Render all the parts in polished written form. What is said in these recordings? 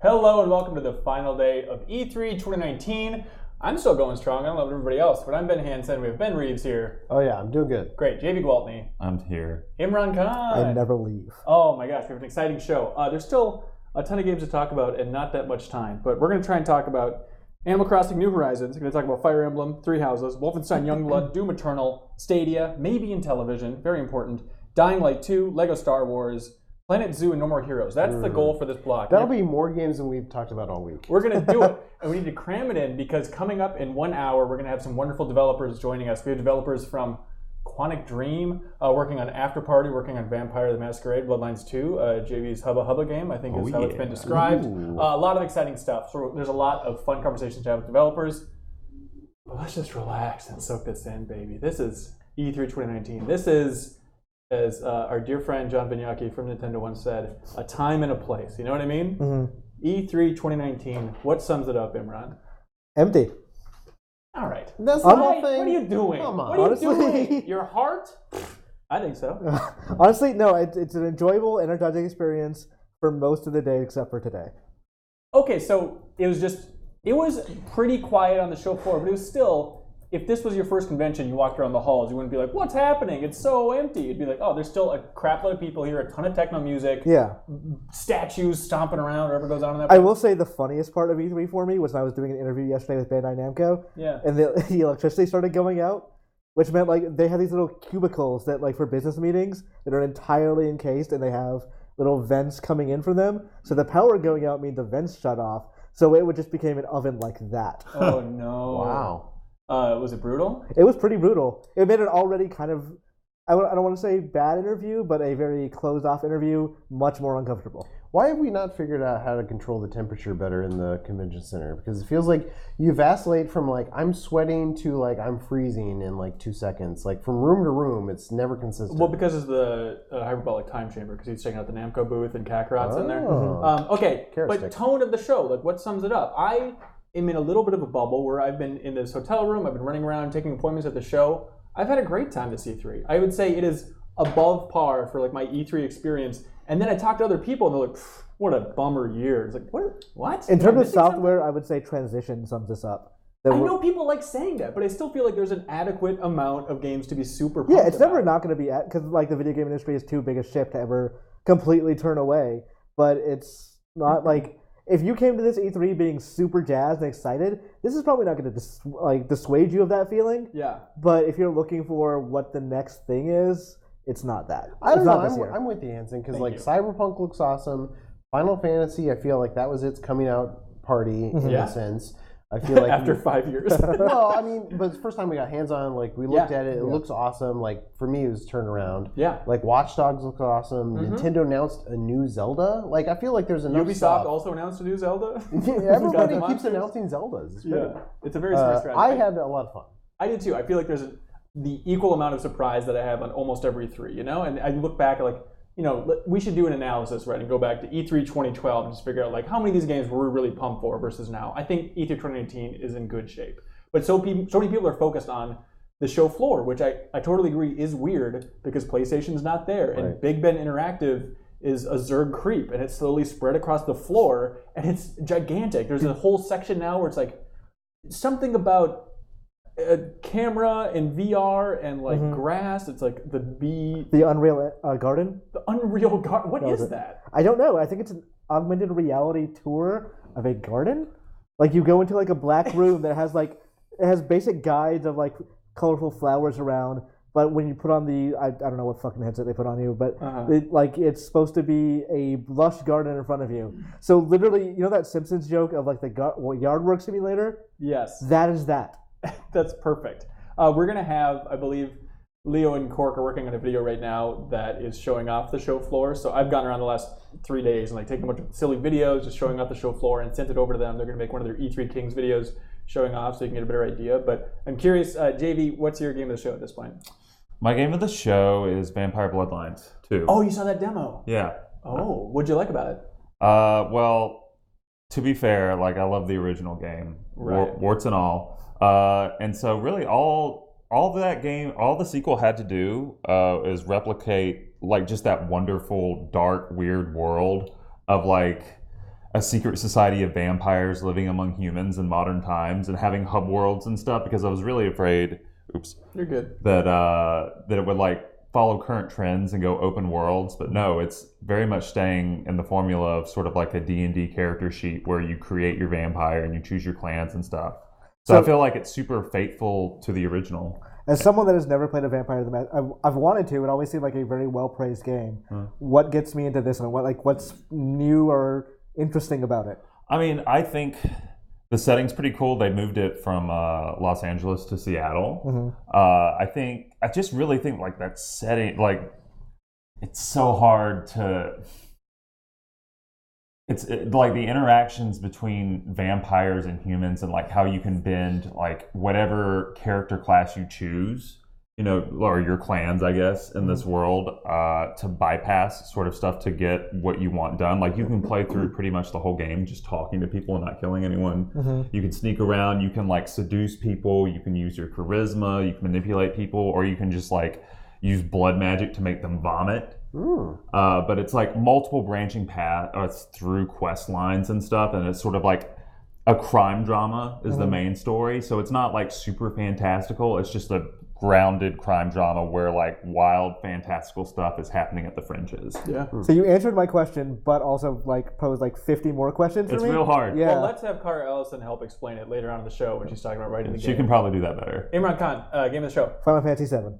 Hello and welcome to the final day of E3 2019. I'm still going strong. I don't know about everybody else, but I'm Ben Hanson. We have Ben Reeves here. Oh yeah, I'm doing good. Great. Javy Gwaltney. I'm here. Imran Khan. I never leave. Oh my gosh, we have an exciting show. There's still a ton of games to talk about and not that much time, but we're going to try and talk about Animal Crossing New Horizons. We're going to talk about Fire Emblem, Three Houses, Wolfenstein Youngblood, Doom Eternal, Stadia, maybe in television, very important, Dying Light 2, Lego Star Wars, Planet Zoo, and No More Heroes. That's the goal for this block. That'll be more games than we've talked about all week. We're going to do it, and we need to cram it in because coming up in 1 hour, we're going to have some wonderful developers joining us. We have developers from Quantic Dream, working on Afterparty, working on Vampire The Masquerade, Bloodlines 2, Javy's Hubba Hubba game, I think is how it's been described. A lot of exciting stuff. So there's a lot of fun conversations to have with developers. But let's just relax and soak this in, baby. This is E3 2019. This is, as our dear friend John Vignacchi from Nintendo once said, a time and a place. You know what I mean? Mm-hmm. E3 2019. What sums it up, Imran? Empty. All right. That's the whole thing. What are you doing? Come on. What are you doing? Your heart? I think so. Honestly, no. It's an enjoyable, energizing experience for most of the day except for today. Okay, so it was pretty quiet on the show floor, but it was still, if this was your first convention, you walked around the halls, you wouldn't be like, what's happening? It's so empty. You'd be like, oh, there's still a crap load of people here, a ton of techno music, statues stomping around, whatever goes on in that place. I will say the funniest part of E3 for me was when I was doing an interview yesterday with Bandai Namco, and the electricity started going out, which meant like they have these little cubicles that like for business meetings that are entirely encased, and they have little vents coming in from them. So the power going out means the vents shut off. So it would just became an oven like that. Oh no! Wow. Was it brutal? It was pretty brutal. It made an already kind of, I don't want to say bad interview, but a very closed-off interview much more uncomfortable. Why have we not figured out how to control the temperature better in the convention center? Because it feels like you vacillate from like I'm sweating to like I'm freezing in like 2 seconds. Like from room to room, it's never consistent. Well, because it's the hyperbolic time chamber, because he's checking out the Namco booth and Kakarot's in there. Okay, but tone of the show, like what sums it up? I am in a little bit of a bubble where I've been in this hotel room, I've been running around taking appointments at the show. I've had a great time this E3. I would say it is above par for like my E3 experience. And then I talk to other people and they're like, what a bummer year. It's like, what? In terms of software, I would say Transition sums this up. I know people like saying that, but I still feel like there's an adequate amount of games to be super pumped Yeah, it's never about. not going to be, because like the video game industry is too big a ship to ever completely turn away. But it's not like, if you came to this E3 being super jazzed and excited, this is probably not going to dissuade you of that feeling. Yeah. But if you're looking for what the next thing is, it's not that. I don't know. I'm with you, Hanson, because like you. Cyberpunk looks awesome. Final Fantasy, I feel like that was its coming out party in a sense. I feel like after 5 years. Well, I mean, but it's the first time we got hands on. Like we looked at it, it looks awesome. Like for me, it was turnaround. Yeah. Like Watch Dogs looks awesome. Nintendo announced a new Zelda. Like I feel like there's enough. Ubisoft stuff. also announced a new Zelda. Everybody keeps announcing Zeldas. It's great. It's a very smart strategy. I had a lot of fun. I did too. I feel like there's the equal amount of surprise that I have on almost every E3, you know? And I look back at like, you know, we should do an analysis, right, and go back to E3 2012 and just figure out like how many of these games were we really pumped for versus now. I think E3 2019 is in good shape. But so many people are focused on the show floor, which I totally agree is weird because PlayStation's not there. And Big Ben Interactive is a Zerg creep, and it's slowly spread across the floor, and it's gigantic. There's a whole section now where it's like something about a camera and VR and like grass. It's like the Unreal Garden. The Unreal Garden. What is that? I don't know. I think it's an augmented reality tour of a garden. Like you go into like a black room that has like it has basic guides of like colorful flowers around. But when you put on the I don't know what fucking headset they put on you, but it's supposed to be a lush garden in front of you. So literally, you know that Simpsons joke of like the yard work simulator? Yes. That is that. That's perfect. We're going to have, I believe, Leo and Cork are working on a video right now that is showing off the show floor. So I've gone around the last 3 days and like taken a bunch of silly videos just showing off the show floor and sent it over to them. They're going to make one of their E3 Kings videos showing off so you can get a better idea. But I'm curious, Javy, what's your game of the show at this point? My game of the show is Vampire Bloodlines 2. Oh, you saw that demo? Yeah. Oh, what'd you like about it? Well, to be fair, like I love the original game, warts and all. And so really all that game, all the sequel had to do is replicate like just that wonderful, dark, weird world of like a secret society of vampires living among humans in modern times and having hub worlds and stuff, because I was really afraid, You're good. that it would like follow current trends and go open worlds, but no, it's very much staying in the formula of sort of like a D&D character sheet where you create your vampire and you choose your clans and stuff. So I feel like it's super faithful to the original. As someone that has never played a Vampire the Masquerade, I've wanted to. It always seemed like a very well-praised game. What gets me into this one? What's new or interesting about it? I mean, I think the setting's pretty cool. They moved it from Los Angeles to Seattle. I just really think like that setting, like it's so hard to. It's like the interactions between vampires and humans, and like how you can bend like whatever character class you choose, or your clans, I guess, in this world, to bypass sort of stuff to get what you want done. Like you can play through pretty much the whole game just talking to people and not killing anyone. You can sneak around, you can like seduce people, you can use your charisma, you can manipulate people, or you can just like use blood magic to make them vomit. But it's like multiple branching paths through quest lines and stuff, and it's sort of like a crime drama is the main story. So it's not like super fantastical, it's just a grounded crime drama where like wild fantastical stuff is happening at the fringes. So you answered my question, but also like posed like 50 more questions for It's me? real hard. Yeah. Well, let's have Cara Ellison help explain it later on in the show when she's talking about writing the game. She can probably do that better. Imran Khan, game of the show. Final Fantasy VII.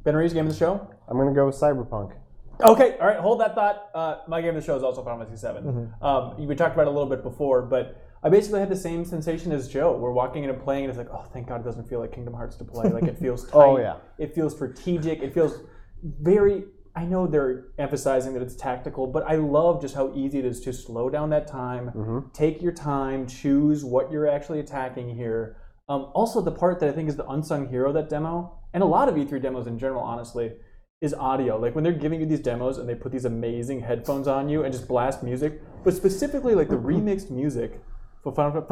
Ben Reeves, game of the show. I'm going to go with Cyberpunk. Okay, all right, hold that thought. My game of the show is also Final Fantasy VII. We talked about it a little bit before, but I basically had the same sensation as Joe. We're walking in and playing, and it's like, oh, thank God it doesn't feel like Kingdom Hearts to play. Like, it feels tight. It feels strategic. It feels very... I know they're emphasizing that it's tactical, but I love just how easy it is to slow down that time, take your time, choose what you're actually attacking here. Also, the part that I think is the unsung hero of that demo, and a lot of E3 demos in general, honestly, is audio. Like when they're giving you these demos and they put these amazing headphones on you and just blast music, but specifically like the remixed music for Final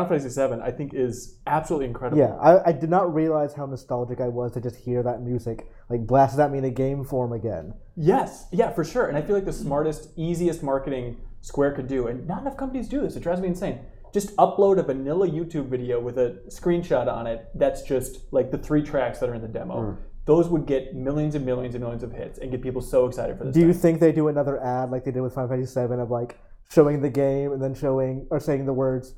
Fantasy VII, I think is absolutely incredible. Yeah, I did not realize how nostalgic I was to just hear that music like blasted at me in a game form again. Yes, yeah, for sure. And I feel like the smartest, easiest marketing Square could do, and not enough companies do this. It drives me insane. Just upload a vanilla YouTube video with a screenshot on it that's just like the 3 tracks that are in the demo. Those would get millions and millions and millions of hits and get people so excited for this. Do you think they do another ad like they did with Final Fantasy VII of like showing the game and then showing or saying the words,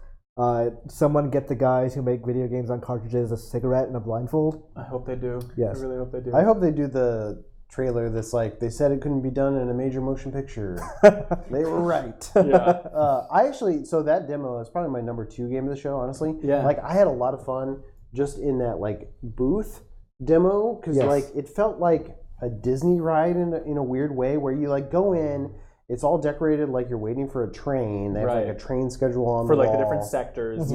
someone get the guys who make video games on cartridges a cigarette and a blindfold? I hope they do. Yes. I really hope they do. I hope they do the trailer that's like, they said it couldn't be done in a major motion picture. They were right. Yeah. I actually, so that demo is probably my number 2 game of the show, honestly. Yeah. Like, I had a lot of fun just in that, like, booth demo, because like it felt like a Disney ride in a weird way, where you like go in, it's all decorated like you're waiting for a train. They have like a train schedule on for the like wall. the different sectors.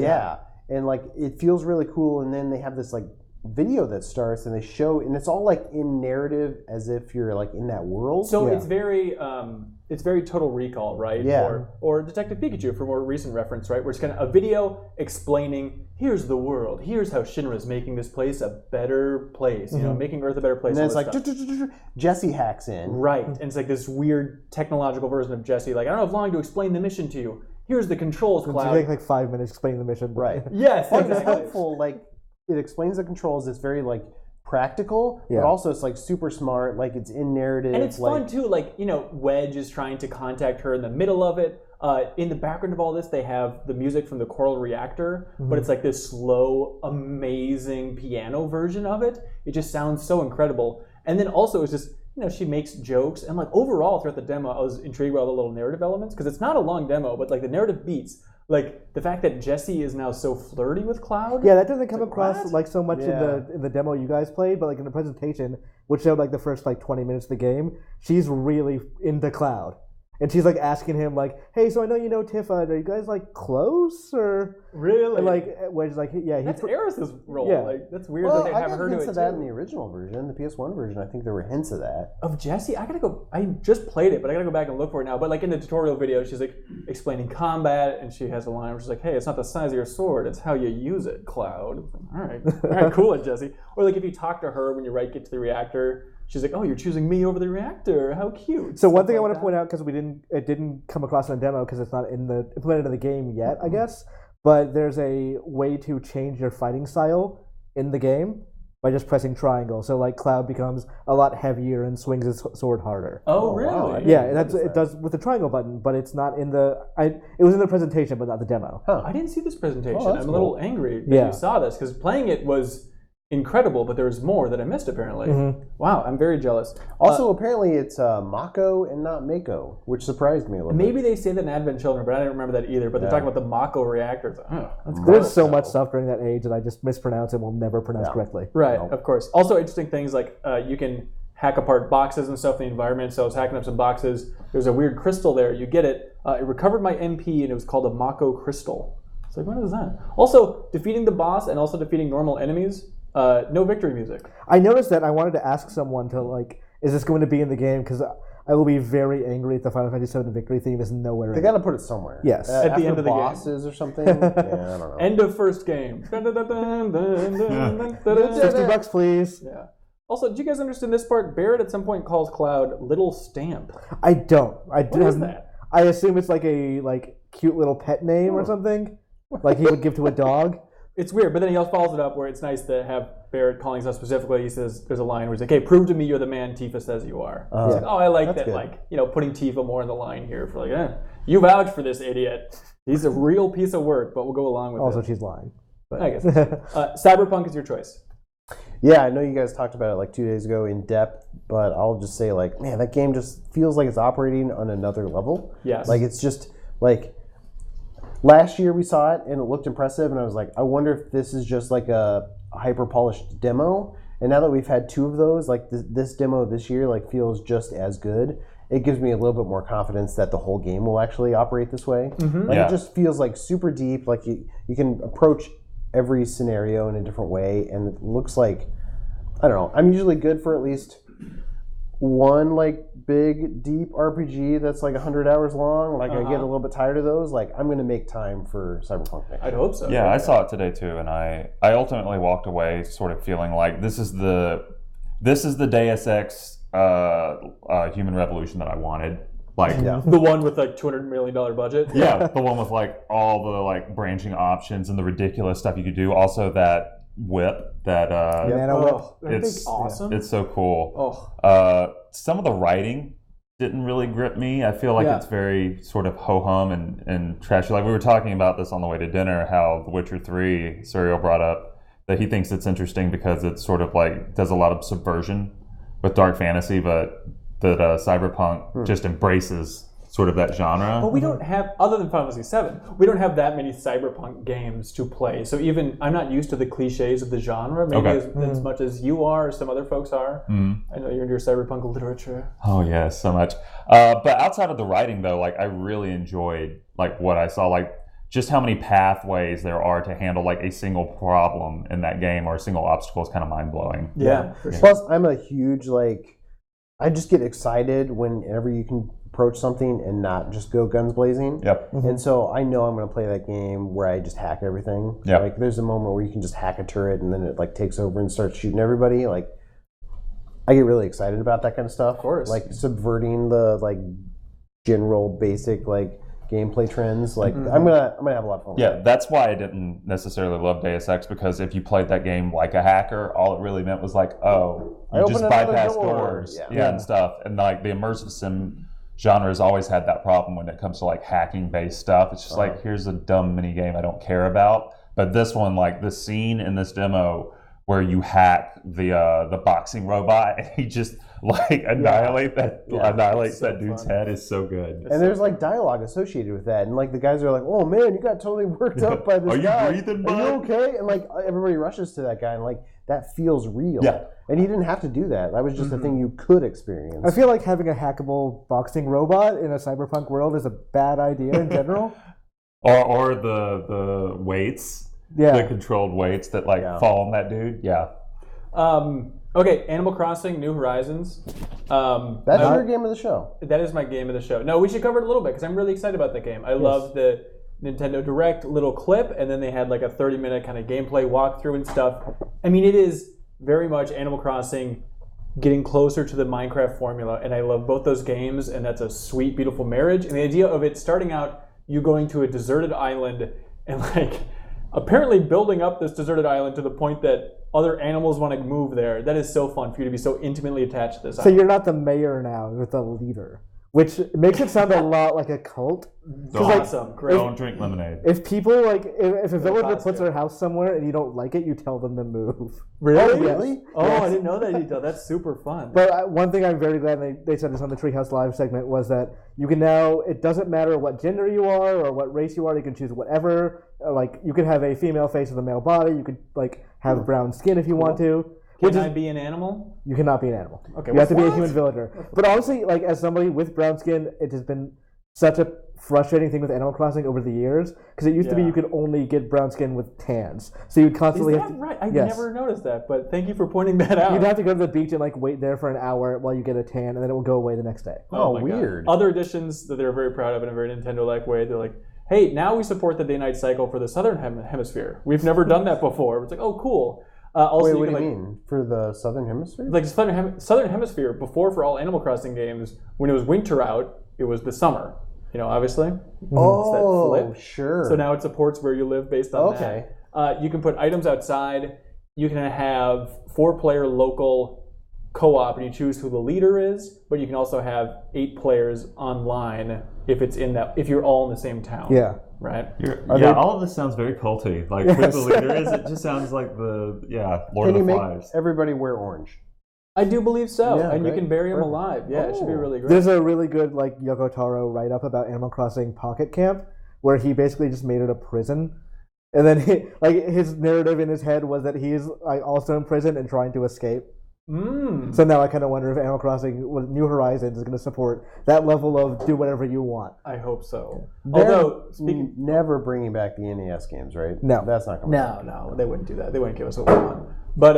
And like it feels really cool. And then they have this like video that starts, and they show, and it's all like in narrative as if you're like in that world. So it's very Total Recall, right? Yeah. Or Detective Pikachu for more recent reference, right? Where it's kind of a video explaining, here's the world, here's how Shinra's making this place a better place, you know, making Earth a better place. And then it's like Jesse hacks in. Right, and it's like this weird technological version of Jesse. Like, I don't have long to explain the mission to you. Here's the controls, Cloud. It takes like 5 minutes explaining the mission. Right. Yes, But it's exactly. helpful, like it explains the controls. It's very like practical, but also it's like super smart. Like it's in narrative, and it's fun too. Like, you know, Wedge is trying to contact her in the middle of it. In the background of all this, they have the music from the Coral Reactor, but it's like this slow, amazing piano version of it. It just sounds so incredible. And then also it's just, you know, she makes jokes, and like overall throughout the demo, I was intrigued by all the little narrative elements, because it's not a long demo, but like the narrative beats. Like the fact that Jessie is now so flirty with Cloud. Yeah, that doesn't come across what? like so much in the demo you guys played, but like in the presentation, which showed like the first like 20 minutes of the game, she's really into Cloud. And she's like asking him like, "Hey, so I know you know Tifa. Are you guys like close or really?" And like, Wedge's like, "Yeah, that's Eris's role. Yeah. Like that's weird Well, that they I have got her do hints it of that too. in the original version, the PS1 version. I think there were hints of that. Of Jessie, I gotta go. I just played it, but I gotta go back and look for it now. But like in the tutorial video, she's like explaining combat, and she has a line where she's like, "Hey, it's not the size of your sword; it's how you use it, Cloud." All right, cool, Jessie. Or like if you talk to her when you get to the reactor, she's like, "Oh, you're choosing me over the reactor. How cute." So one thing I want to point out, because it didn't come across in the demo because it's not implemented in the game yet, I guess. But there's a way to change your fighting style in the game by just pressing triangle. So like Cloud becomes a lot heavier and swings his sword harder. Oh, really? Wow. Yeah, it does with the triangle button, but it's not in the. It was in the presentation, but not the demo. Huh. I didn't see this presentation. Oh, that's I'm a little angry that Yeah. you saw this because playing it was incredible, but there was more that I missed apparently. Wow, I'm very jealous. Also, apparently it's Mako and not Mako, which surprised me a little bit. Maybe they say that in Advent Children, but I didn't remember that either. But they're talking about the Mako reactors. Oh, that's There's gross. so much stuff during that age that I just mispronounce and will never pronounce correctly. Right, of course. Also, interesting things like you can hack apart boxes and stuff in the environment. So I was hacking up some boxes. There's a weird crystal there. You get it. It recovered my MP, and it was called a Mako crystal. It's like, what is that? Also, defeating the boss and also defeating normal enemies. No victory music. I noticed that. I wanted to ask someone to like, is this going to be in the game? Because I will be very angry if the Final Fantasy VII victory theme is nowhere. They got to put it somewhere. Yes. At the end of the game. bosses or something. Yeah, I don't know. End of first game. $60, please. Yeah. Also, did you guys understand this part? Barrett at some point calls Cloud Little Stamp. I don't. What is that? I assume it's like a cute little pet name or something, like he would give to a dog. It's weird, but then he also follows it up where it's nice to have Barrett calling stuff specifically. He says, there's a line where he's like, hey, prove to me you're the man Tifa says you are. He's like, oh, I like that, good. like, putting Tifa more in the line here for like, you vouch for this idiot. He's a real piece of work, but we'll go along with it. Also, she's lying. But I guess. Cyberpunk is your choice. Yeah, I know you guys talked about it like 2 days ago in depth, but I'll just say like, man, that game just feels like it's operating on another level. Yes. Like it's just like last year we saw it and it looked impressive, and I was like, I wonder if this is just like a hyper polished demo. And now that we've had two of those, like this demo this year like feels just as good. It gives me a little bit more confidence that the whole game will actually operate this way. Like it just feels like super deep. Like you can approach every scenario in a different way, and it looks like, I don't know, I'm usually good for at least one like big deep RPG that's like 100 hours long. Like I get a little bit tired of those. Like I'm gonna make time for Cyberpunk next I'd hope so. Yeah, I saw it today too, and I ultimately walked away sort of feeling like this is the Deus Ex Human Revolution that I wanted. Like The one with like $200 million budget. yeah, the one with like all the like branching options and the ridiculous stuff you could do. Also that whip that Nano whip. Aren't they it's awesome? It's so cool. Some of the writing didn't really grip me. I feel like it's very sort of ho-hum and trashy. Like we were talking about this on the way to dinner, how The Witcher 3, Suriel brought up that he thinks it's interesting because it's sort of like does a lot of subversion with dark fantasy, but that Cyberpunk just embraces sort of that genre. But we don't have, other than Final Fantasy VII, we don't have that many Cyberpunk games to play. So even, I'm not used to the cliches of the genre, maybe as much as you are or some other folks are. I know you're into your Cyberpunk literature. Oh yeah, so much. But outside of the writing though, like I really enjoyed like what I saw, like just how many pathways there are to handle like a single problem in that game or a single obstacle is kind of mind-blowing. Yeah, for sure. Plus, I'm a huge I just get excited whenever you can approach something and not just go guns blazing. Yep. And so I know I'm going to play that game where I just hack everything. Yep. Like there's a moment where you can just hack a turret and then it like takes over and starts shooting everybody. Like I get really excited about that kind of stuff. Of course. Like subverting the like general basic like gameplay trends. Like I'm gonna have a lot of fun with Yeah, it. that's why I didn't necessarily love Deus Ex, because if you played that game like a hacker, all it really meant was like, oh, I you open just another bypass door. doors, Yeah. and stuff. And like the immersive sim genre has always had that problem when it comes to like hacking based stuff. It's just like, here's a dumb mini game I don't care about. But this one, like the scene in this demo where you hack the boxing robot and he just like annihilates that dude's head is so good. And there's like dialogue associated with that, and like the guys are like, "Oh man, you got totally worked up by this Are you guy. breathing, Are you bud?" okay?" And like everybody rushes to that guy, and like that feels real. Yeah. And he didn't have to do that. That was just a thing you could experience. I feel like having a hackable boxing robot in a cyberpunk world is a bad idea in general. Or the weights, the controlled weights that like fall on that dude. Yeah. Okay, Animal Crossing, New Horizons. That's your game of the show. That is my game of the show. No, we should cover it a little bit because I'm really excited about that game. I love the Nintendo Direct little clip, and then they had like a 30-minute kind of gameplay walkthrough and stuff. I mean, it is very much Animal Crossing getting closer to the Minecraft formula, and I love both those games, and that's a sweet, beautiful marriage. And the idea of it starting out, you going to a deserted island and like apparently building up this deserted island to the point that other animals want to move there. That is so fun for you to be so intimately attached to this island. So you're not the mayor now, you're the leader. Which makes it sound a lot like a cult. Awesome, great. Don't drink lemonade. If people if a villager puts their house somewhere and you don't like it, you tell them to move. Really? Really? Oh, Yes. I didn't know that detail. That's super fun. But one thing I'm very glad they said this on the Treehouse Live segment was that you can now, it doesn't matter what gender you are or what race you are, you can choose whatever. Like, you could have a female face with a male body, you could like have brown skin if you want to. Can I be an animal? You cannot be an animal. Okay, you have to be a what? human villager. But honestly, like as somebody with brown skin, it has been such a frustrating thing with Animal Crossing over the years because it used to be you could only get brown skin with tans, so you'd constantly Is have that to. right? I Yes. never noticed that, but thank you for pointing that out. You'd have to go to the beach and like wait there for an hour while you get a tan, and then it will go away the next day. Oh, my God. weird. Other additions that they're very proud of in a very Nintendo-like way, they're like, hey, now we support the day-night cycle for the Southern Hemisphere. We've never done that before. It's like, oh, cool. Also, Wait, you what can, do you like, mean? For the Southern Hemisphere? like Southern Hemisphere, before for all Animal Crossing games, when it was winter out, it was the summer. You know, obviously. Oh, It's that flip. sure. So now it supports where you live based on Okay. that. You can put items outside. You can have 4-player local co-op, and you choose who the leader is. But you can also have 8 players online if it's in that. If you're all in the same town. Yeah. Right. All of this sounds very culty. Like who the leader is, it just sounds like Lord Can of you the make Flies. everybody wear orange? I do believe so, Yeah, and you great. can bury them Perfect. alive. Yeah, it should be really great. There's a really good like Yoko Taro write-up about Animal Crossing Pocket Camp where he basically just made it a prison. And then his narrative in his head was that he's like also in prison and trying to escape. So now I kind of wonder if Animal Crossing with New Horizons is going to support that level of do whatever you want. I hope so. They're Although speaking, never bringing back the NES games, right? No. That's not coming back. no, they wouldn't do that. They wouldn't give us what we want. But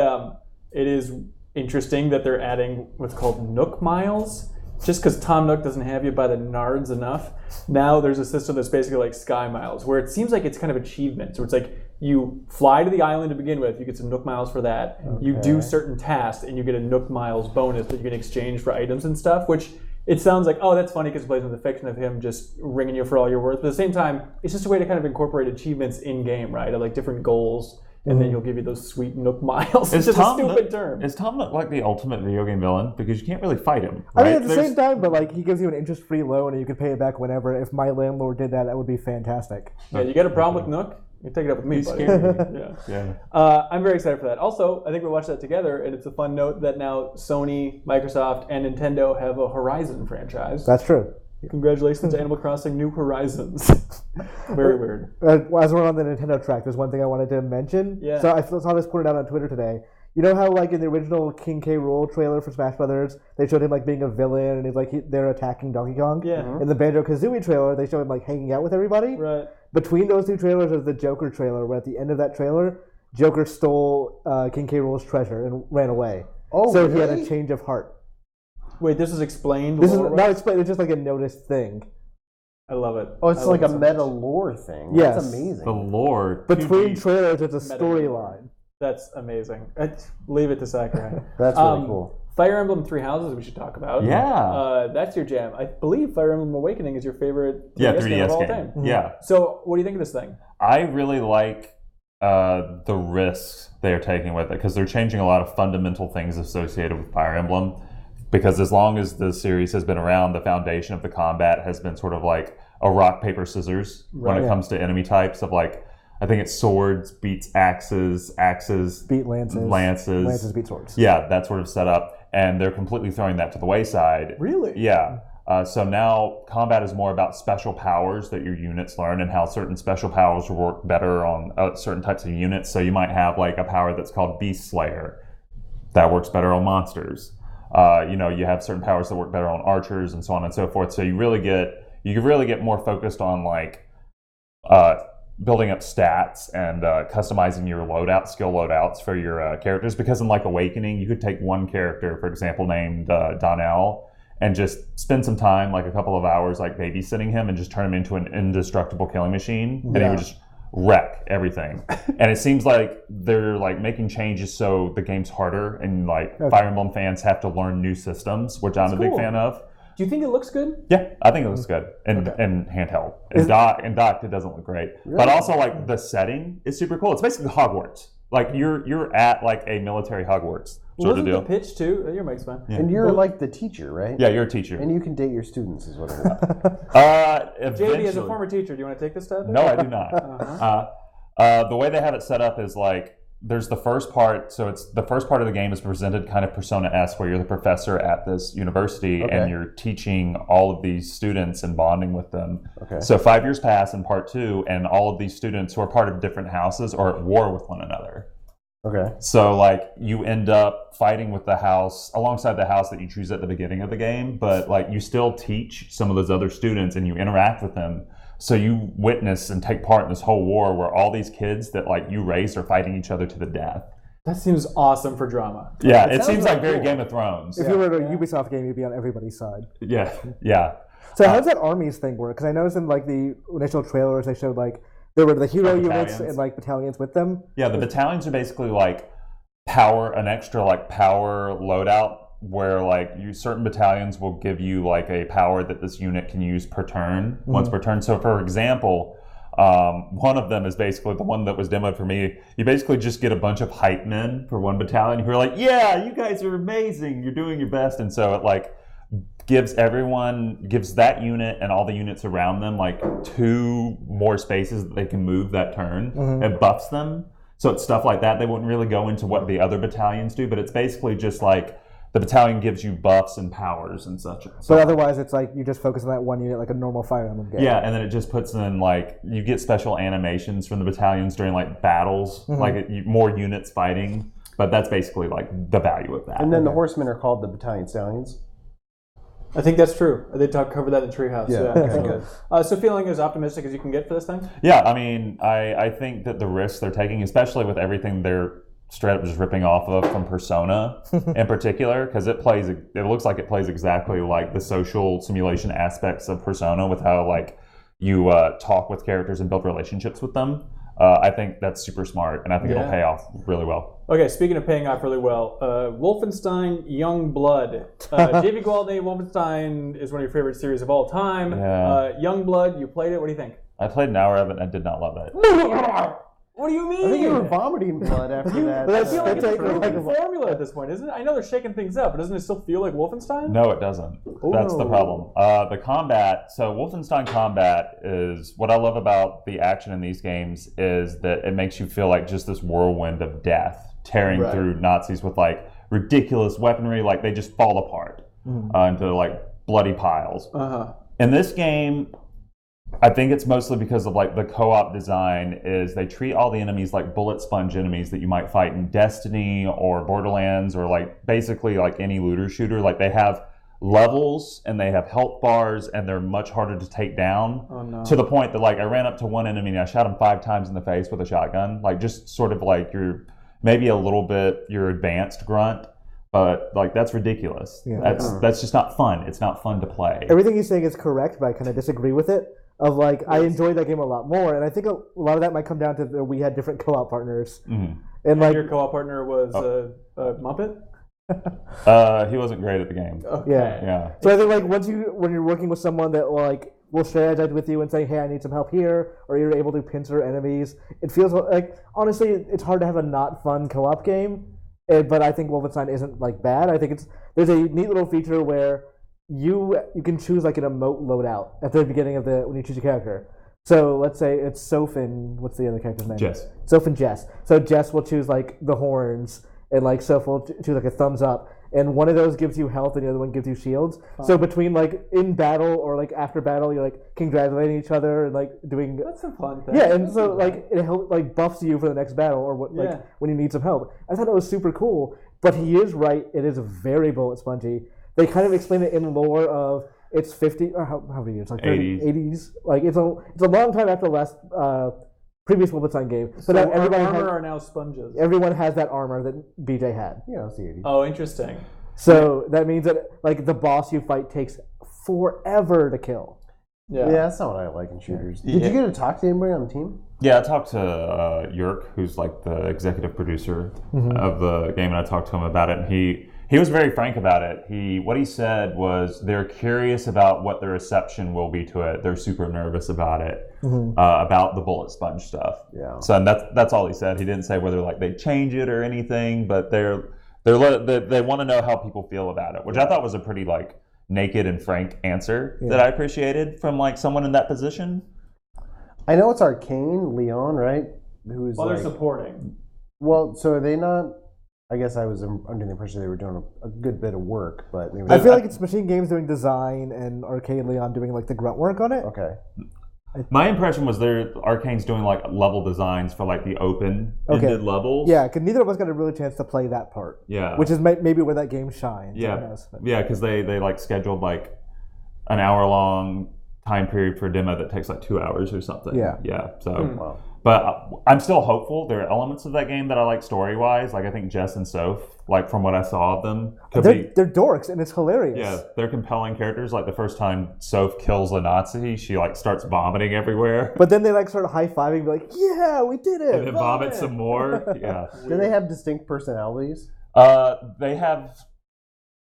it is interesting that they're adding what's called Nook Miles. Just because Tom Nook doesn't have you by the nards enough, now there's a system that's basically like Sky Miles, where it seems like it's kind of achievement. So it's like you fly to the island to begin with, you get some Nook Miles for that. You do certain tasks, and you get a Nook Miles bonus that you can exchange for items and stuff, which it sounds like, oh, that's funny because it plays with the fiction of him just ringing you for all your worth. But at the same time, it's just a way to kind of incorporate achievements in-game, right? Of like different goals. And then you'll give you those sweet Nook Miles. It's just a stupid term. Is Tom Nook like the ultimate video game villain? Because you can't really fight him. I Right? mean, at the same time, but like he gives you an interest-free loan and you can pay it back whenever. If my landlord did that, that would be fantastic. Yeah, you got a problem with Nook? You take it up with me, He's buddy. scary. Yeah. Yeah. I'm very excited for that. Also, I think we watched that together, and it's a fun note that now Sony, Microsoft, and Nintendo have a Horizon franchise. That's true. Congratulations to Animal Crossing New Horizons. Very weird. As we're on the Nintendo track, there's one thing I wanted to mention. Yeah. So I saw this pointed out on Twitter today. You know how like in the original King K. Rool trailer for Smash Brothers, they showed him like being a villain and he's like they're attacking Donkey Kong. Yeah. In the Banjo-Kazooie trailer, they show him like hanging out with everybody. Right. Between those two trailers is the Joker trailer, where at the end of that trailer, Joker stole King K. Rool's treasure and ran away. Oh, so he had really? a change of heart. Wait, this is explained? This is lore-wise? not explained. It's just like a noticed thing. I love it. Oh, it's I like a love it so meta much. lore thing. Yes. That's amazing. The lore. Between 2D. trailers, it's a Meta storyline. That's amazing. Leave it to Sakurai. That's really cool. Fire Emblem Three Houses we should talk about. Yeah. That's your jam. I believe Fire Emblem Awakening is your favorite 3DS game of all time. Yeah. So what do you think of this thing? I really like the risks they're taking with it because they're changing a lot of fundamental things associated with Fire Emblem. Because as long as the series has been around, the foundation of the combat has been sort of like a rock, paper, scissors when it comes to enemy types of like, I think it's swords beats axes, axes Beat lances. Lances beat swords. Yeah, that sort of setup. And they're completely throwing that to the wayside. Really? Yeah. So now combat is more about special powers that your units learn and how certain special powers work better on certain types of units. So you might have like a power that's called Beast Slayer that works better on monsters. You have certain powers that work better on archers and so on and so forth. So you can really get more focused on like building up stats and customizing your skill loadouts for your characters. Because in like Awakening, you could take one character, for example, named Donnell, and just spend some time, like a couple of hours, like babysitting him and just turn him into an indestructible killing machine. And he would just wreck everything. And it seems like they're like making changes so the game's harder, and like Fire Emblem fans have to learn new systems, which I'm a big fan of. Do you think it looks good? Yeah, I think it looks good, and handheld. And docked, it doesn't look great. Really? But also, like, the setting is super cool. It's basically Hogwarts. Like, you're at like a military Hogwarts sort of deal. The pitch too? Your mic's fine. Yeah. And you're like the teacher, right? Yeah, you're a teacher. And you can date your students, is what it is. JB, as a former teacher, do you want to take this step? No, I do not. The way they have it set up is like, there's the first part, so it's the first part of the game is presented kind of Persona-esque, where you're the professor at this university and you're teaching all of these students and bonding with them. Okay. So 5 years pass in part 2, and all of these students who are part of different houses are at war with one another. Okay. So like you end up fighting with the house alongside the house that you choose at the beginning of the game, but like you still teach some of those other students and you interact with them. So you witness and take part in this whole war where all these kids that like you raised are fighting each other to the death. That seems awesome for drama. Yeah, it seems like very Game of Thrones. If you were at a Ubisoft game, you'd be on everybody's side. Yeah, yeah. So how does that armies thing work? Because I noticed in like the initial trailers they showed like there were the hero units and like battalions with them. Yeah, the battalions are basically like an extra like power loadout, where like certain battalions will give you like a power that this unit can use per turn, once per turn. So for example, one of them is basically the one that was demoed for me. You basically just get a bunch of hype men for one battalion who are like, yeah, you guys are amazing, you're doing your best. And so it like gives that unit and all the units around them like 2 more spaces that they can move that turn. It buffs them. So it's stuff like that. They wouldn't really go into what the other battalions do, but it's basically just like the battalion gives you buffs and powers and such. But otherwise, it's like you just focus on that one unit like a normal Fire Emblem game. Yeah, and then it just puts in like, you get special animations from the battalions during like battles, like more units fighting. But that's basically like the value of that. And then the horsemen are called the battalion stallions. I think that's true. They cover that in Treehouse. Yeah, okay, good. So feeling as optimistic as you can get for this thing? Yeah, I mean, I think that the risks they're taking, especially with everything they're straight up just ripping off of from Persona in particular, because it looks like it plays exactly like the social simulation aspects of Persona, with how like you talk with characters and build relationships with them. I think that's super smart, and I think it'll pay off really well. Okay, speaking of paying off really well, Wolfenstein Youngblood. Javy Gwaltney, Wolfenstein is one of your favorite series of all time. Yeah. Youngblood, you played it. What do you think? I played an hour of it and I did not love it. What do you mean? I think you were vomiting blood after that. But I feel like it's like a formula at this point, isn't it? I know they're shaking things up, but doesn't it still feel like Wolfenstein? No, it doesn't. That's the problem. The combat, so Wolfenstein combat is, what I love about the action in these games is that it makes you feel like just this whirlwind of death tearing through Nazis with like ridiculous weaponry, like they just fall apart into like bloody piles. In this game, I think it's mostly because of like the co-op design is they treat all the enemies like bullet sponge enemies that you might fight in Destiny or Borderlands or like basically like any looter shooter. Like they have levels and they have health bars and they're much harder to take down to the point that like I ran up to one enemy and I shot him 5 times in the face with a shotgun. Like just sort of like you're maybe a little bit your advanced grunt. But like that's ridiculous. Yeah. That's just not fun. It's not fun to play. Everything he's saying is correct, but I kind of disagree with it. Of like, I enjoyed that game a lot more, and I think a lot of that might come down to we had different co-op partners. And like your co-op partner was Muppet. He wasn't great at the game. Okay. Yeah. So I think like when you're working with someone that like will strategize with you and say, hey, I need some help here, or you're able to pincer enemies, it feels like honestly it's hard to have a not fun co-op game. But I think Wolfenstein isn't like bad. I think there's a neat little feature where you can choose like an emote loadout at the beginning of when you choose your character. So let's say it's Soph and what's the other character's name? Jess. Soph and Jess. So Jess will choose like the horns, and like Soph will choose like a thumbs up, and one of those gives you health and the other one gives you shields. So between like in battle or like after battle, you're like congratulating each other and like doing. That's a fun thing. Yeah, and so like it helps like buffs you for the next battle or what like when you need some help. I thought it was super cool, but he is right. It is very bullet spongy. They kind of explain it in lore of it's 50 or how many years? Like 80s. Like it's a long time after the last previous Wolfenstein game. So armor are now sponges. Everyone has that armor that BJ had. Yeah, it's the 80s. Oh, interesting. So that means that like the boss you fight takes forever to kill. Yeah. that's not what I like in shooters. Did you get to talk to anybody on the team? Yeah, I talked to Yerk, who's like the executive producer of the game, and I talked to him about it, and he was very frank about it. What he said was they're curious about what the reception will be to it. They're super nervous about it, about the bullet sponge stuff. Yeah. So and that's all he said. He didn't say whether like they change it or anything, but they want to know how people feel about it, which I thought was a pretty like naked and frank answer that I appreciated from like someone in that position. I know it's Arcane, Leon, right? Who's Well, they're supporting. Well, so are they not? I guess I was under the impression they were doing a good bit of work, but maybe I feel like it's Machine Games doing design and Arcade Leon doing like the grunt work on it. Okay. My impression was Arcane's doing like level designs for like the open-ended levels. Yeah, because neither of us got a really chance to play that part. Yeah. Which is maybe where that game shines. Yeah. Yeah, because they like scheduled like an hour-long time period for a demo that takes like 2 hours or something. Yeah. Yeah. So, Wow. but I'm still hopeful. There are elements of that game that I like story-wise. Like I think Jess and Soph, like from what I saw of them, They're dorks and it's hilarious. Yeah, they're compelling characters. Like the first time Soph kills a Nazi, she like starts vomiting everywhere. But then they like start high-fiving and be like, yeah, we did it. And then vomit some more. Yeah. Do they have distinct personalities? They have.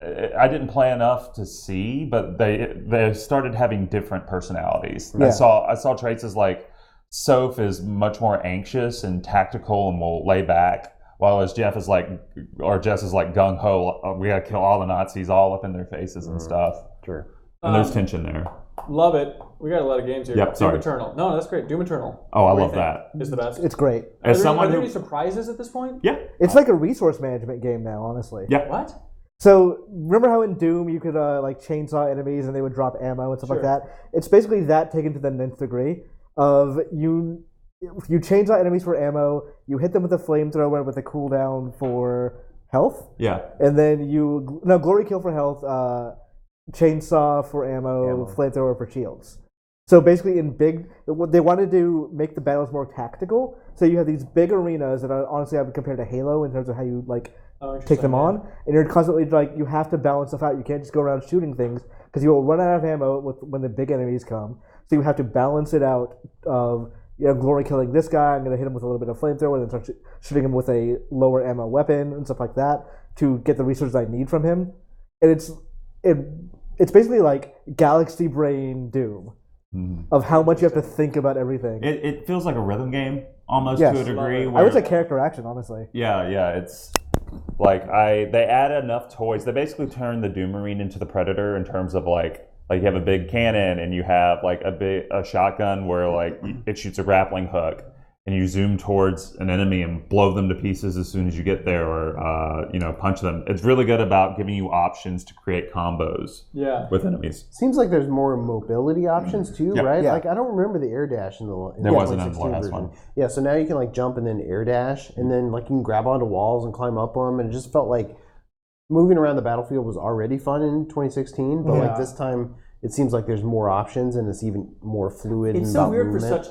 I didn't play enough to see, but they started having different personalities. Yeah. I saw traits as like Soph is much more anxious and tactical and will lay back, while as Jess is like gung ho. We gotta kill all the Nazis all up in their faces and stuff. Sure. And there's tension there. Love it. We got a lot of games here. Yep, Doom sorry. Eternal. No, that's great. Doom Eternal. Oh, I What do you love think? that. It's the best. It's great. As Are someone there who, any surprises at this point? yeah, It's like a resource management game now, honestly. yeah. What? So remember how in Doom you could like chainsaw enemies and they would drop ammo and stuff like that? It's basically that taken to the nth degree of you chainsaw enemies for ammo, you hit them with a flamethrower with a cooldown for health, Yeah. and then glory kill for health, chainsaw for ammo, flamethrower for shields. So basically they wanted to make the battles more tactical. So you have these big arenas that are honestly I would compare to Halo in terms of how you like take them on, and you're constantly like you have to balance stuff out. You can't just go around shooting things because you will run out of ammo when the big enemies come. So you have to balance it out of glory killing this guy. I'm going to hit him with a little bit of flamethrower, and then start shooting him with a lower ammo weapon and stuff like that to get the resources I need from him. And it's basically like Galaxy Brain Doom of how much you have to think about everything. It feels like a rhythm game almost Yes. to a degree. I would say character action, honestly. Yeah. It's like they add enough toys. They basically turn the Doom Marine into the Predator in terms of like you have a big cannon and you have like a shotgun where like it shoots a grappling hook and you zoom towards an enemy and blow them to pieces as soon as you get there, or punch them. It's really good about giving you options to create combos with enemies. Seems like there's more mobility options too, Yep. right? Yeah. Like I don't remember the air dash in the There wasn't in the 2016 last version. one. Yeah, so now you can like jump and then air dash, and then like you can grab onto walls and climb up them, and it just felt like moving around the battlefield was already fun in 2016, but like this time it seems like there's more options and it's even more fluid. It's and so about weird movement.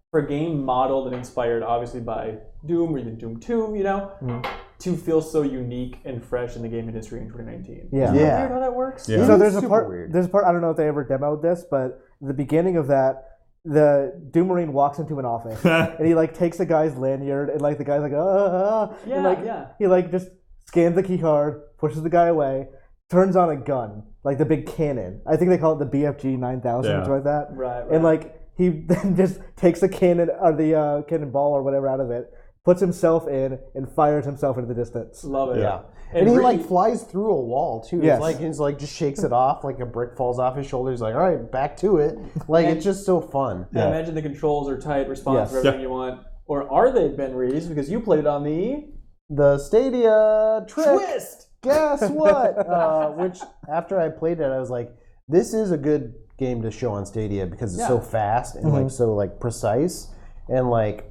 for a game modeled and inspired, obviously, by Doom or even Doom 2, to feel so unique and fresh in the game industry in 2019. Yeah. Isn't that weird how that works? Yeah. So It's there's a super part. weird. There's a part. I don't know if they ever demoed this, but the beginning of that, the Doom Marine walks into an office and he like takes the guy's lanyard and like the guy's like and like he like just scans the key card, pushes the guy away, turns on a gun like the big cannon. I think they call it the BFG 9000 or something like that. Right. And like he then just takes the cannon or the cannonball or whatever out of it, puts himself in, and fires himself into the distance. Love it. Yeah. And he really, like flies through a wall too. Yes. He's like just shakes it off, like a brick falls off his shoulders. Like, all right, back to it. Like it's just so fun. I imagine the controls are tight, response Yes. for everything you want. Or are they, Ben Reeves? Because you played it on The Stadia trick. Twist. Guess what? Which after I played it, I was like, this is a good game to show on Stadia because it's so fast and like so like precise and like.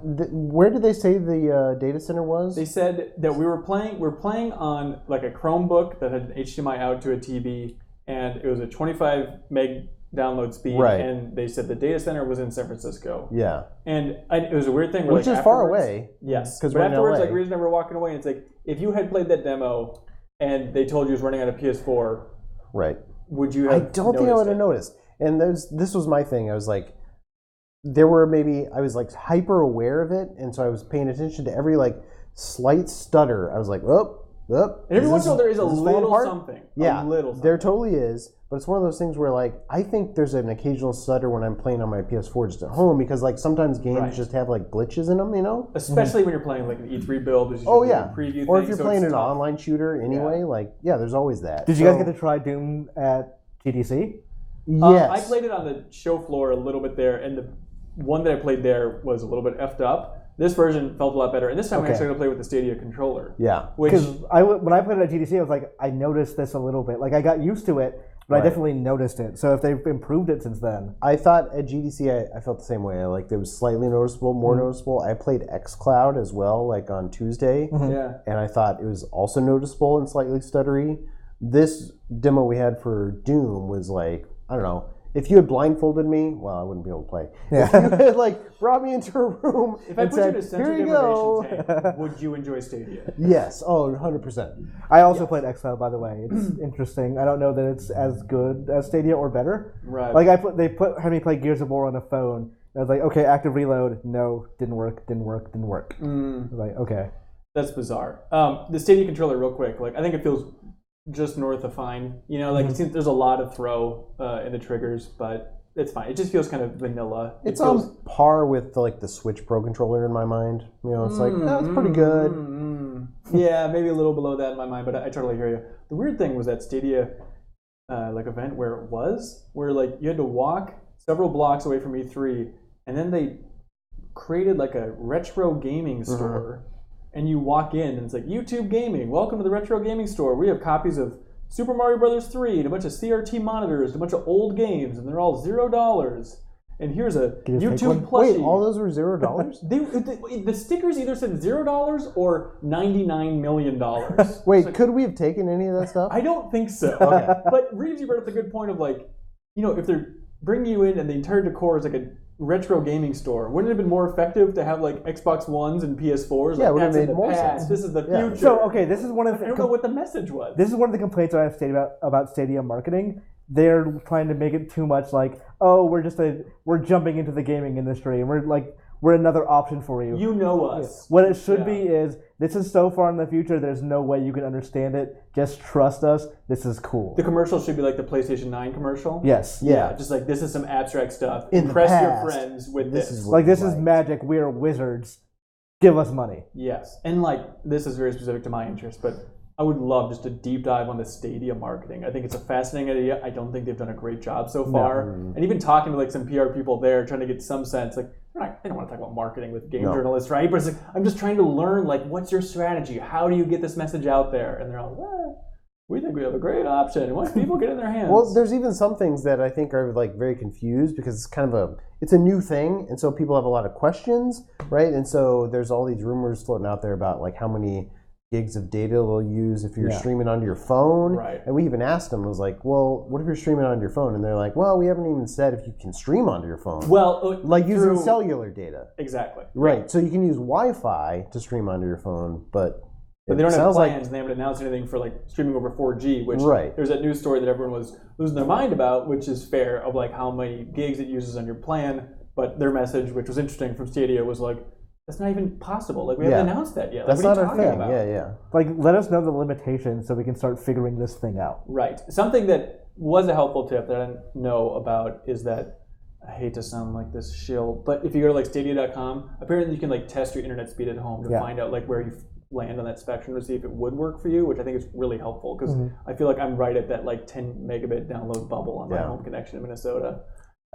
Where did they say the data center was? They said that we were playing on like a Chromebook that had HDMI out to a TV, and it was a 25 meg download speed. Right. And they said the data center was in San Francisco. Yeah. And it was a weird thing. Where, Which like, is far afterwards- away. Yes. Because But we're in afterwards, LA. like, we just remember walking away, and it's like, if you had played that demo and they told you it was running on a PS4, Right. would you I have don't think I would have noticed noticed. And this was my thing. I was like, I was like hyper aware of it, and so I was paying attention to every like slight stutter. I was like, oh. And every once in a while there is a little something. Yeah, a little something. There totally is. But it's one of those things where like I think there's an occasional stutter when I'm playing on my PS4 just at home because like sometimes games just have like glitches in them, you know? Especially when you're playing like an E3 build, which is preview or thing, if you're playing an online shooter anyway, like there's always that. Did you guys get to try Doom at GDC? Yes. I played it on the show floor a little bit there, and the one that I played there was a little bit effed up. This version felt a lot better, and this time I'm actually going to play with the Stadia controller. Yeah. Because when I played it at GDC, I was like, I noticed this a little bit. Like, I got used to it, but I definitely noticed it. So if they've improved it since then. I thought at GDC, I felt the same way. Like, it was slightly noticeable, more noticeable. I played xCloud as well, like on Tuesday. Yeah. And I thought it was also noticeable and slightly stuttery. This demo we had for Doom was like, I don't know. If you had blindfolded me, well, I wouldn't be able to play. Yeah. If you had like brought me into a room if I and put you in said, a sensor "Here you go," deprivation tank, would you enjoy Stadia? Yes. Oh, 100%. I also played xCloud, by the way. It's interesting. I don't know that it's as good as Stadia or better. Right. Like they had me play Gears of War on a phone. And I was like, okay, active reload. No, didn't work. I was like, okay. That's bizarre. The Stadia controller, real quick. Like I think it feels just north of fine. You know, like it seems there's a lot of throw in the triggers, but it's fine. It just feels kind of vanilla. It's on par with the Switch Pro controller in my mind. You know, it's like, it's pretty good. Yeah, maybe a little below that in my mind, but I totally hear you. The weird thing was that Stadia event where like you had to walk several blocks away from E3, and then they created like a retro gaming store, and you walk in and it's like YouTube Gaming. Welcome to the retro gaming store. We have copies of Super Mario Brothers 3 and a bunch of CRT monitors and a bunch of old games, and they're all $0. And here's a YouTube plushie. Wait, all those were $0? The stickers either said $0 or $99 million. Wait, could we have taken any of that stuff? I don't think so. Okay. But Reeves, you brought up the good point of like, you know, if they're bringing you in and the entire decor is like a retro gaming store, wouldn't it have been more effective to have like Xbox Ones and PS4s? Yeah, it would like, have made more sense. This is the future. So, okay, this is one of the... I don't know what the message was. This is one of the complaints I have stated about Stadia marketing. They're trying to make it too much like, oh, we're jumping into the gaming industry, and we're another option for you. You know us. What it should be is, this is so far in the future, there's no way you can understand it. Just trust us. This is cool. The commercial should be like the PlayStation 9 commercial. Yes. Yeah. Just like, this is some abstract stuff. In the Impress your past, friends with this. This is magic. We're wizards. Give us money. Yes. And like, this is very specific to my interest, but I would love just a deep dive on the Stadia marketing. I think it's a fascinating idea. I don't think they've done a great job so far. And even talking to like some PR people there, trying to get some sense, like, they don't want to talk about marketing with game journalists, right? But it's like, I'm just trying to learn, like, what's your strategy? How do you get this message out there? And they're all, well, we think we have a great option. Once people get in their hands. Well, there's even some things that I think are like very confused because it's kind of it's a new thing, and so people have a lot of questions, right? And so there's all these rumors floating out there about like how many gigs of data they'll use if you're streaming onto your phone. Right. And we even asked them, was like, well, what if you're streaming onto your phone? And they're like, well, we haven't even said if you can stream onto your phone. Well, like using cellular data. Exactly. Right. So you can use Wi-Fi to stream onto your phone, but they don't have plans, and they haven't announced anything for like streaming over 4G, which there's that news story that everyone was losing their mind about, which is fair, of like how many gigs it uses on your plan. But their message, which was interesting from Stadia, was like, that's not even possible. Like, we haven't announced that yet. Like, That's what are not you a talking thing. about? Yeah. Like, let us know the limitations so we can start figuring this thing out. Right. Something that was a helpful tip that I didn't know about is that, I hate to sound like this shill, but if you go to like Stadia.com, apparently you can like test your internet speed at home to find out like where you land on that spectrum to see if it would work for you, which I think is really helpful because I feel like I'm right at that like 10 megabit download bubble on my home connection in Minnesota.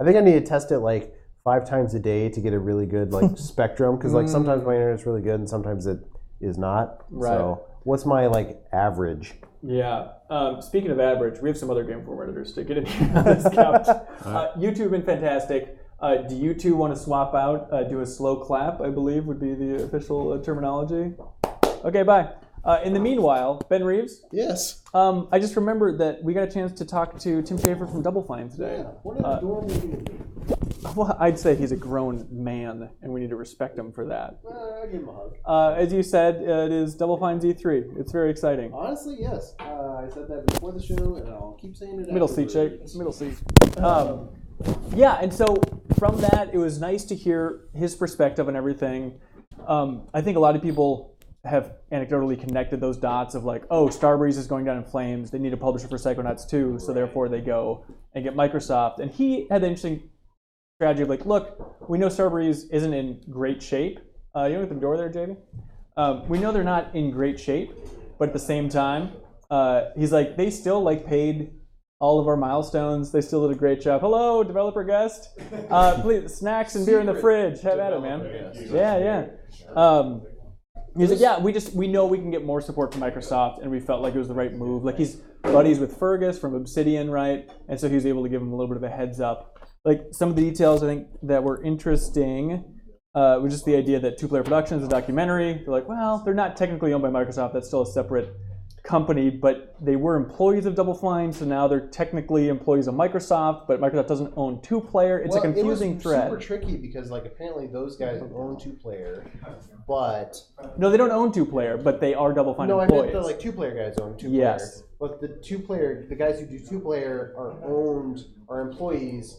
I think I need to test it like 5 times a day to get a really good like spectrum because like sometimes my internet's really good and sometimes it is not. Right. So what's my like average? Yeah. Speaking of average, we have some other Game Informer editors to get in here on this couch. You two have been fantastic. Do you two want to swap out, do a slow clap, I believe would be the official terminology? Okay, bye. In the meanwhile, Ben Reeves? Yes. I just remembered that we got a chance to talk to Tim Schafer from Double Fine today. What an adorable human being. Well, I'd say he's a grown man, and we need to respect him for that. I'll give him a hug. As you said, it is Double Fine Z3. It's very exciting. Honestly, yes. I said that before the show, and I'll keep saying it. Middle seat, Jake. Middle seat. Yeah, and so from that, it was nice to hear his perspective on everything. I think a lot of people have anecdotally connected those dots of like, oh, Starbreeze is going down in flames. They need a publisher for Psychonauts 2, so therefore they go and get Microsoft. And he had the interesting strategy of like, look, we know Starbreeze isn't in great shape. You know at the door there, Javy? We know they're not in great shape, but at the same time, he's like, they still like paid all of our milestones. They still did a great job. Hello, developer guest. Please, snacks and beer in the fridge. Have at it, man. Yeah. He's like, yeah, we know we can get more support from Microsoft, and we felt like it was the right move. Like he's buddies with Fergus from Obsidian, right? And so he was able to give him a little bit of a heads up. Like some of the details I think that were interesting was just the idea that Two Player Productions is a documentary. They're like, well, they're not technically owned by Microsoft. That's still a separate company, but they were employees of Double Fine, so now they're technically employees of Microsoft, but Microsoft doesn't own Two Player. It's a confusing thread. Super tricky because like apparently those guys own Two Player, but no, they don't own Two Player, but they are Double Fine employees. No, I meant the like Two Player guys own Two Player. Yes. But the guys who do Two Player are employees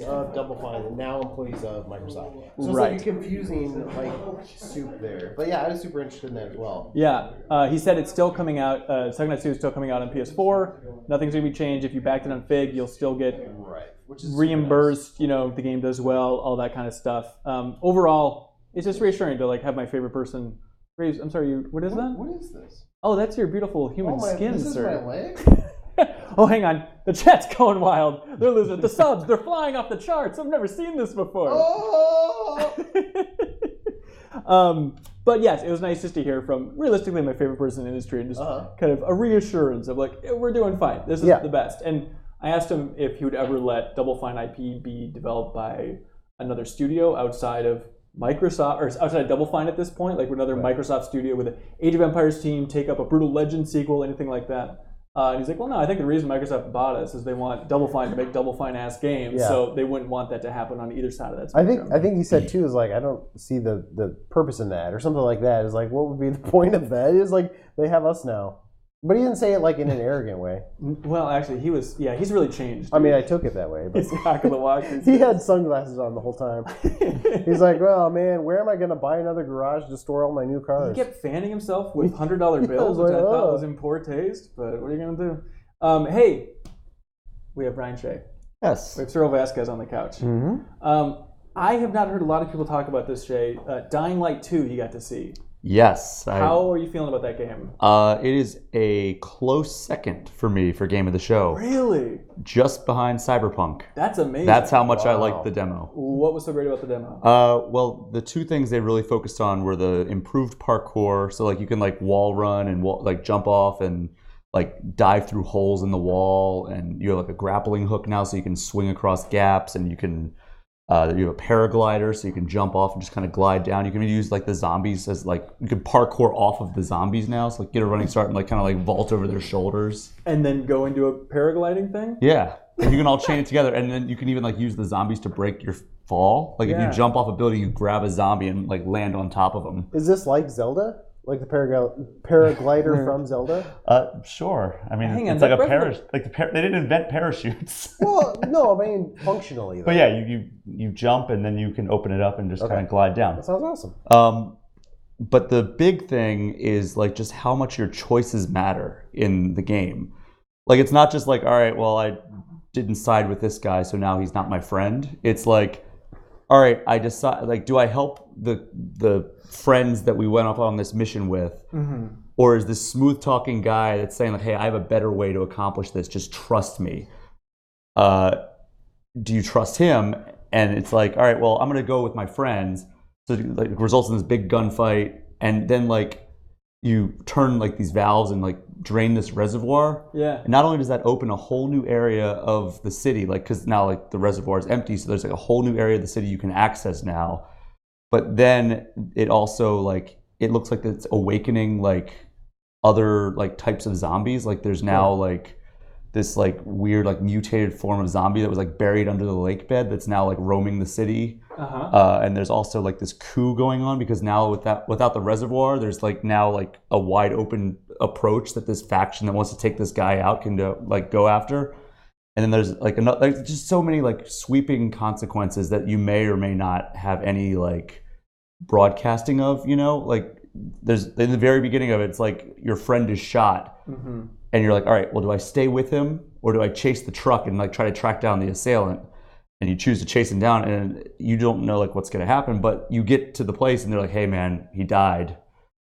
of Double Fine and now employees of Microsoft. So it's like a confusing like soup there. But yeah, I was super interested in that as well. Yeah, he said it's still coming out. Psychonauts 2 is still coming out on PS4. Nothing's going to be changed. If you backed it on Fig, you'll still get which is reimbursed. Nice. You know, if the game does well, all that kind of stuff. Overall, it's just reassuring to like have my favorite person. Reeves, I'm sorry, what is that? What is this? Oh, that's your beautiful human skin, this sir. Is my leg? Oh, hang on. The chat's going wild. They're losing the subs. They're flying off the charts. I've never seen this before. Oh! But yes, it was nice just to hear from realistically my favorite person in the industry and just kind of a reassurance of like, we're doing fine. This is the best. And I asked him if he would ever let Double Fine IP be developed by another studio outside of Microsoft, or outside of Double Fine at this point, like another Microsoft studio with an Age of Empires team, take up a Brutal Legend sequel, anything like that. And he's like, well, no, I think the reason Microsoft bought us is they want Double Fine to make Double Fine-ass games, so they wouldn't want that to happen on either side of that spectrum. I think he said, too, is like, I don't see the purpose in that, or something like that. It's like, what would be the point of that? It's like, they have us now. But he didn't say it like in an arrogant way. Well, actually, he's really changed. I mean, I took it that way. But he's not going to watch these He had sunglasses on the whole time. He's like, well, man, where am I going to buy another garage to store all my new cars? He kept fanning himself with $100 bills, which I thought was in poor taste, but what are you going to do? Hey, we have Brian Shea. Yes. We have Suriel Vazquez on the couch. Mm-hmm. I have not heard a lot of people talk about this, Shea. Dying Light 2 you got to see. Yes. How are you feeling about that game? It is a close second for me for Game of the Show. Really? Just behind Cyberpunk. That's amazing. That's how much I liked the demo. What was so great about the demo? Well, the two things they really focused on were the improved parkour. So like you can like wall run and like jump off and like dive through holes in the wall, and you have like a grappling hook now, so you can swing across gaps, and you can you have a paraglider, so you can jump off and just kind of glide down. You can use like the zombies as like you can parkour off of the zombies now, so like get a running start and like kind of like vault over their shoulders, and then go into a paragliding thing. Yeah, and you can all chain it together, and then you can even like use the zombies to break your fall. Like if you jump off a building, you grab a zombie and like land on top of them. Is this like Zelda? Like the paraglider from Zelda? Sure. I mean, it's like a parachute. Like they didn't invent parachutes. Well, no, I mean functionally. Though. But yeah, you jump and then you can open it up and just kind of glide down. That sounds awesome. But the big thing is like just how much your choices matter in the game. Like it's not just like, all right, well I didn't side with this guy, so now he's not my friend. It's like, all right, I decide like, do I help the friends that we went off on this mission with, or is this smooth talking guy that's saying like, hey, I have a better way to accomplish this, just trust me? Do you trust him? And it's like, all right, well, I'm gonna go with my friends. So like it results in this big gunfight, and then like you turn like these valves and like drain this reservoir. Yeah. And not only does that open a whole new area of the city, like because now like the reservoir is empty, so there's like a whole new area of the city you can access now. But then it also like it looks like it's awakening like other like types of zombies. Like there's now like this like weird like mutated form of zombie that was like buried under the lake bed that's now like roaming the city. And there's also like this coup going on because now without the reservoir, there's like now like a wide open approach that this faction that wants to take this guy out can go after. And then there's like just so many like sweeping consequences that you may or may not have any like broadcasting of, like there's in the very beginning of it, it's like your friend is shot and you're like, all right, well, do I stay with him or do I chase the truck and like try to track down the assailant? And you choose to chase him down and you don't know like what's going to happen, but you get to the place and they're like, hey man, he died.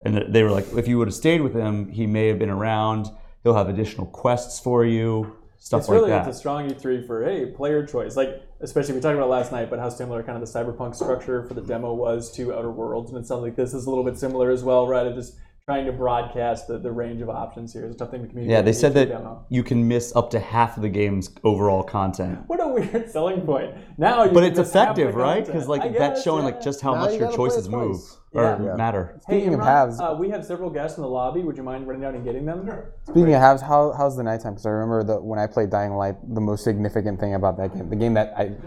And they were like, if you would have stayed with him, he may have been around. He'll have additional quests for you. Stuff like that. It's a strong E3 for, player choice. Like, especially we talked about last night, but how similar kind of the Cyberpunk structure for the demo was to Outer Worlds. And it sounds like this is a little bit similar as well, right? Of just trying to broadcast the range of options here. It's a tough thing to communicate. Yeah, they said that demo. You can miss up to half of the game's overall content. What a weird selling point. Now, but it's effective, right? Because like that's showing like just how much your choices move or matter. Speaking of halves, we have several guests in the lobby. Would you mind running down and getting them? Speaking of halves, how's the nighttime? Because I remember when I played Dying Light, the most significant thing about that game,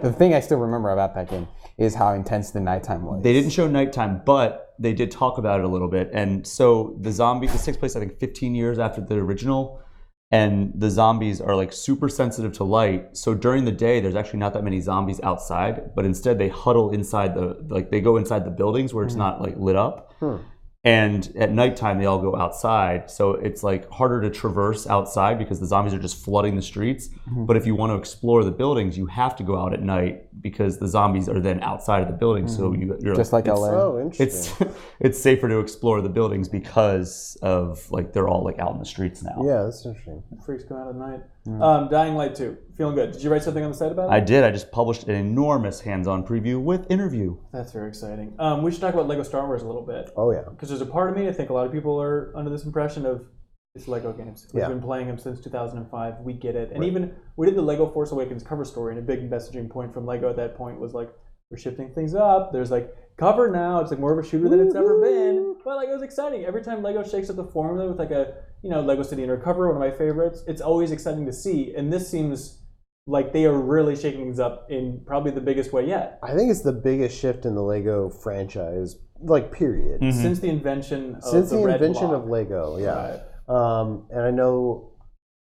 the thing I still remember about that game is how intense the nighttime was. They didn't show nighttime, but they did talk about it a little bit. And so this takes place I think 15 years after the original. And the zombies are like super sensitive to light. So during the day, there's actually not that many zombies outside, but instead they huddle inside they go inside the buildings where it's not like lit up. And at nighttime, they all go outside. So it's like harder to traverse outside because the zombies are just flooding the streets. But if you want to explore the buildings, you have to go out at night because the zombies are then outside of the buildings. So you're just like LA. Oh, interesting. It's safer to explore the buildings because of like they're all like out in the streets now. Yeah, that's interesting. Freaks come out at night. Dying Light 2. Feeling good. Did you write something on the site about it? I did. I just published an enormous hands-on preview with interview. That's very exciting. We should talk about Lego Star Wars a little bit. Oh, yeah. Because there's a part of me, I think a lot of people are under this impression of it's Lego games. We've been playing them since 2005. We get it. And even we did the Lego Force Awakens cover story, and a big messaging point from Lego at that point was like, we're shifting things up. There's like cover now. It's like more of a shooter than it's ever been. But like it was exciting. Every time Lego shakes up the formula with like a Lego City Undercover, one of my favorites, it's always exciting to see. And this seems like they are really shaking things up in probably the biggest way yet. I think it's the biggest shift in the Lego franchise, like period. Since the invention of Lego, yeah. Right. And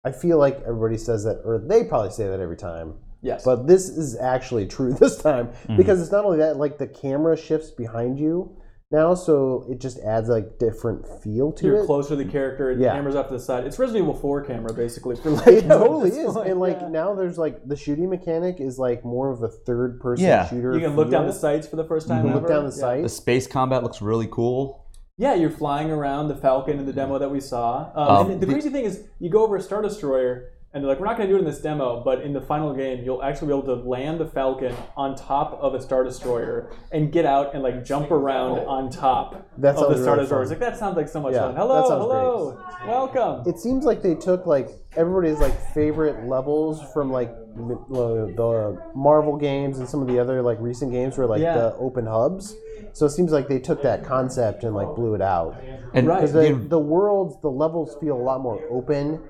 I feel like everybody says that, or they probably say that every time. Yes. But this is actually true this time because it's not only that, like the camera shifts behind you now, so it just adds like different feel to it. You're closer to the character, the camera's off to the side. It's Resident Evil 4 camera basically for Lego. It totally is. And like now there's like the shooting mechanic is like more of a third person shooter. You can look down the sights for the first time ever. Look down the sights. The space combat looks really cool. Yeah, you're flying around the Falcon in the demo that we saw. And the crazy thing is, you go over a Star Destroyer, and they're like, we're not going to do it in this demo, but in the final game, you'll actually be able to land the Falcon on top of a Star Destroyer and get out and like jump around on top of the Star Destroyer. It's like, that sounds like so much fun. Hello, welcome. It seems like they took like everybody's like favorite levels from like the Marvel games and some of the other like recent games were like the open hubs. So it seems like they took that concept and like blew it out. And because the worlds, the levels feel a lot more open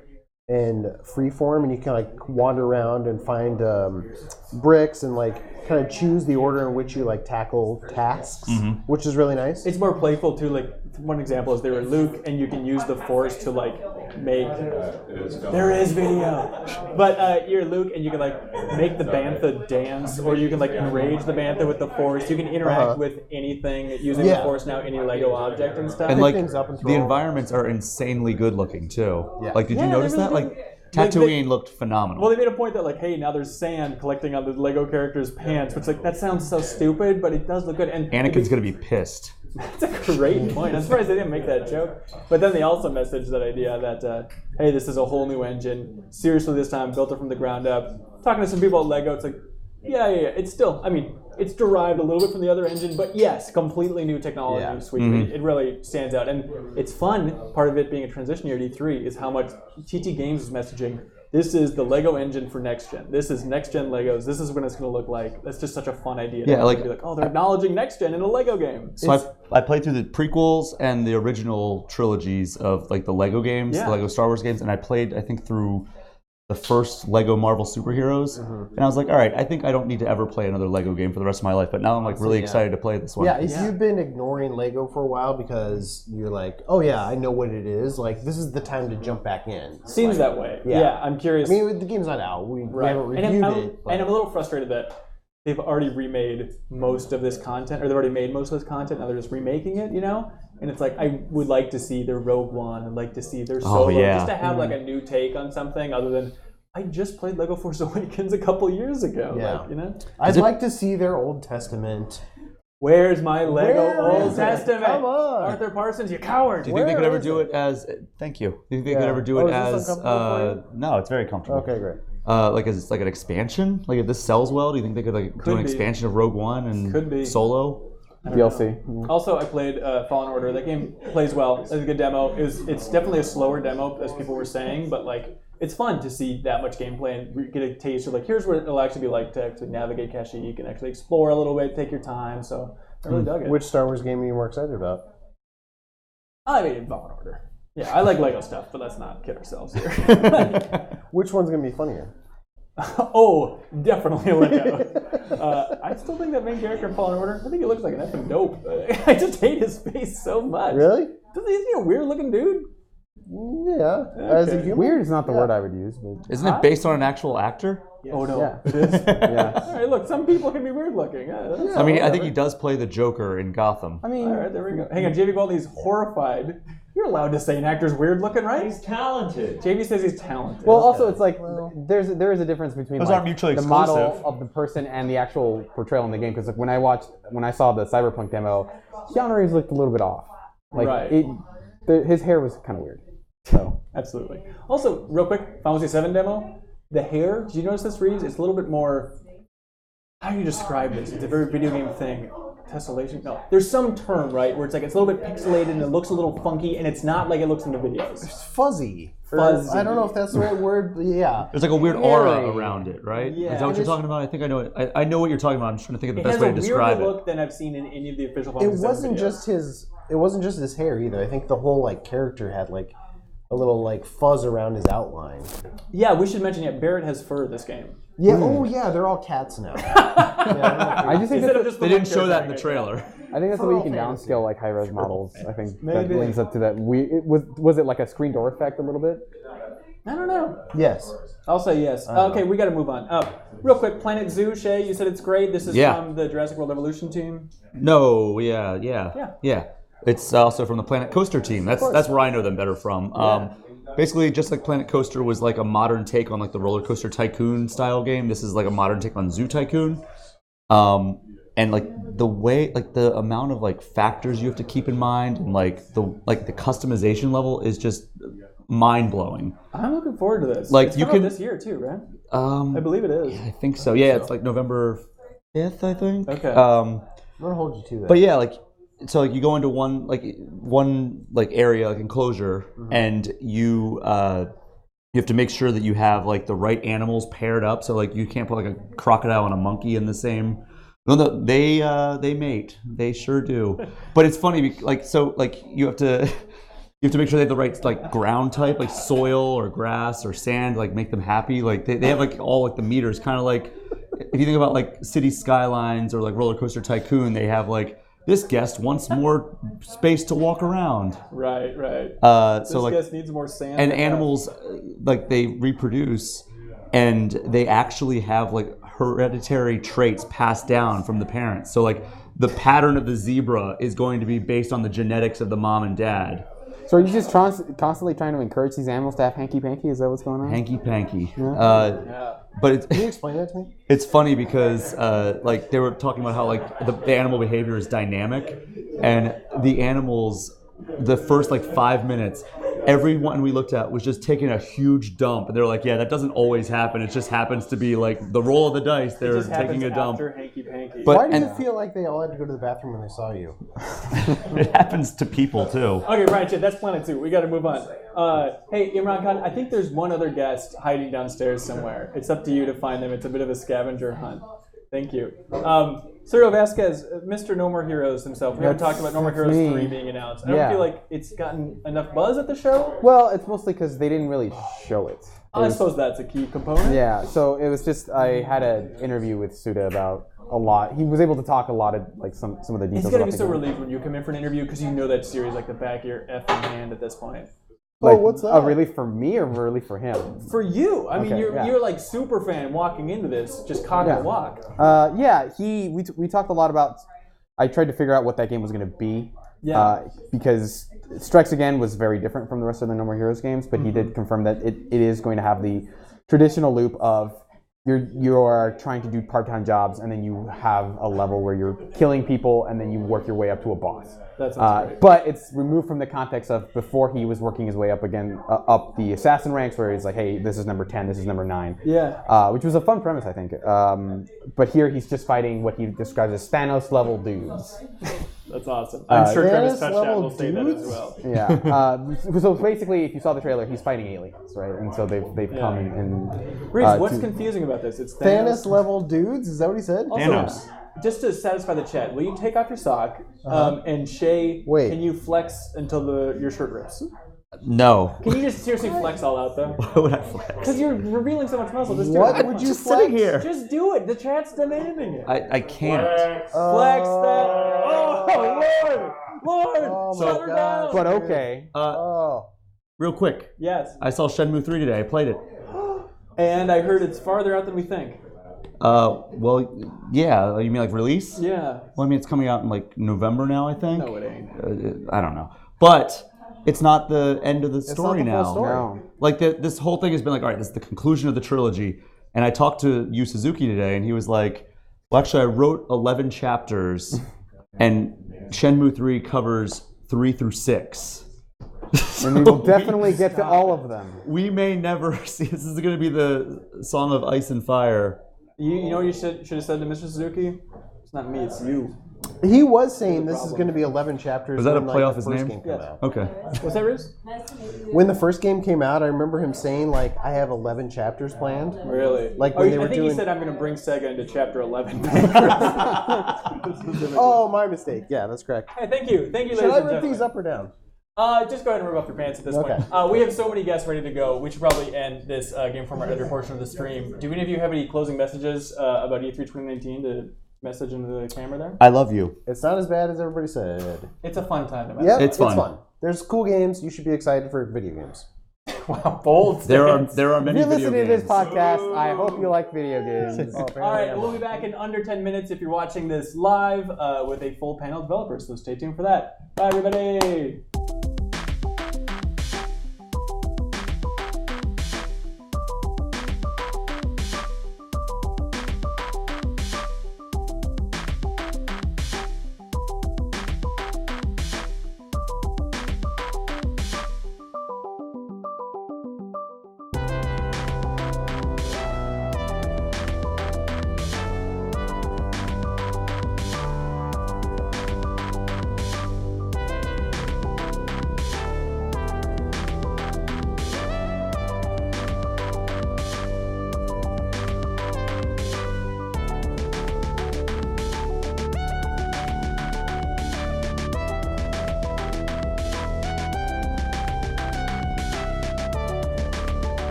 and freeform, and you can like wander around and find bricks and like kind of choose the order in which you like tackle tasks, which is really nice. It's more playful too. Like one example is they were Luke, and you can use the Force to like make. There is video, but you're Luke, and you can like make the bantha dance, or you can like enrage the bantha with the Force. You can interact with anything using the Force now, any Lego object and stuff. And like the environments are insanely good looking too. Yeah. Like, did you notice that? Like Tatooine looked phenomenal. Well, they made a point that like, hey, now there's sand collecting on the Lego character's pants, which like that sounds so stupid, but it does look good. And Anakin's gonna be pissed. That's a great point. I'm surprised they didn't make that joke. But then they also messaged that idea that, hey, this is a whole new engine. Seriously, this time built it from the ground up. Talking to some people at Lego, it's like, yeah. It's still, I mean, it's derived a little bit from the other engine, but yes, completely new technology. Sweet. It really stands out. And it's fun. Part of it being a transition year at E3 is how much TT Games is messaging. This is the Lego engine for next gen. This is next gen Legos. This is what it's going to look like. That's just such a fun idea. Yeah, like be like, oh, they're acknowledging next gen in a Lego game. So I played through the prequels and the original trilogies of like the Lego games, the Lego Star Wars games, and I played I think through the first Lego Marvel superheroes, and I was like, all right, I think I don't need to ever play another Lego game for the rest of my life. But now I'm like really excited to play this one. Yeah, if you've been ignoring Lego for a while because you're like, oh yeah, I know what it is. Like this is the time to jump back in. Seems that way. Yeah, I'm curious. I mean, the game's not out. We haven't reviewed it. And I'm a little frustrated that they've already remade most of this content, or they've already made most of this content. Now they're just remaking it, you know. And it's like, I would like to see their Rogue One. I'd like to see their Solo. Just to have like a new take on something other than, I just played Lego Force Awakens a couple years ago. Yeah. Like, you know? I'd like to see their Old Testament. Where's my Lego Old Testament? Come on. Arthur Parsons, you coward. Do you think they could ever do it as? Thank you. Do you think they could ever do it is this as? uncomfortable No, it's very comfortable. Okay, great. Like as like an expansion. Like if this sells well, do you think they could like do an expansion of Rogue One and Solo? DLC. Also, I played Fallen Order. That game plays well. It's a good demo. It's definitely a slower demo, as people were saying, but like it's fun to see that much gameplay and get a taste of like, here's what it'll actually be like to actually navigate Kashyyyk and actually explore a little bit, take your time. So I really dug it. Which Star Wars game are you more excited about? I mean, Fallen Order. Yeah, I like Lego stuff, but let's not kid ourselves here. Which one's gonna be funnier? Oh, definitely Lego. I still think that main character in Fallen Order, I think he looks like an effing dope. I just hate his face so much. Really? Isn't he a weird looking dude? Yeah. As a human? Weird is not the word I would use, but Isn't it based on an actual actor? Oh no, Yeah. it is. yeah. All right, look, some people can be weird looking. I mean, I think he does play the Joker in Gotham. I mean, All right, there we go. Hang on, Javy Gwaltney's horrified. You're allowed to say an actor's weird looking, right? He's talented. Javy says he's talented. well, also it's like there is a difference between Those like, aren't mutually the model exclusive. of the person and the actual portrayal in the game. Because like, when I saw the Cyberpunk demo, Keanu Reeves looked a little bit off. Like Right. his hair was kind of weird. So Absolutely. Also, real quick, Final Fantasy VII demo. The hair, did you notice this, Reeves? It's a little bit more, how do you describe this? It's a very video game thing. Tessellation? No. There's some term, right, where it's like it's a little bit pixelated and it looks a little funky and it's not like it looks in the videos. It's fuzzy. Fuzzy. I don't know if that's the right word, but yeah. There's like a weird aura around it, right? Yeah. Is that what you're talking about? I think I know it. I know what you're talking about. I'm just trying to think of the It best has way a to describe weirder it. look than I've seen in any of the official It Final Fantasy wasn't videos. just his. It wasn't just his hair either. I think the whole like character had like a little like fuzz around his outline. Yeah, we should mention, Barrett has fur this game. Yeah. Oh yeah, they're all cats now. I just think Instead that's of just They the didn't one show that in character the I trailer. I think that's the way you can Final Fantasy. downscale like high res models. I think Maybe. that links up to that. Was it like a screen door effect a little bit? I don't know. Yes. I'll say yes. Okay, we got to move on. Real quick, Planet Zoo, Shea, you said it's great. This is from the Jurassic World Evolution team. No, yeah. It's also from the Planet Coaster team. That's where I know them better from. Basically, just like Planet Coaster was like a modern take on like the Roller Coaster Tycoon style game, this is like a modern take on Zoo Tycoon. And like the way, like the amount of like factors you have to keep in mind, and like the customization level is just mind blowing. I'm looking forward to this. Like it's you coming can out this year too, right? I I believe it is. I think so. Yeah, it's like November 5th, I think. Okay. I'm gonna hold you to that. But yeah, like so, like you go into one area, like enclosure, and you have to make sure that you have like the right animals paired up. So like you can't put like a crocodile and a monkey in the same. No, they mate. They sure do. But it's funny, like so, like you have to make sure they have the right like ground type, like soil or grass or sand, like make them happy. Like they have like all like the meters, kind of like if you think about like City Skylines or like Roller Coaster Tycoon, they have like this guest wants more space to walk around. Right. So This like guest needs more sand. and animals like they reproduce, and they actually have like hereditary traits passed down from the parents. So like the pattern of the zebra is going to be based on the genetics of the mom and dad. So are you just constantly trying to encourage these animals to have hanky-panky? Is that what's going on? Hanky panky. Yeah. But Can you explain that to me? it's funny because like they were talking about how like the animal behavior is dynamic, and the animals, the first like 5 minutes, everyone we looked at was just taking a huge dump, and they're like, yeah, that doesn't always happen. It just happens to be like the roll of the dice. They're It just taking a dump. after hanky panky. But Why did and it feel like they all had to go to the bathroom when they saw you? it happens to people too. Okay, Ryan, shit, that's Planet 2. We got to move on. Hey, Imran Khan, I think there's one other guest hiding downstairs somewhere. It's up to you to find them. It's a bit of a scavenger hunt. Thank you. Suriel Vazquez, Mr. No More Heroes himself. We haven't talked about No More Heroes me. 3 being announced. I don't feel like it's gotten enough buzz at the show. Well, it's mostly because they didn't really show it. I suppose that's a key component. Yeah, so it was just I had an interview with Suda about a lot. He was able to talk a lot of like some of the details. It's gonna about be the so game. relieved when you come in for an interview because you know that series like the back of your effing hand at this point. Like, what's that? A relief for me or really for him? For you, I mean, Okay, you're like super fan walking into this, just cock and walk. We talked a lot about. I tried to figure out what that game was going to be. Yeah. Because Strikes Again was very different from the rest of the No More Heroes games, but he did confirm that it is going to have the traditional loop of you're trying to do part-time jobs and then you have a level where you're killing people and then you work your way up to a boss. That sounds great. But it's removed from the context of before he was working his way up again up the assassin ranks where he's like, hey, this is number 10, this is number 9. Yeah. Which was a fun premise, I think. But here he's just fighting what he describes as Thanos level dudes. That's awesome. I'm sure Travis Thanos Touchdown level will say that as dudes? well. Yeah. So basically, if you saw the trailer, he's fighting aliens, right? And so they've come and Reeves, what's confusing about this? It's Thanos level dudes? Is that what he said? Also, Thanos. just to satisfy the chat, will you take off your sock? And Shea, Wait. can you flex until your shirt rips? No. Can you just seriously flex all out though? Why would I flex? Because you're revealing so much muscle. Just do What it. would you Just flex? sitting here. Just do it. The chat's demanding it. I can't. Flex that. Oh, Lord! Oh my Shut her God. down. But okay. Oh. Real quick. Yes. I saw Shenmue 3 today. I played it. And I heard it's farther out than we think. Well, yeah. You mean like release? Yeah. Well, I mean, it's coming out in like November now, I think. No, it ain't. I don't know. But it's not the end of the story not the full now. story. No. Like this whole thing has been like, all right, this is the conclusion of the trilogy. And I talked to Yu Suzuki today, and he was like, well, actually, I wrote 11 chapters, and Shenmue 3 covers 3 through 6. And we will definitely get to all of them. We may never see. This is going to be the Song of Ice and Fire. You know what you should have said to Mr. Suzuki? It's not me, it's you. He was saying this is going to be 11 chapters. Was that a when, play like, off the his first name? game came Yes. out. Okay. What's that, Riz? When the first game came out, I remember him saying, like, I have 11 chapters planned. Really? Like when they were I think doing- he said I'm going to bring Sega into chapter 11. Oh, my mistake. Yeah, that's correct. Hey, thank you. Thank you, Should ladies I and rip gentlemen. these up or down? Just go ahead and rip off your pants at this Okay. point. We have so many guests ready to go. We should probably end this Game Informer editor portion of the stream. Do any of you have any closing messages about E3 2019 to message into the camera there? I love you. It's not as bad as everybody said. It's a fun time to message. Yep, It's fun. There's cool games. You should be excited for video games. Wow, bold There stance. are If many you're video listening to this games. podcast, I hope you like video games. Oh, apparently All right, I'm we'll be back in under 10 minutes if you're watching this live with a full panel of developers, so stay tuned for that. Bye, everybody.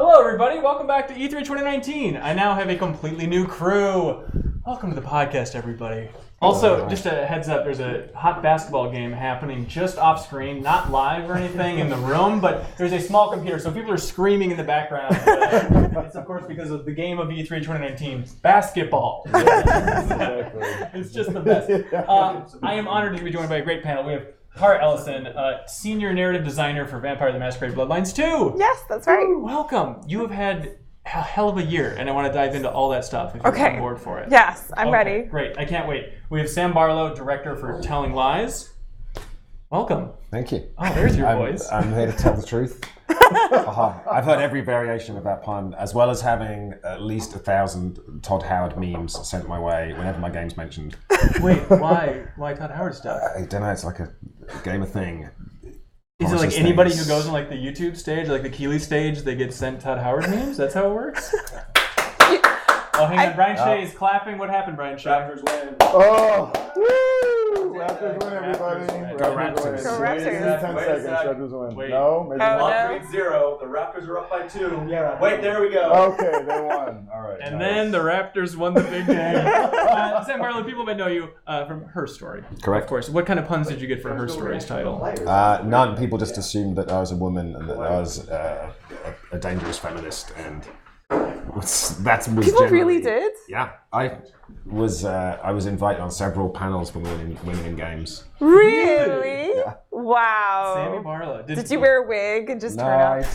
Hello, everybody. Welcome back to E3 2019. I now have a completely new crew. Welcome to the podcast, everybody. Also, just a heads up, there's a hot basketball game happening just off screen, not live or anything in the room, but there's a small computer, so people are screaming in the background. It's, of course, because of the game of E3 2019, basketball. It's just the best. I am honored to be joined by a great panel. We have Cara Ellison, senior narrative designer for Vampire The Masquerade Bloodlines 2. Yes, that's right. Welcome. You have had a hell of a year, and I want to dive into all that stuff if you're on board for it. Yes, I'm ready. Great. I can't wait. We have Sam Barlow, director for Telling Lies. Welcome. Thank you. Oh, there's your voice. I'm here to tell the truth. I've heard every variation of that pun, as well as having at least 1,000 Todd Howard memes sent my way whenever my game's mentioned. Wait, why Todd Howard stuff? I don't know, it's like a gamer thing. Is it like anybody who goes on like the YouTube stage, like the Keeley stage, they get sent Todd Howard memes? That's how it works? Oh, hang on. Brian Shea is clapping. What happened, Brian Shea? Raptors win. Oh! Woo! Raptors win, everybody. Go Raptors. Go Raptors. 10 Wait seconds, a sec. Raptors win. Wait. No? Maybe Oh, not. no. 3-0. The Raptors are up by 2. Yeah. Wait, there we go. Okay, they won. All right. And then the Raptors won the big game. Sam Barlow, people might know you from Her Story. Correct. Of course. What kind of puns did you get for Her Story's title? None. People just assumed that I was a woman and that I was a dangerous feminist, and that was People generally, really did? Yeah, I was invited on several panels for women in games. Really? Yeah. Wow. Sammy Barlow. Did you wear a wig and just No, turn I up?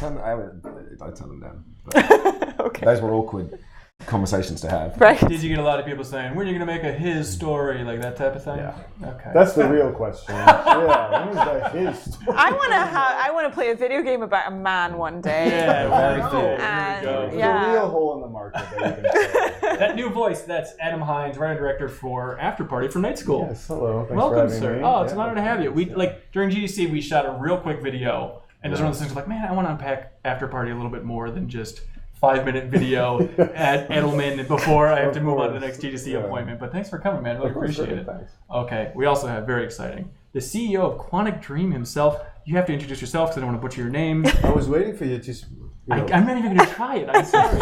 turned them down. But Okay. those were awkward conversations to have. Right. Did you get a lot of people saying, when are you going to make a his story, like that type of thing? Yeah. Okay. That's the real question. Yeah, when is that his story? I want to play a video game about a man one day. Yeah, very Cool. cool. And There we go. There's a yeah. real hole in the market that you can fill. That new voice, that's Adam Hines, writer director for Afterparty from Night School. Yes, hello. Thanks Welcome, for having sir. me. Oh, it's an Yeah. honor to have you. We during GDC we shot a real quick video, and it's one of those things like, man, I want to unpack Afterparty a little bit more than just 5-minute video at Edelman before I have to move on to the next GDC appointment. But thanks for coming, man. Really appreciate it. Thanks. Okay, we also have very exciting the CEO of Quantic Dream himself. You have to introduce yourself because I don't want to butcher your name. I was waiting for you to. I'm not even going to try it. I'm sorry.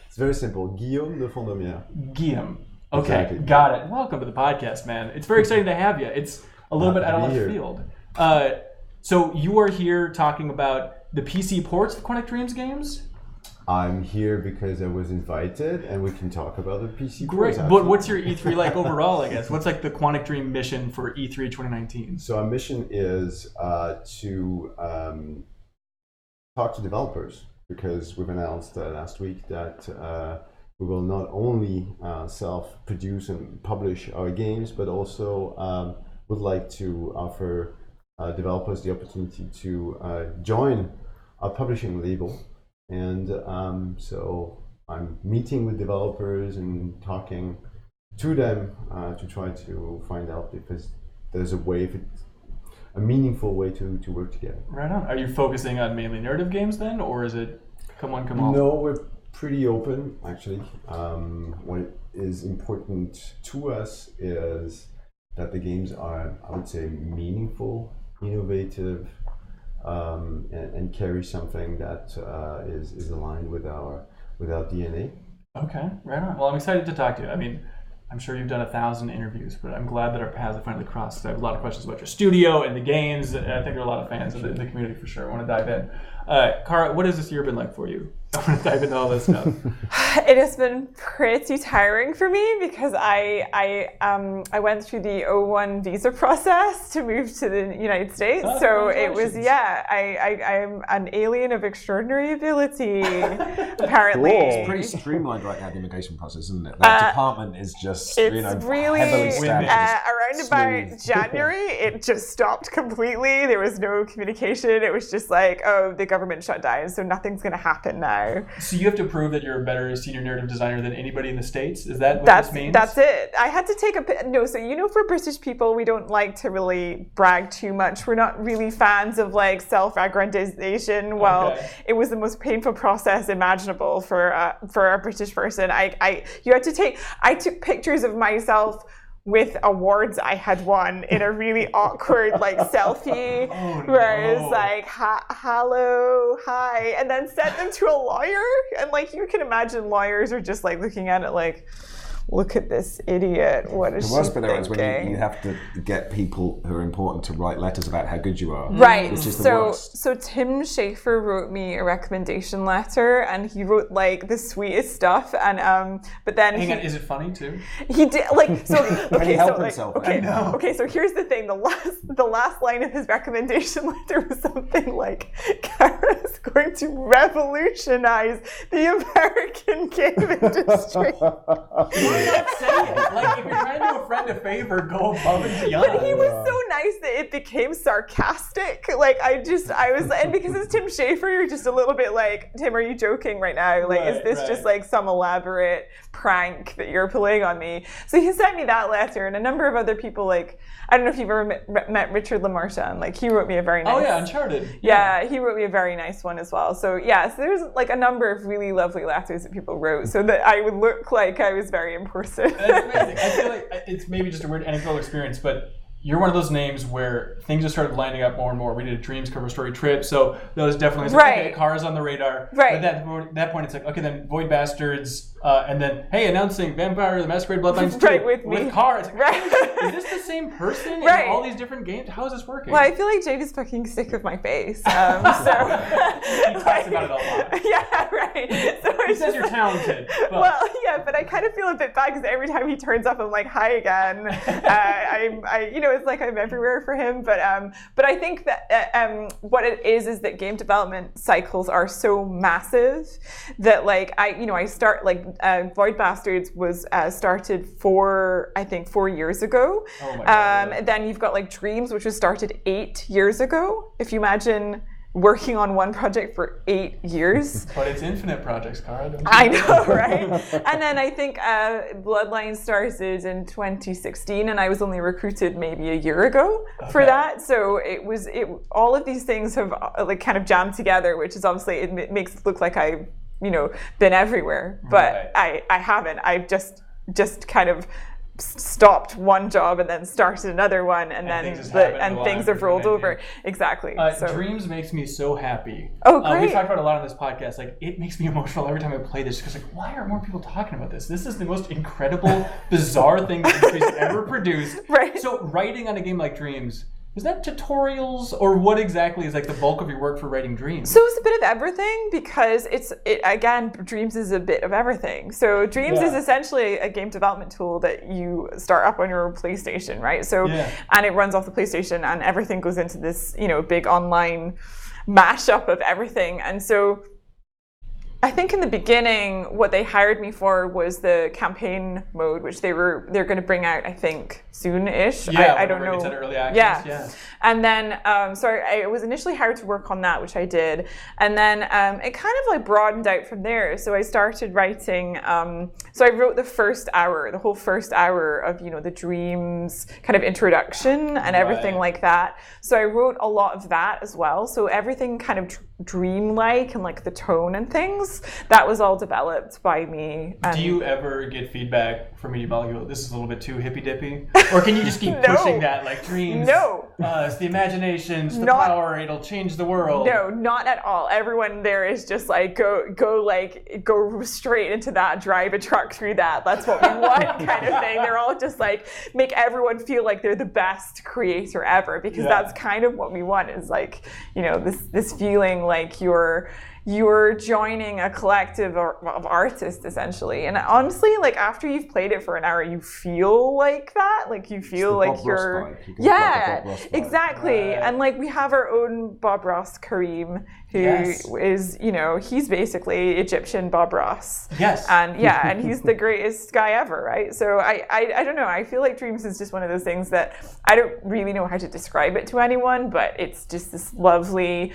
It's very simple. Guillaume de Fondaumière. Guillaume. Okay, Exactly. got it. Welcome to the podcast, man. It's very exciting to have you. It's a little bit out of left here. field. So you are here talking about the PC ports of Quantic Dreams games? I'm here because I was invited, and we can talk about the PC. Great. ports, But what's your E3 like overall, I guess? What's like the Quantic Dream mission for E3 2019? So our mission is to talk to developers, because we've announced last week that we will not only self-produce and publish our games, but also would like to offer developers the opportunity to join our publishing label. And so I'm meeting with developers and talking to them to try to find out if there's a way, if it's a meaningful way to work together. Right on. Are you focusing on mainly narrative games then, or is it come on, come on? No, we're pretty open, actually. What is important to us is that the games are, I would say, meaningful, innovative, and carry something that is aligned with our DNA. Okay, right on. Well, I'm excited to talk to you. I mean, I'm sure you've done 1,000 interviews, but I'm glad that our paths have finally crossed. I have a lot of questions about your studio and the games. And I think there are a lot of fans in the community for sure. I want to dive in. Cara, what has this year been like for you? I want to dive into all this stuff. It has been pretty tiring for me because I went through the O1 visa process to move to the United States. Oh, so it was, congratulations. I'm an alien of extraordinary ability, apparently. It's pretty streamlined right now, the immigration process, isn't it? That department is just It's really, heavily staffed. around about smooth. January, it just stopped completely. There was no communication. It was just like, oh, the government shut down, so nothing's going to happen now. So you have to prove that you're a better senior narrative designer than anybody in the States? Is that what this means? That's it. I had to take so for British people, we don't like to really brag too much. We're not really fans of like self-aggrandization. Well, Okay. it was the most painful process imaginable for a British person. I took pictures of myself with awards I had won in a really awkward like selfie where it's like hello, hi, and then sent them to a lawyer. And like you can imagine lawyers are just like looking at it like, look at this idiot. What is The worst she bit though is when thinking? you have to get people who are important to write letters about how good you are. Right. Which is the So worst. so Tim Schafer wrote me a recommendation letter, and he wrote like the sweetest stuff. And but then Hang on, is it funny too? he did like so. Okay, he help so like, himself? okay, I know. okay. So here's the thing: the last line of his recommendation letter was something like, "Cara is going to revolutionize the American game industry." Why not say it? Like, if you're trying to do a friend a favor, go above and beyond. But he was so nice that it became sarcastic. Like I was, and because it's Tim Schafer, you're just a little bit like, Tim, are you joking right now? Like, is this just like some elaborate prank that you're pulling on me? So he sent me that letter, and a number of other people. Like, I don't know if you've ever met Richard LaMarchand. Like, he wrote me a very nice. Oh yeah, Uncharted. Yeah, he wrote me a very nice one as well. So yeah, so there's like a number of really lovely letters that people wrote, so that I would look like I was very important. That's amazing. I feel like it's maybe just a weird anecdotal experience, but you're one of those names where things just started lining up more and more. We did a Dreams cover story trip, so that was definitely like, okay, Cara's on the radar. Right. But at that point, it's like, okay, then Void Bastards, and then, hey, announcing Vampire the Masquerade Bloodlines 2 with me. Cara. It's like, Right. is this the same person in Right. all these different games? How is this working? Well, I feel like Javy's fucking sick of my face. So he talks about it a lot. Yeah, right. So He says you're talented. But well, yeah, but I kind of feel a bit bad because every time he turns up, I'm like, "Hi again." It's like I'm everywhere for him. But I think that what it is that game development cycles are so massive that like I start like Void Bastards was started 4 years ago. Oh my God. Then you've got like Dreams, which was started 8 years ago. If you imagine working on one project for 8 years. But it's infinite projects, Cara. Don't you I know, right? And then I think Bloodlines started in 2016, and I was only recruited maybe a year ago for that. So all of these things have like kind of jammed together, which is obviously, it makes it look like I've, been everywhere. But I haven't. I've just kind of stopped one job and then started another one, and then things have rolled over. Exactly. Dreams makes me so happy. Oh, great. We've talked about it a lot on this podcast. Like, it makes me emotional every time I play this because, like, why aren't more people talking about this? This is the most incredible, bizarre thing the industry's ever produced. Right. So, writing on a game like Dreams, is that tutorials, or what exactly is like the bulk of your work for writing Dreams? So it's a bit of everything, because again, Dreams is a bit of everything. So Dreams is essentially a game development tool that you start up on your PlayStation, right? So and it runs off the PlayStation, and everything goes into this, big online mashup of everything. And so I think in the beginning, what they hired me for was the campaign mode, which they're going to bring out, I think, soon-ish. I don't know. It's at early access. Yeah. And then, I was initially hired to work on that, which I did. And then it kind of like broadened out from there. So I started writing, so I wrote the whole first hour of, the Dreams kind of introduction and everything like that. So I wrote a lot of that as well. So everything kind of dreamlike, and like the tone and things, that was all developed by me. Do you ever get feedback from media molecule? This is a little bit too hippy dippy, or can you just keep pushing that, like Dreams? No, it's the imagination's the power. It'll change the world. No, not at all. Everyone there is just like go straight into that, drive a truck through that. That's what we want, kind of thing. They're all just like make everyone feel like they're the best creator ever, because that's kind of what we want. Is like this feeling like you're joining a collective of artists, essentially. And honestly, like after you've played it for an hour, you feel like that. Like you feel like you're exactly. Right. And like we have our own Bob Ross Kareem, who is, he's basically Egyptian Bob Ross. Yes. And and he's the greatest guy ever, right? So I don't know. I feel like Dreams is just one of those things that I don't really know how to describe it to anyone, but it's just this lovely,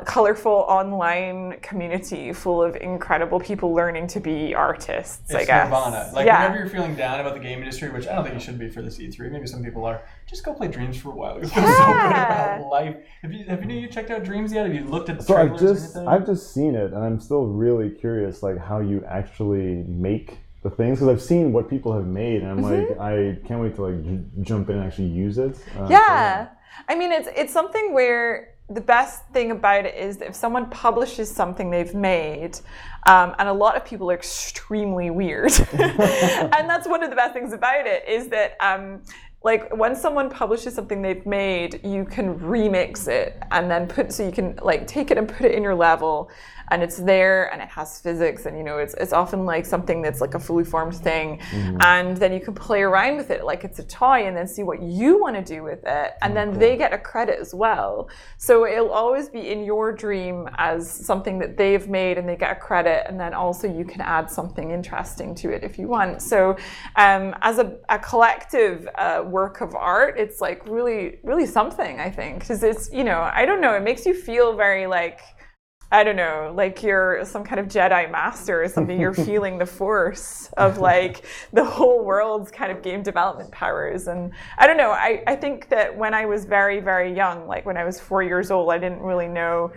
colorful online community full of incredible people learning to be artists. It's I guess. Nirvana. Like whenever you're feeling down about the game industry, which I don't think you should be for this E3. Maybe some people are. Just go play Dreams for a while. You feel so good about life. Have you checked out Dreams yet? Have you looked at the trailers? I've just seen it, and I'm still really curious, like how you actually make the things, because I've seen what people have made, and I'm like, I can't wait to like jump in and actually use it. Yeah. I mean, it's something where the best thing about it is that if someone publishes something they've made, and a lot of people are extremely weird, and that's one of the best things about it is that like when someone publishes something they've made, you can remix it and then so you can like take it and put it in your level, and it's there and it has physics, and you know it's often like something that's like a fully formed thing, and then you can play around with it like it's a toy and then see what you want to do with it, and then they get a credit as well. So it'll always be in your dream as something that they've made and they get a credit, and then also you can add something interesting to it if you want. So as a collective work of art, it's like really something, I think, because it's, you know, I don't know, it makes you feel very like, I don't know, like you're some kind of Jedi master or something. You're feeling the force of like the whole world's kind of game development powers. And I don't know, I think that when I was very, very young, like when I was 4 years old, I didn't really know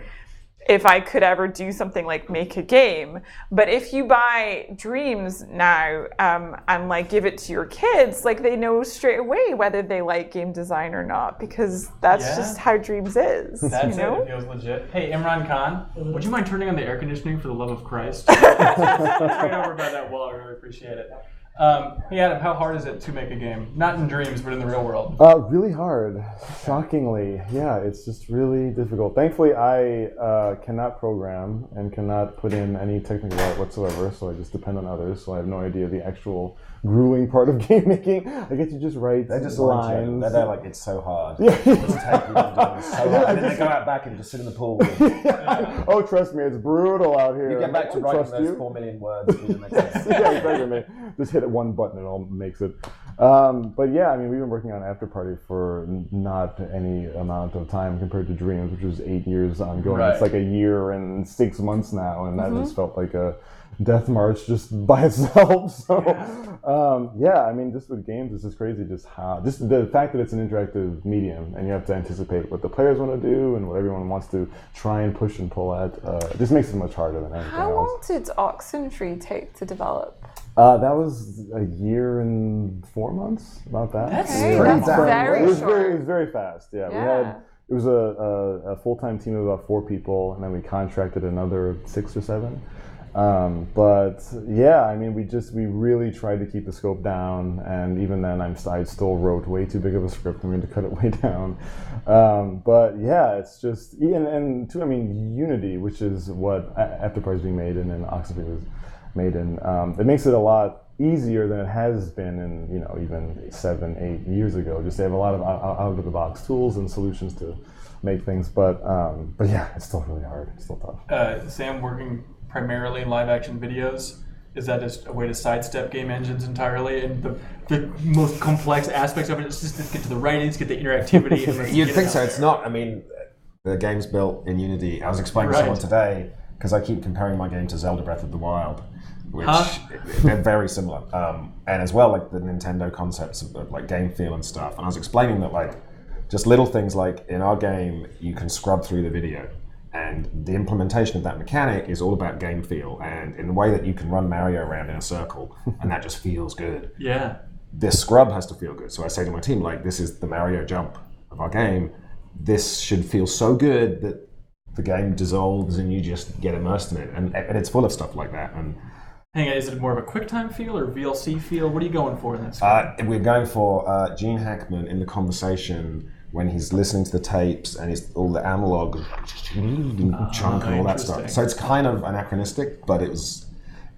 if I could ever do something like make a game. But if you buy Dreams now and like give it to your kids, like they know straight away whether they like game design or not, because that's just how Dreams is. That's you know? it feels legit. Hey, Imran Khan, would you mind turning on the air conditioning for the love of Christ? Right over by that wall, I really appreciate it. Hey Adam, how hard is it to make a game? Not in Dreams, but in the real world. Really hard, shockingly. Yeah, it's just really difficult. Thankfully, I cannot program and cannot put in any technical art whatsoever, so I just depend on others, so I have no idea the actual grueling part of game making. I get to just write lines. They're like, it's so hard. Yeah. It's so hard. And then they go out back and just sit in the pool. Oh, trust me, it's brutal out here. You get back to writing those 4 million words. Yeah, exactly. Just hit one button and it all makes it. But yeah, I mean, we've been working on Afterparty for not any amount of time compared to Dreams, which was 8 years ongoing. Right. It's like 1 year and 6 months now, and that just felt like a death march just by itself. So yeah, I mean, just with games, it's just crazy just the fact that it's an interactive medium and you have to anticipate what the players want to do and what everyone wants to try and push and pull at. It just makes it much harder than anything How long else. did Oxenfree take to develop? That was 1 year and 4 months, about that. That's very short. It was very fast. Yeah. It was a full-time team of about 4 people, and then we contracted another 6 or 7. But yeah, I mean, we really tried to keep the scope down, and even then, I still wrote way too big of a script, and we had to cut it way down. But yeah, it's just I mean, Unity, which is what Afterparty is being made in, and Oxenfree was made in. It makes it a lot easier than it has been in, you know, even 7, 8 years ago. Just they have a lot of out of the box tools and solutions to make things, but yeah, it's still really hard. It's still tough. Sam, working primarily in live action videos, is that just a way to sidestep game engines entirely? And the most complex aspects of it is just to get to the writings, get the interactivity. And You'd think so. It's not. I mean, the game's built in Unity. I was explaining to someone today, because I keep comparing my game to Zelda Breath of the Wild, which they're very similar. And as well, like the Nintendo concepts of like game feel and stuff. And I was explaining that, like, just little things like in our game, you can scrub through the video. And the implementation of that mechanic is all about game feel, and in the way that you can run Mario around in a circle, and that just feels good. Yeah. This scrub has to feel good. So I say to my team, like, this is the Mario jump of our game. This should feel so good that the game dissolves and you just get immersed in it. And it's full of stuff like that. And hang on, is it more of a QuickTime feel or VLC feel? What are you going for in this game? We're going for Gene Hackman in the conversation when he's listening to the tapes and all the analog chunk and all that stuff. So it's kind of anachronistic, but it was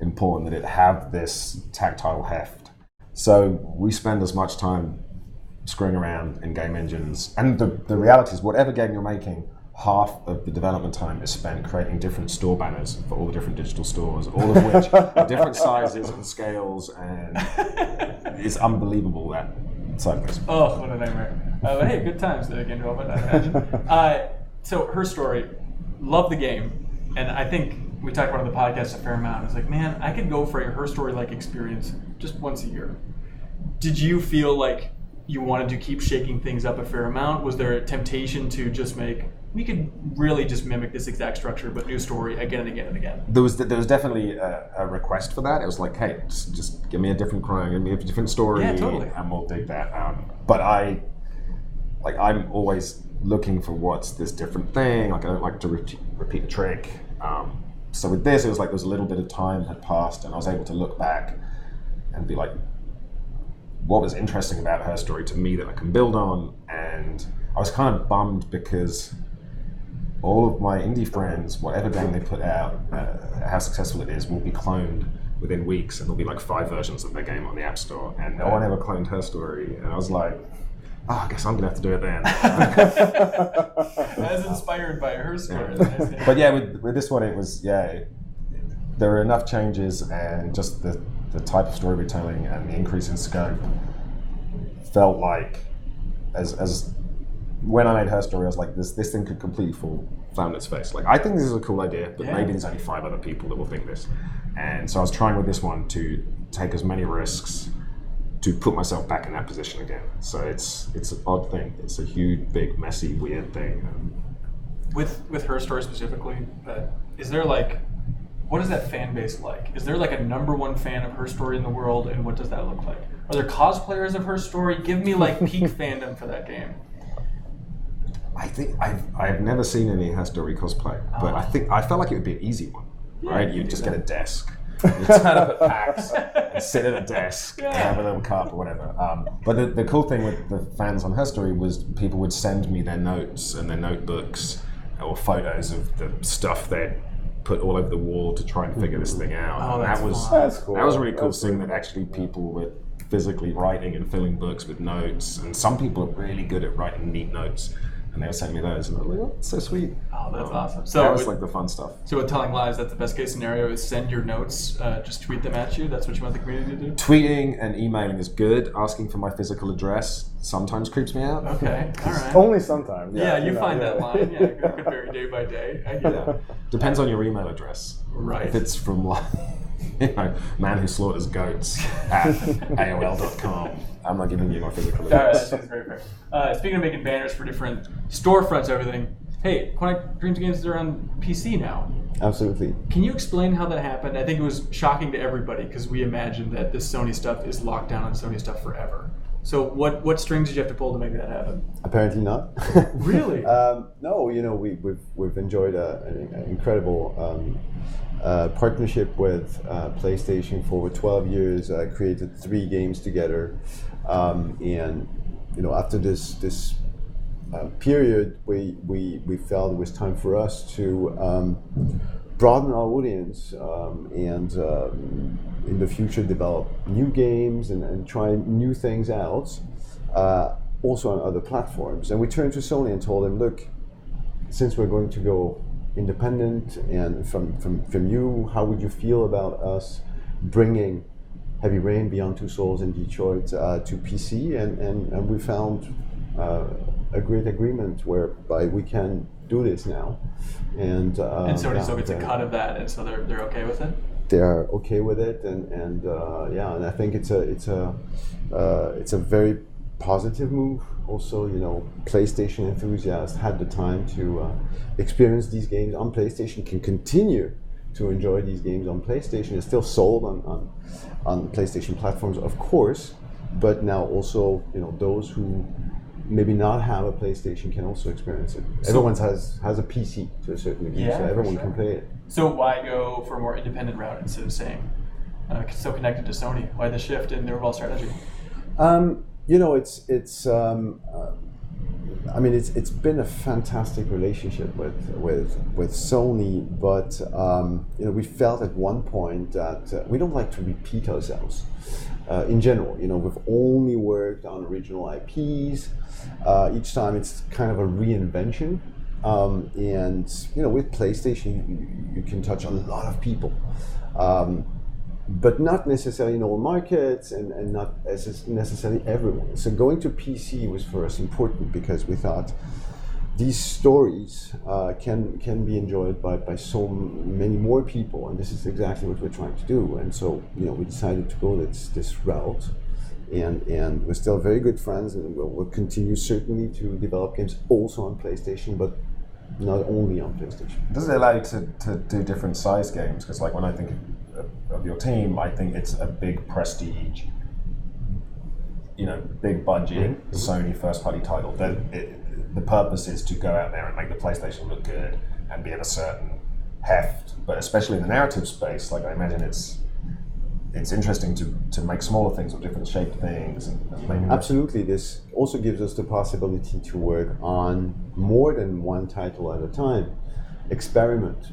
important that it have this tactile heft. So we spend as much time screwing around in game engines. And the reality is, whatever game you're making, half of the development time is spent creating different store banners for all the different digital stores, all of which are different sizes and scales, and it's unbelievable that sideways. Oh, what a nightmare. But hey, good times to game development, I imagine. So her story, love the game, and I think we talked about it on the podcast a fair amount. It's like, man, I could go for a her story-like experience just once a year. Did you feel like you wanted to keep shaking things up a fair amount? Was there a temptation to just make we could really just mimic this exact structure, but new story again and again and again. There was definitely a request for that. It was like, hey, just give me a different crime, give me a different story, Yeah, totally. and we'll dig that. But I'm always looking for what's this different thing. Like I don't like to repeat a trick. So with this, it was like there was a little bit of time had passed, and I was able to look back and be like, what was interesting about her story to me that I can build on? And I was kind of bummed because all of my indie friends, whatever game they put out, how successful it is, will be cloned within weeks, and there'll be like 5 versions of their game on the App Store, and no one ever cloned her story. And I was like, I guess I'm gonna have to do it then. As inspired by her story. But yeah, with this one, it was, there were enough changes, and just the type of story retelling and the increase in scope felt like, as when I made her story, I was like, this thing could completely fall flat on its face. Like, I think this is a cool idea, but maybe there's only 5 other people that will think this. And so I was trying with this one to take as many risks to put myself back in that position again. So it's an odd thing. It's a huge, big, messy, weird thing. With her story specifically, is there like, what is that fan base like? Is there like a #1 fan of her story in the world, and what does that look like? Are there cosplayers of her story? Give me like peak fandom for that game. I think I've never seen any her story cosplay, but I felt like it would be an easy one, right? You just get a desk, you turn up at PAX, and sit at a desk, and have a little cup or whatever. But the cool thing with the fans on her story was people would send me their notes and their notebooks or photos of the stuff they'd put all over the wall to try and figure this thing out. Oh, and that's cool. That was a really cool thing, that actually people were physically writing and filling books with notes, and some people are really good at writing neat notes, and they were sending me those, and I'm like, oh, it's so sweet. Oh, that's awesome. So that was like the fun stuff. So with Telling Lies, that's the best case scenario, is send your notes, just tweet them at you. That's what you want the community to do? Tweeting and emailing is good. Asking for my physical address sometimes creeps me out. Okay, all right. Only sometimes. Yeah, you find that line. Yeah, it could vary day by day. I get it. Depends on your email address. Right. If it's from like, man who slaughters goats at AOL.com, I'm not giving you my physical address. That's very fair. Speaking of making banners for different storefronts, everything. Hey, Quantic Dreams Games are on PC now. Absolutely. Can you explain how that happened? I think it was shocking to everybody because we imagined that this Sony stuff is locked down on Sony stuff forever. So what strings did you have to pull to make that happen? Apparently not. Really? No, we've enjoyed an incredible partnership with PlayStation for over 12 years. Created 3 games together, and after this period, we felt it was time for us to broaden our audience and in the future develop new games and try new things out, also on other platforms. And we turned to Sony and told them, look, since we're going to go independent, and from you, how would you feel about us bringing Heavy Rain, Beyond Two Souls, and Detroit to PC? And we found a great agreement whereby we can do this now. And Sony still gets a cut of that, and so they're okay with it? They're okay with it, and I think it's a very positive move. Also, PlayStation enthusiasts had the time to experience these games on PlayStation, can continue to enjoy these games on PlayStation. It's still sold on PlayStation platforms, of course, but now also those who maybe not have a PlayStation can also experience it. Everyone has a PC to a certain degree, so everyone can play it. So why go for a more independent route instead of saying so connected to Sony? Why the shift in their overall strategy? It's been a fantastic relationship with Sony, but we felt at one point that we don't like to repeat ourselves. In general, we've only worked on original IPs. Each time it's kind of a reinvention, and with PlayStation you can touch a lot of people, but not necessarily in all markets, and not necessarily everyone. So going to PC was for us important because we thought these stories can be enjoyed by so many more people, and this is exactly what we're trying to do. And so we decided to go this route, and we're still very good friends, and we'll continue certainly to develop games also on PlayStation, but not only on PlayStation. Does it allow you to do different size games? Because like when I think of your team, I think it's a big prestige, big budget Sony first party title. The purpose is to go out there and make the PlayStation look good and be at a certain heft. But especially in the narrative space, like I imagine it's interesting to make smaller things or different shaped things. And maybe Absolutely. This also gives us the possibility to work on more than one title at a time. Experiment.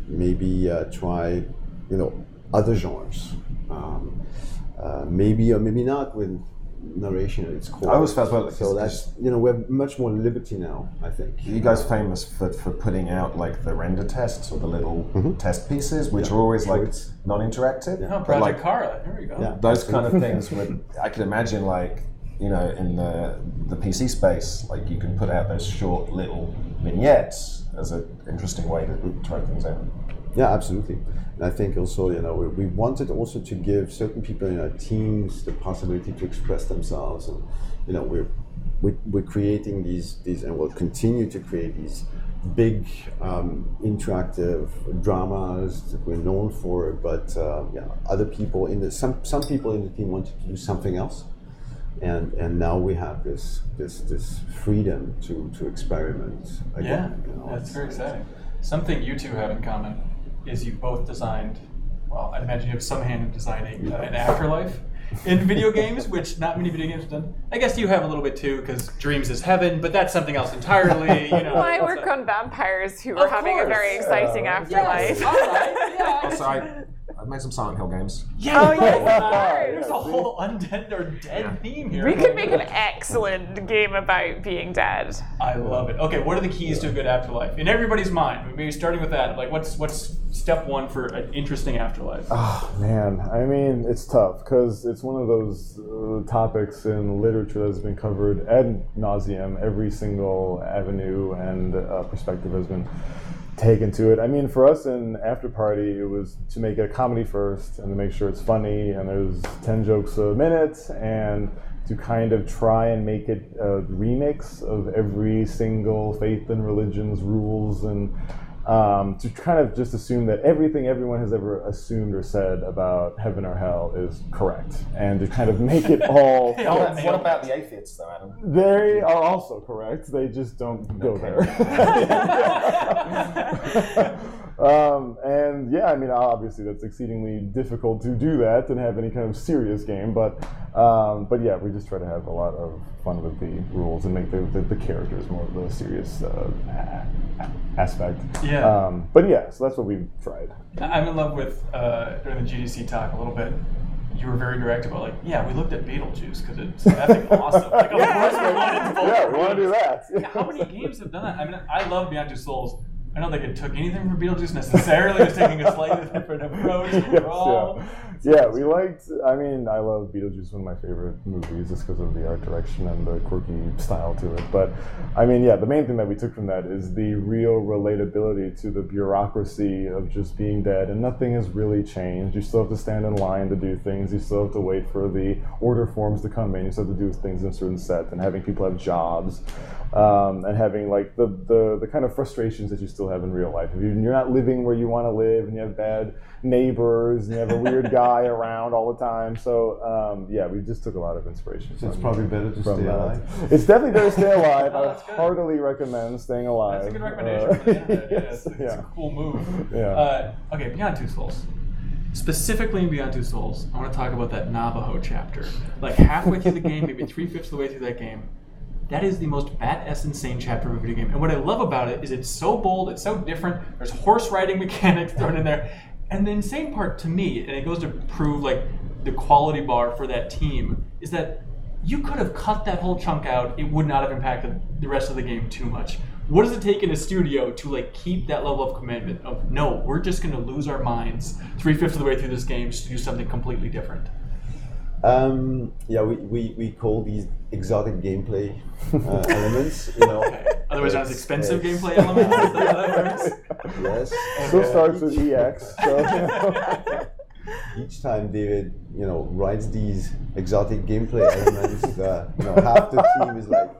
Maybe try, other genres. Maybe or maybe not with narration at its core. I always felt so that's we have much more liberty now, I think. You guys famous for putting out like the render tests or the little test pieces, which are always like non-interactive. Oh, Project Cara. Here we go. Yeah. Those kind of things I could imagine like in the PC space, like you can put out those short little vignettes as an interesting way to try things out. Yeah, absolutely. And I think also, we wanted also to give certain people in our teams the possibility to express themselves, and we're creating these and we'll continue to create these big interactive dramas that we're known for. But other people some people in the team wanted to do something else, and now we have this freedom to experiment again. Yeah, that's very exciting. Something you two have in common is you both designed, well, I imagine you have some hand in designing an afterlife in video games, which not many video games have done. I guess you have a little bit too, because Dreams is Heaven, but that's something else entirely. Well, I work on vampires who are having a very exciting afterlife. Yes, all right. Yeah. Also, I've made some Silent Hill games. Yeah, Oh, yes, there's a whole undead or dead theme here. We could make an excellent game about being dead. I love it. Okay, what are the keys to a good afterlife in everybody's mind? Maybe starting with that. Like, what's step one for an interesting afterlife? Oh man, I mean, it's tough because it's one of those topics in literature that's been covered ad nauseum. Every single avenue and perspective has been taken to it. I mean, for us in Afterparty, it was to make it a comedy first and to make sure it's funny and there's 10 jokes a minute, and to kind of try and make it a remix of every single faith and religion's rules, and to kind of just assume that everything everyone has ever assumed or said about heaven or hell is correct, and to kind of make it all... What about the atheists though, Adam? They are also correct. They just don't go there. And yeah, I mean, obviously that's exceedingly difficult to do that and have any kind of serious game, but yeah, we just try to have a lot of fun with the rules and make the characters more of the serious aspect. Yeah. But yeah, so that's what we've tried. I'm in love with, during the GDC talk a little bit, you were very direct about like, yeah, we looked at Beetlejuice because it's effing awesome. Like, of course we wanted to Yeah, we want to do that. Yeah, how many games have done that? I mean, I love Beyond Two Souls. I don't think it took anything from Beetlejuice necessarily. It was taking a slightly different approach overall. Yeah, we liked, I mean, I love Beetlejuice, one of my favorite movies, just because of the art direction and the quirky style to it. But, I mean, yeah, the main thing that we took from that is the real relatability to the bureaucracy of just being dead, and nothing has really changed. You still have to stand in line to do things. You still have to wait for the order forms to come in. You still have to do things in a certain set, and having people have jobs, and having, like, the kind of frustrations that you still have in real life. If you're not living where you want to live, and you have bad neighbors, and you have a weird guy around all the time. So yeah, we just took a lot of inspiration. So it's probably better to stay alive. It's definitely better to stay alive. I would heartily recommend staying alive. That's a good recommendation. Yes, it's a cool move. Yeah. Okay, Beyond Two Souls. Specifically in Beyond Two Souls, I want to talk about that Navajo chapter. Like halfway through the game, maybe 3/5 of the way through that game. That is the most bat-ass insane chapter of a video game. And what I love about it is it's so bold, it's so different. There's horse riding mechanics thrown in there. And the insane part to me, and it goes to prove like the quality bar for that team, is that you could have cut that whole chunk out. It would not have impacted the rest of the game too much. What does it take in a studio to like keep that level of commitment of, no, we're just going to lose our minds 3/5 of the way through this game just to do something completely different? Yeah, we call these exotic gameplay elements, you know. Okay. Otherwise known as expensive gameplay elements. Is that how that works? Yes. Still starts with EX. So, Each time David, writes these exotic gameplay elements, half the team is like,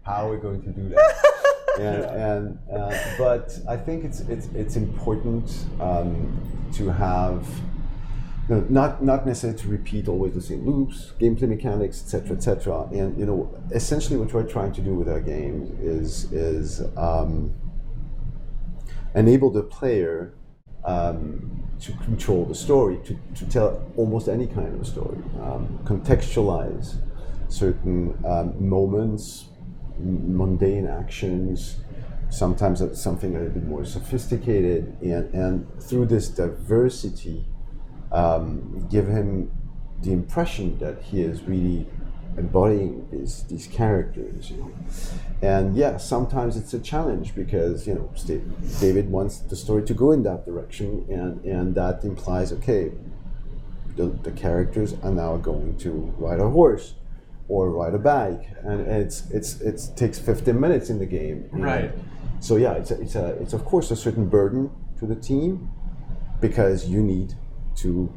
how are we going to do that? But I think it's important to have not necessarily to repeat always the same loops, gameplay mechanics, etc., etc. And essentially what we're trying to do with our games is enable the player to control the story, to tell almost any kind of a story, contextualize certain moments, mundane actions, sometimes something a little bit more sophisticated, and through this diversity, give him the impression that he is really embodying these characters, And yeah, sometimes it's a challenge because David wants the story to go in that direction, and that implies the characters are now going to ride a horse or ride a bike, and it takes 15 minutes in the game. Right. So yeah, it's of course a certain burden to the team because you need to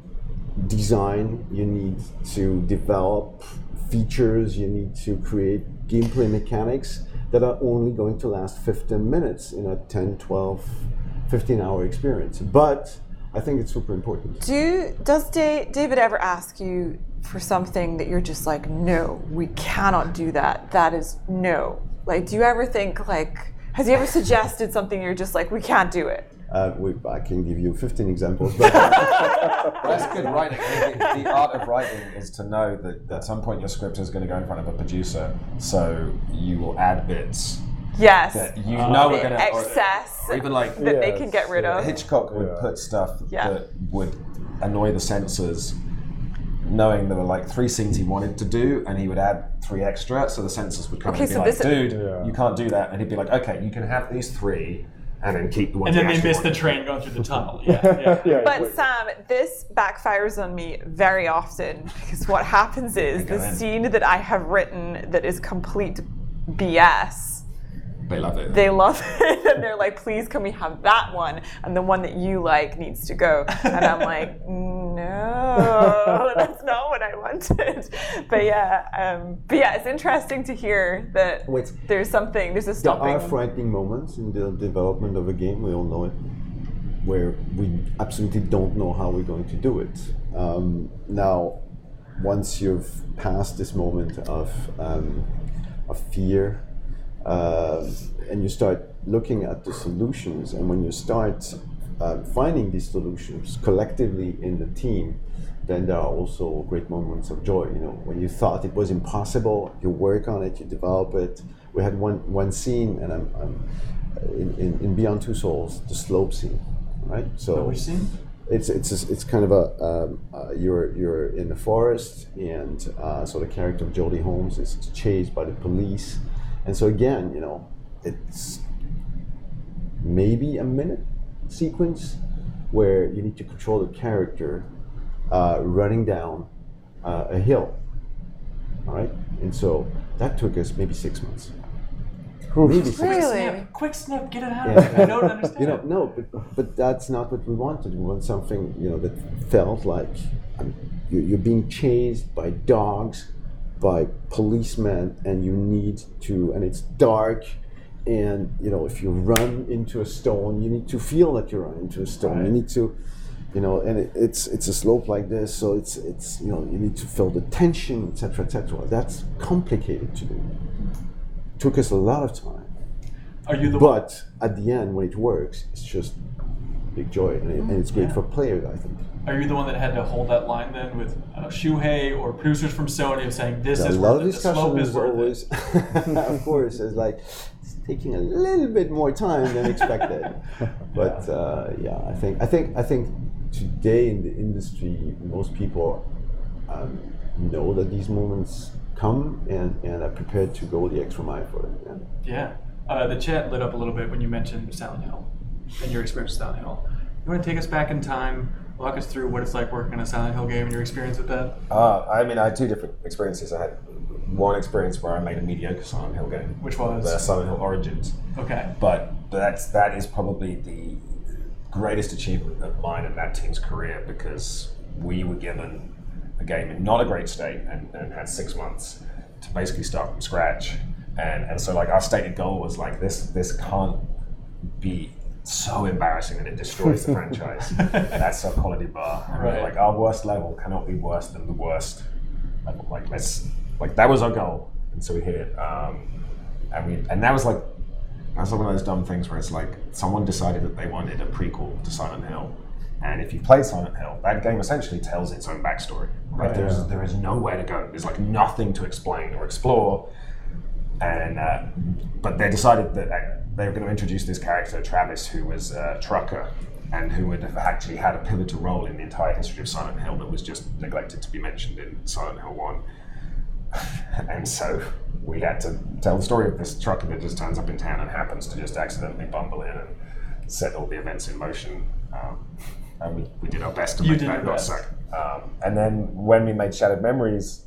design, you need to develop features, you need to create gameplay mechanics that are only going to last 15 minutes in a 10, 12, 15-hour experience. But I think it's super important. Does David ever ask you for something that you're just like, no, we cannot do that. That is no. Like, do you ever think has he ever suggested something you're just like, we can't do it? I can give you 15 examples. But that's good writing. The art of writing is to know that at some point your script is going to go in front of a producer, so you will add bits. Yes. That we're going to excess, or even that they can get rid of. Hitchcock would put stuff that would annoy the censors, knowing there were 3 scenes he wanted to do, and he would add 3 extra, so the censors would come and be like, dude, you can't do that, and he'd be like, okay, you can have these 3. And then keep the ones. And then they miss the train going through the tunnel. Yeah. But Sam, this backfires on me very often because what happens is the scene that I have written that is complete BS. They love it. They love it, and they're like, "Please, can we have that one?" And the one that you like needs to go. And I'm like, "No, that's not what I wanted." But yeah, it's interesting to hear that there's a stopping. There are frightening moments in the development of a game. We all know it, where we absolutely don't know how we're going to do it. Now, once you've passed this moment of fear. And you start looking at the solutions, and when you start finding these solutions collectively in the team, then there are also great moments of joy. When you thought it was impossible, you work on it, you develop it. We had one scene, and I'm in Beyond Two Souls, the slope scene, right? So which scene? It's kind of you're in the forest, and so the character of Jodie Holmes is chased by the police. And so again, it's maybe a minute sequence where you need to control the character running down a hill. All right, and so that took us maybe 6 months. Maybe 6 months. Quick snip, get it out of there. I don't understand. But that's not what we wanted. We want something that felt like you're being chased by dogs, by policemen, and you need to, and it's dark, and if you run into a stone, you need to feel that you run into a stone. Right. You need to, and it's a slope like this, so it's you need to feel the tension, etc., etc. That's complicated to do. Took us a lot of time. But at the end, when it works, it's just big joy, and it's great for players, I think. Are you the one that had to hold that line then with Shuhei or producers from Sony of saying this is worth it? A lot of discussion is always, of course, it's taking a little bit more time than expected. But I think today in the industry, most people know that these moments come and are prepared to go the extra mile for it. Yeah. The chat lit up a little bit when you mentioned Silent Hill and your experience with Silent Hill. You want to take us back in time? Walk us through what it's like working on a Silent Hill game and your experience with that. I had 2 different experiences. I had one experience where I made a mediocre Silent Hill game, which was Silent Hill Origins. Okay, but that is probably the greatest achievement of mine and that team's career, because we were given a game in not a great state and had 6 months to basically start from scratch And so like our stated goal was like this can't be so embarrassing that it destroys the franchise. That's our quality bar. And Right. like our worst level cannot be worse than the worst level. Like that was our goal, and so we hit it. And that was like one of those dumb things where it's like someone decided that they wanted a prequel to Silent Hill. And if you played Silent Hill, that game essentially tells its own backstory. Right? There is nowhere to go. There's like nothing to explain or explore. And but they decided that they were going to introduce this character, Travis, who was a trucker and who had actually had a pivotal role in the entire history of Silent Hill that was just neglected to be mentioned in Silent Hill 1. And so we had to tell the story of this trucker that just turns up in town and happens to just accidentally bumble in and set all the events in motion. And we did our best to make that not suck. And then when we made Shattered Memories,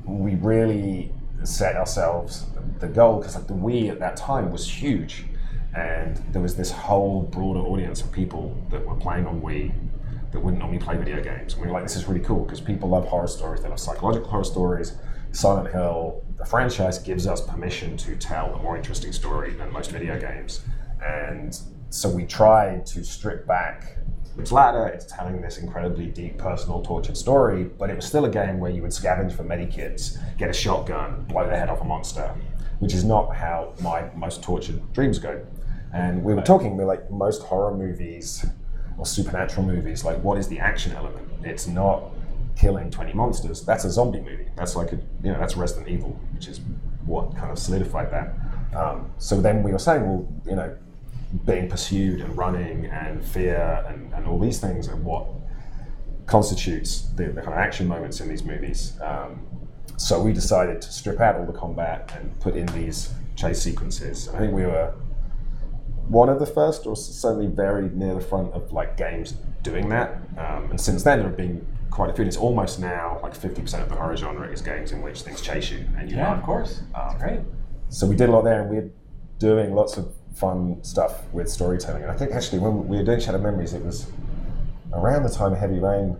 we really set ourselves the goal, because like the Wii at that time was huge, and there was this whole broader audience of people that were playing on Wii that wouldn't normally play video games. And we were like, this is really cool because people love horror stories, they love psychological horror stories. Silent Hill, the franchise, gives us permission to tell a more interesting story than most video games. And so we tried to strip back its ladder. It's telling this incredibly deep, personal, tortured story, but it was still a game where you would scavenge for medikits, get a shotgun, blow the head off a monster, which is not how my most tortured dreams go. And we were talking, we're like, most horror movies or supernatural movies, like, what is the action element? It's not killing 20 monsters. That's a zombie movie. That's like that's Resident Evil, which is what kind of solidified that. So then we were saying, well, being pursued and running and fear and all these things are what constitutes the kind of action moments in these movies. So we decided to strip out all the combat and put in these chase sequences. And I think we were one of the first, or certainly very near the front of like games doing that. And since then there have been quite a few. It's almost now like 50% of the horror genre is games in which things chase you and you run. Of course. That's great. So we did a lot there, and we're doing lots of fun stuff with storytelling. And I think actually when we were doing Shattered Memories, it was around the time Heavy Rain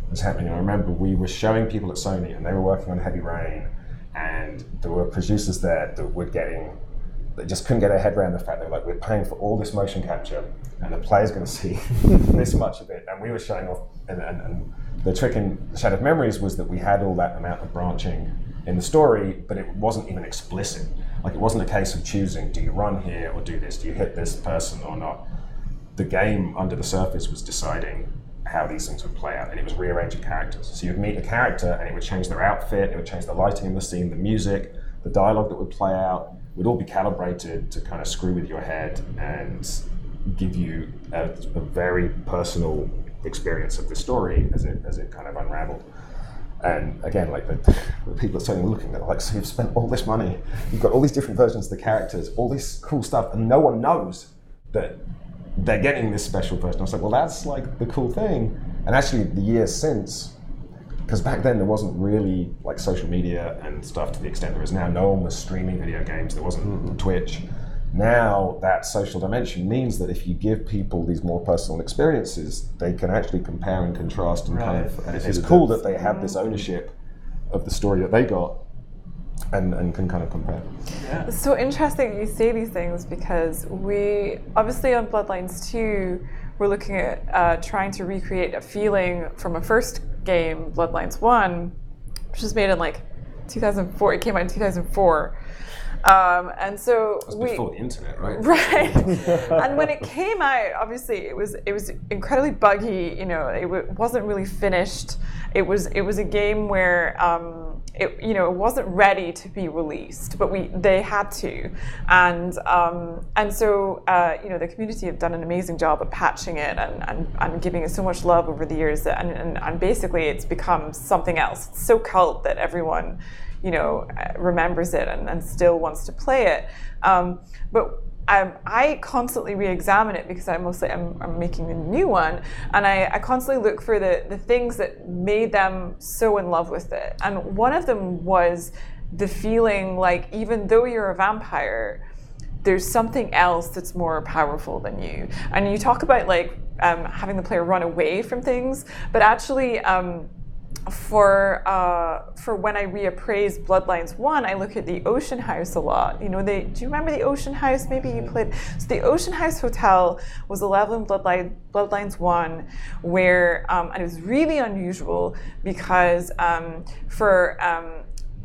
was happening. And I remember we were showing people at Sony, and they were working on Heavy Rain, and there were producers there that just couldn't get their head around the fact that like, we're paying for all this motion capture, and the player's going to see this much of it. And we were showing off, and the trick in Shattered Memories was that we had all that amount of branching in the story, but it wasn't even explicit. Like, it wasn't a case of choosing, do you run here or do this? Do you hit this person or not? The game under the surface was deciding how these things would play out, and it was rearranging characters. So you'd meet a character and it would change their outfit, it would change the lighting in the scene, the music, the dialogue that would play out, would all be calibrated to kind of screw with your head and give you a very personal experience of the story as it kind of unraveled. And again, like the people are suddenly looking at it like, so you've spent all this money, you've got all these different versions of the characters, all this cool stuff, and no one knows that they're getting this special version. I was like, well, that's like the cool thing. And actually the years since, because back then there wasn't really like social media and stuff to the extent there is now. No one was streaming video games, there wasn't Twitch. Now that social dimension means that if you give people these more personal experiences, they can actually compare and contrast and and it's cool that they have this ownership of the story that they got and can kind of compare. Yeah. It's so interesting you say these things, because we obviously on Bloodlines 2 we're looking at trying to recreate a feeling from a first game, Bloodlines 1, which was made in like 2004. It came out in 2004. And so before the internet, right? Right. And when it came out, obviously it was incredibly buggy. It wasn't really finished. It was a game where it wasn't ready to be released, but they had to, and so the community have done an amazing job of patching it and giving it so much love over the years, and basically it's become something else. It's so cult that everyone remembers it and still wants to play it. But I constantly re-examine it because I'm making a new one, and I constantly look for the things that made them so in love with it. And one of them was the feeling like, even though you're a vampire, there's something else that's more powerful than you. And you talk about like having the player run away from things, but actually for when I reappraise Bloodlines 1, I look at the Ocean House a lot. You know, do you remember the Ocean House? Maybe you played. So the Ocean House Hotel was a level in Bloodlines 1 where, and it was really unusual because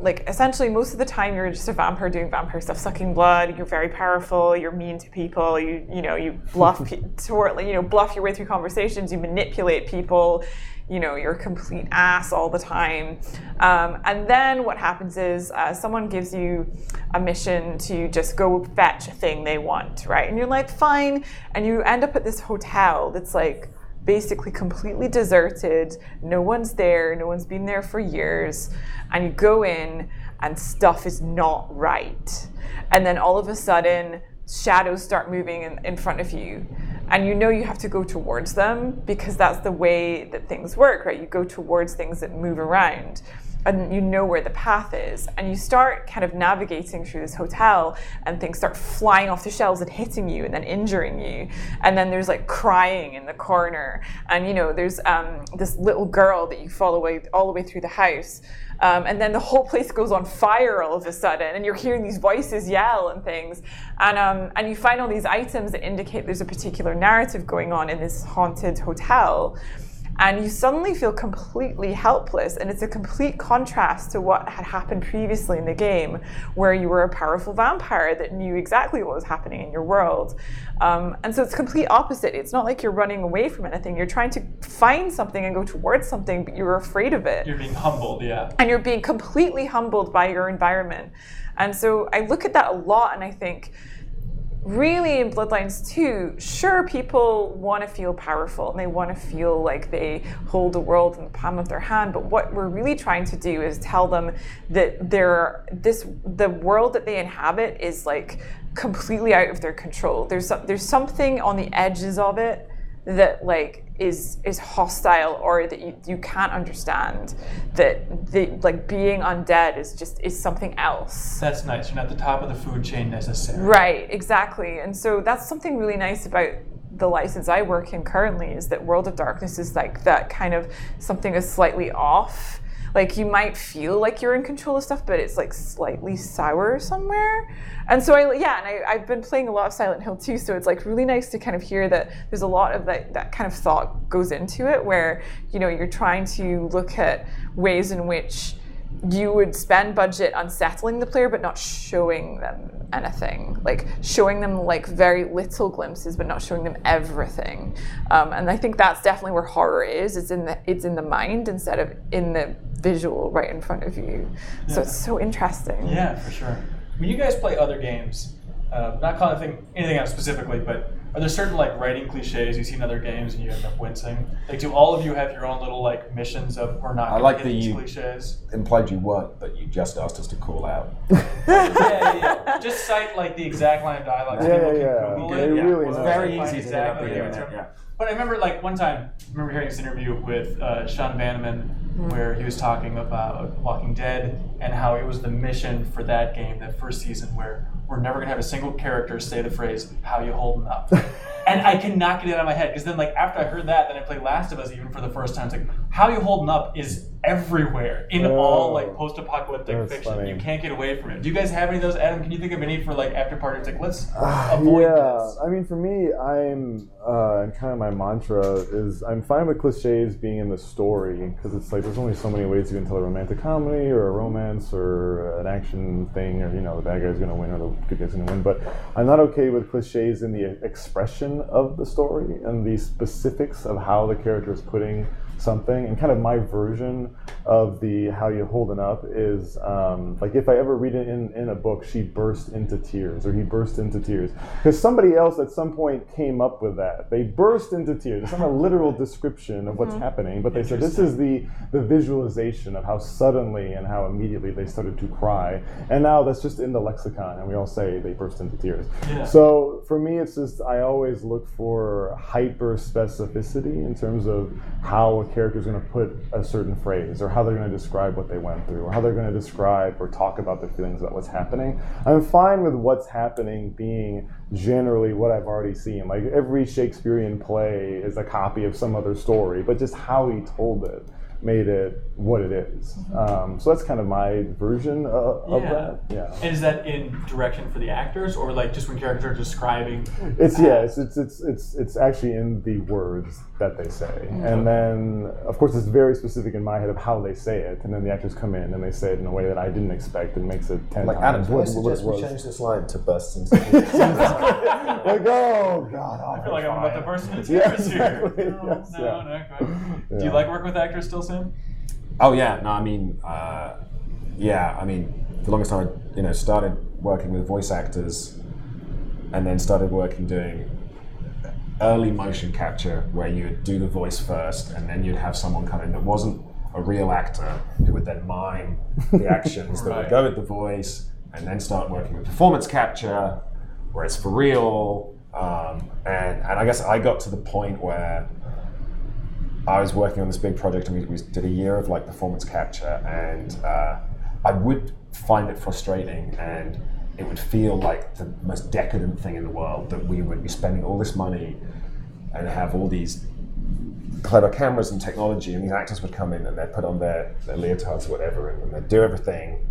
like essentially most of the time you're just a vampire doing vampire stuff, sucking blood. You're very powerful. You're mean to people. You bluff bluff your way through conversations. You manipulate people. You're a complete ass all the time. And then what happens is someone gives you a mission to just go fetch a thing they want, right? And you're like, fine. And you end up at this hotel that's like basically completely deserted. No one's there. No one's been there for years. And you go in and stuff is not right. And then all of a sudden, shadows start moving in front of you. And you have to go towards them because that's the way that things work, right? You go towards things that move around and you know where the path is. And you start kind of navigating through this hotel and things start flying off the shelves and hitting you and then injuring you. And then there's like crying in the corner. And there's this little girl that you follow all the way through the house. And then the whole place goes on fire all of a sudden, and you're hearing these voices yell and things, and you find all these items that indicate there's a particular narrative going on in this haunted hotel, and you suddenly feel completely helpless, and it's a complete contrast to what had happened previously in the game, where you were a powerful vampire that knew exactly what was happening in your world. And so it's complete opposite. It's not like you're running away from anything. You're trying to find something and go towards something, but you're afraid of it. You're being humbled, yeah. And you're being completely humbled by your environment. And so I look at that a lot, and I think, really in Bloodlines 2, sure, people want to feel powerful and they want to feel like they hold the world in the palm of their hand, but what we're really trying to do is tell them that the world that they inhabit is like completely out of their control. There's something on the edges of it that like is hostile, or that you can't understand, that being undead is something else. That's nice. You're not the top of the food chain necessarily. Right, exactly. And so that's something really nice about the license I work in currently, is that World of Darkness is like that kind of something is slightly off. Like you might feel like you're in control of stuff, but it's like slightly sour somewhere. And so I've been playing a lot of Silent Hill too, so it's like really nice to kind of hear that there's a lot of that kind of thought goes into it, where you're trying to look at ways in which you would spend budget unsettling the player but not showing them anything, like showing them like very little glimpses but not showing them everything. And I think that's definitely where horror is. It's in the mind instead of in the visual right in front of you. So it's so interesting. Yeah, for sure. When you guys play other games, not calling anything out specifically, but are there certain like writing cliches you see in other games and you end up wincing? Like, do all of you have your own little like missions of we're not going to hit these cliches? Implied you weren't, but you just asked us to call out. yeah. Just cite like the exact line of dialogue. Yeah. Google it. Really It's nice. very easy to exactly. yeah. But I remember like one time, I remember hearing this interview with Sean Vanneman, where he was talking about Walking Dead and how it was the mission for that game, that first season, where we're never gonna have a single character say the phrase, "How you holding up?" And I cannot get it out of my head, because then like after I heard that, then I played Last of Us even for the first time. It's like, "How you holding up" is everywhere in all like post-apocalyptic fiction. Funny. You can't get away from it. Do you guys have any of those, Adam? Can you think of any for like Afterparty? It's like, let's avoid this. I mean, for me, I'm kind of my mantra is I'm fine with cliches being in the story, because it's like there's only so many ways you can tell a romantic comedy or a romance or an action thing, or the bad guy's going to win or the good guy's going to win. But I'm not okay with cliches in the expression of the story and the specifics of how the character is putting something. And kind of my version of the how you holding up is like if I ever read it in a book, she burst into tears or he burst into tears, because somebody else at some point came up with that. They burst into tears. It's not a literal description of what's happening, but they said this is the visualization of how suddenly and how immediately they started to cry. And now that's just in the lexicon, and we all say they burst into tears. So for me, it's just I always look for hyper specificity in terms of how a character is going to put a certain phrase, or how they're going to describe what they went through, or how they're going to describe or talk about their feelings about what's happening. I'm fine with what's happening being generally what I've already seen. Like every Shakespearean play is a copy of some other story, but just how he told it made it what it is. So that's kind of my version of that. Yeah. And is that in direction for the actors, or like just when characters are describing? It's actually in the words that they say, and then of course it's very specific in my head of how they say it, and then the actors come in and they say it in a way that I didn't expect and makes it 10 Like times Adam, what I it suggest we was. change this line to burst into Like, oh god, I feel like I'm about to burst into Yeah, tears exactly. here. Yes, No, yeah. not quite. Do you Yeah. like working with actors still, Sam? Oh yeah, no, I mean, yeah, I mean, for the longest time, I, started working with voice actors, and then started working doing early motion capture, where you would do the voice first, and then you'd have someone come in that wasn't a real actor, who would then mime the actions that would go with the voice, and then start working with performance capture, where it's for real. And I guess I got to the point where I was working on this big project, and we did a year of like performance capture, and I would find it frustrating, and it would feel like the most decadent thing in the world that we would be spending all this money and have all these clever cameras and technology, and these actors would come in and they'd put on their leotards or whatever, and they'd do everything,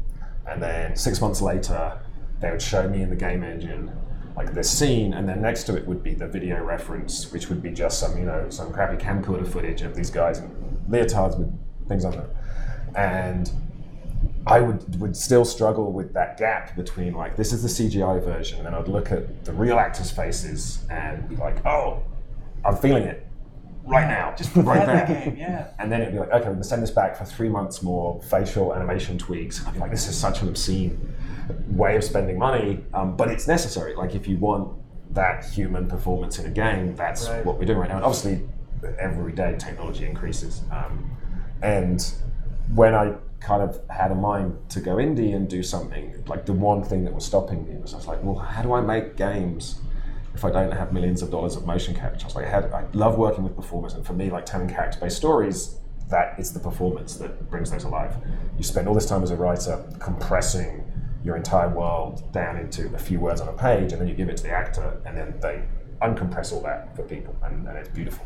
and then 6 months later they would show me in the game engine like this scene, and then next to it would be the video reference, which would be just some crappy camcorder footage of these guys in leotards with things on them. And I would still struggle with that gap between like, this is the CGI version, and then I'd look at the real actors' faces and be like, oh, I'm feeling it right now, just right there. The game, yeah. And then it'd be like, okay, we're gonna send this back for 3 months more facial animation tweaks. And I'd be like, this is such an obscene way of spending money, but it's necessary. Like, if you want that human performance in a game, that's what we're doing right now. And obviously, every day technology increases. And when I kind of had a mind to go indie and do something, like the one thing that was stopping me was I was like, well, how do I make games if I don't have millions of dollars of motion capture? I was like, I love working with performers, and for me, like telling character-based stories, that it's the performance that brings those alive. You spend all this time as a writer compressing your entire world down into a few words on a page, and then you give it to the actor, and then they uncompress all that for people, and it's beautiful.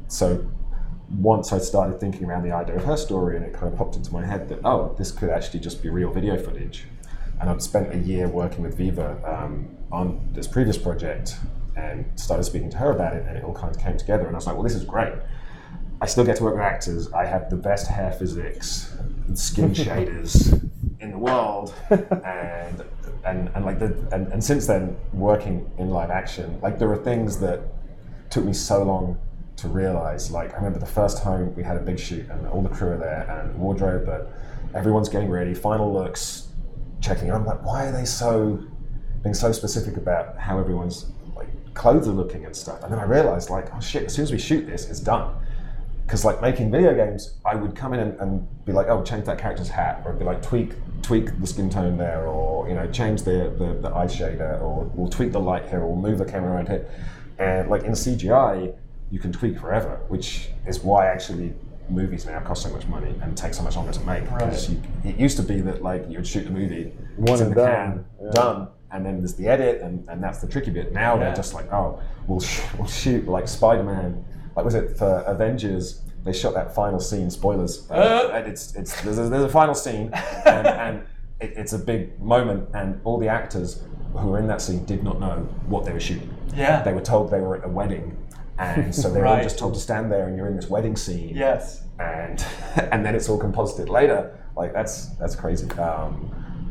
So once I started thinking around the idea of her story, and it kind of popped into my head that, oh, this could actually just be real video footage. And I'd spent a year working with Viva on this previous project, and started speaking to her about it, and it all kind of came together, and I was like, well, this is great. I still get to work with actors. I have the best hair physics and skin shaders in the world, and since then, working in live action, like there are things that took me so long to realize. Like, I remember the first time we had a big shoot, and all the crew are there, and wardrobe, but everyone's getting ready, final looks, checking. I'm like, why are they being so specific about how everyone's like clothes are looking and stuff? And then I realized, like, oh shit, as soon as we shoot this, it's done. Because like making video games, I would come in and be like, oh, change that character's hat, or be like, tweak the skin tone there, or change the eye shader, or we'll tweak the light here, or we'll move the camera around here. And like in CGI, you can tweak forever, which is why actually movies now cost so much money and take so much longer to make. Because it used to be that like you would shoot the movie, it's in the can, done, and then there's the edit, and that's the tricky bit. Now they're just like, oh, we'll shoot like Spider-Man. Like, was it for Avengers? They shot that final scene. Spoilers. And there's a final scene, and it's a big moment, and all the actors who were in that scene did not know what they were shooting. Yeah. They were told they were at a wedding, and so they were all just told to stand there, and you're in this wedding scene. Yes. And then it's all composited later. Like that's crazy.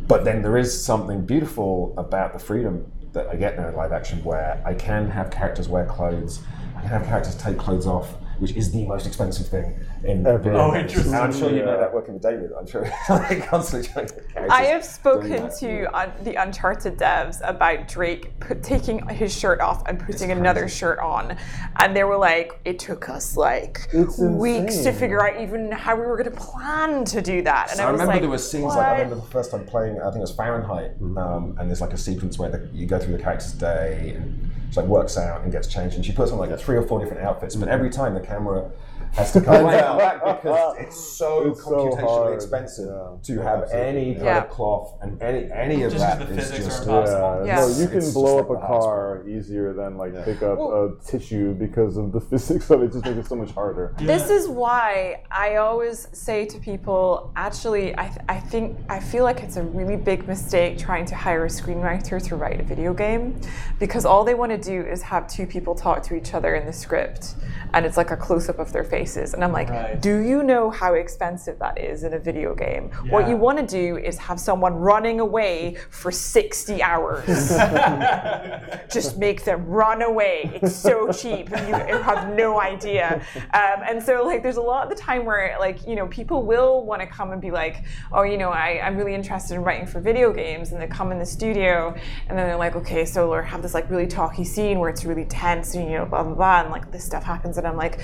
But then there is something beautiful about the freedom that I get now in live action, where I can have characters wear clothes. I can have characters take clothes off, which is the most expensive thing in video. Oh, interesting. And I'm sure you know that working with David. I'm sure like constantly trying to get characters. I have spoken to the Uncharted devs about Drake taking his shirt off and putting another shirt on, and they were like, it took us like weeks to figure out even how we were going to plan to do that. And so I was remember like, there were scenes like, I remember the first time playing, I think it was Fahrenheit, and there's like a sequence where you go through the character's day, and she like works out and gets changed, and she puts on like 3 or 4 different outfits, but every time the camera has to come back because it's so It's so computationally hard, expensive yeah. to have any kind of cloth and any of Just that 'cause the is physics just are impossible. Yeah. No, you can It's blow just up like a the hardest car easier than like pick up a tissue because of the physics of it. Just makes it so much harder. This is why I always say to people, actually, I feel like it's a really big mistake trying to hire a screenwriter to write a video game, because all they want to do is have two people talk to each other in the script, and it's like a close-up of their faces. And I'm like, Right. do you know how expensive that is in a video game? What you want to do is have someone running away for 60 hours. Just make them run away. It's so cheap, and you have no idea. And so, like, there's a lot of the time where, like, you know, people will want to come and be like, oh, you know, I'm really interested in writing for video games, and they come in the studio, and then they're like, okay, so we'll have this like really talky scene where it's really tense, and you know, blah blah blah, and like this stuff happens, and I'm like,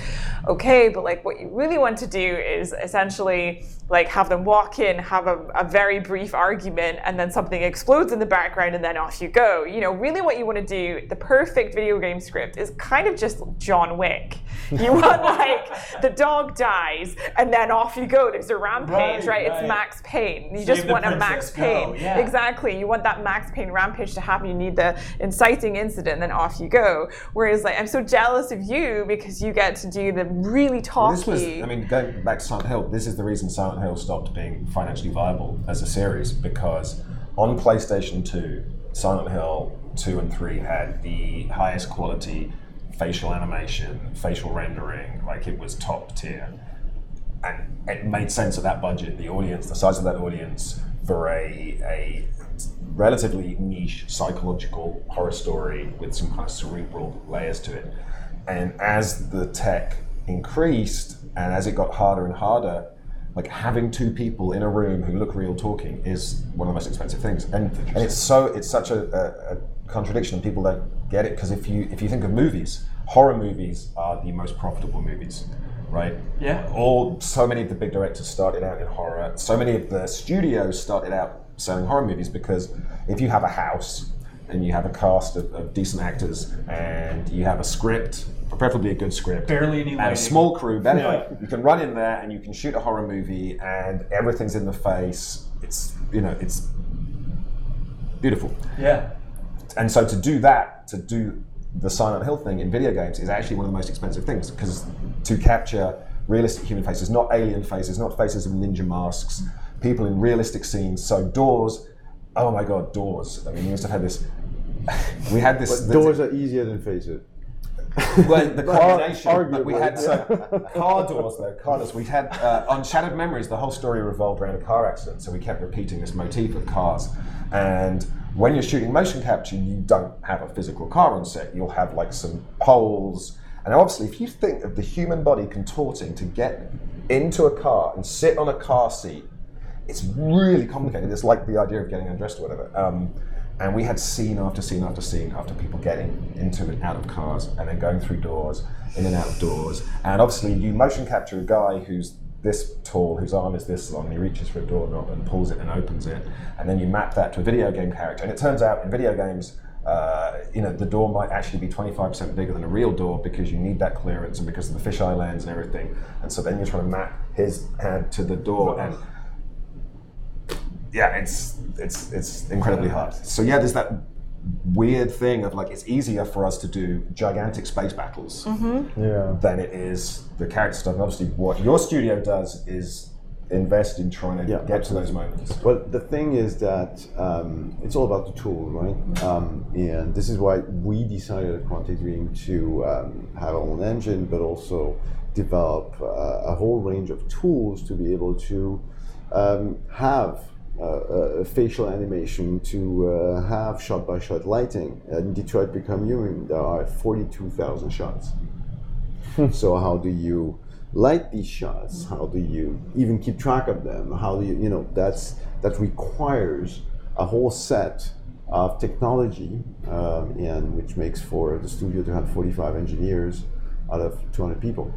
okay, but like what you really want to do is essentially like have them walk in, have a very brief argument, and then something explodes in the background, and then off you go. You know, really what you want to do, the perfect video game script is kind of just John Wick. You want like the dog dies, and then off you go. There's a rampage, right? It's Max Payne. You just want a Max Payne. Yeah. Exactly. You want that Max Payne rampage to happen. You need the inciting incident, and then off you go. Whereas, like, I'm so jealous of you because you get to do the really talky. This was, I mean, going back to Silent Hill, this is the reason Silent Hill stopped being financially viable as a series, because on PlayStation 2, Silent Hill 2 and 3 had the highest quality facial animation, facial rendering, like it was top tier. And it made sense at that budget, the audience, the size of that audience, for a relatively niche psychological horror story with some kind of cerebral layers to it. And as the tech increased and as it got harder and harder, like having two people in a room who look real talking is one of the most expensive things. And it's such a contradiction, and people don't get it, because if you think of movies, horror movies are the most profitable movies, right? Yeah. So many of the big directors started out in horror. So many of the studios started out selling horror movies, because if you have a house and you have a cast of decent actors and you have a script, preferably a good script, barely any and lighting, a small crew, then you can run in there and you can shoot a horror movie and everything's in the face. It's, you know, it's beautiful. Yeah. And so to do that, to do the Silent Hill thing in video games is actually one of the most expensive things, because to capture realistic human faces, not alien faces, not faces of ninja masks, people in realistic scenes. So doors, oh my god, doors. I mean, we must have had this. We had this. But doors are easier than faces. Well, the combination, but we arguably, had car doors though, car doors. We had on Shattered Memories, the whole story revolved around a car accident, so we kept repeating this motif of cars. And when you're shooting motion capture, you don't have a physical car on set. You'll have like some poles. And obviously, if you think of the human body contorting to get into a car and sit on a car seat, it's really complicated. It's like the idea of getting undressed or whatever. And we had scene after scene after scene after people getting into and out of cars and then going through doors, in and out of doors. And obviously you motion capture a guy who's this tall, whose arm is this long, and he reaches for a doorknob and pulls it and opens it. And then you map that to a video game character. And it turns out in video games, the door might actually be 25% bigger than a real door, because you need that clearance and because of the fisheye lens and everything. And so then you're trying to map his hand to the door. And yeah, it's incredibly hard. So yeah, there's that weird thing of like, it's easier for us to do gigantic space battles than it is the character stuff. And obviously what your studio does is invest in trying to get to those moments. Well, the thing is that it's all about the tool, right? And this is why we decided at Quantic Dream to have our own engine, but also develop a whole range of tools to be able to have facial animation, to have shot-by-shot lighting. In Detroit Become Human, there are 42,000 shots. So how do you light these shots? How do you even keep track of them? How do you, that requires a whole set of technology, and which makes for the studio to have 45 engineers out of 200 people,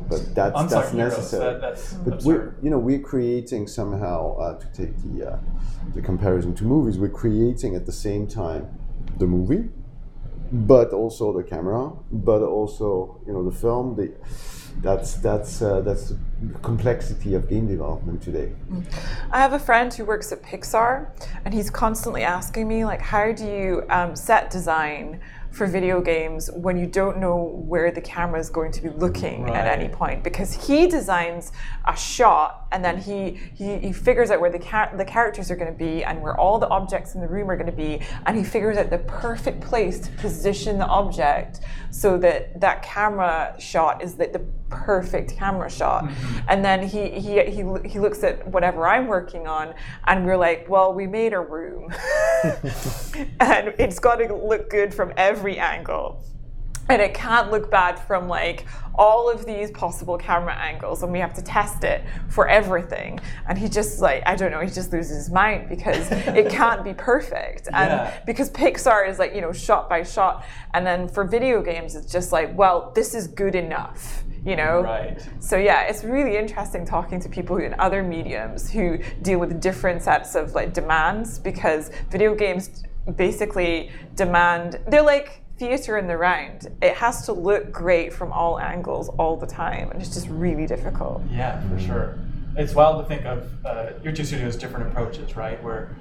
but that's necessary. But we're creating somehow, to take the comparison to movies, we're creating at the same time the movie but also the camera, but also the film. That's the complexity of game development today. I have a friend who works at Pixar, and he's constantly asking me, like, how do you set design for video games when you don't know where the camera is going to be looking at any point? Because he designs a shot, and then he figures out where the characters are going to be and where all the objects in the room are going to be, and he figures out the perfect place to position the object so that that camera shot is the perfect camera shot. And then he looks at whatever I'm working on, and we're like, well, we made a room and it's got to look good from every angle, and it can't look bad from like all of these possible camera angles, and we have to test it for everything. And he just like, I don't know, he just loses his mind because it can't be perfect. And because Pixar is like, shot by shot, and then for video games it's just like, well, this is good enough. Right. So yeah, it's really interesting talking to people in other mediums who deal with different sets of like demands, because video games basically demand, they're like theater in the round. It has to look great from all angles all the time, and it's just really difficult. Yeah, for sure. It's wild to think of your two studios' different approaches, right? Where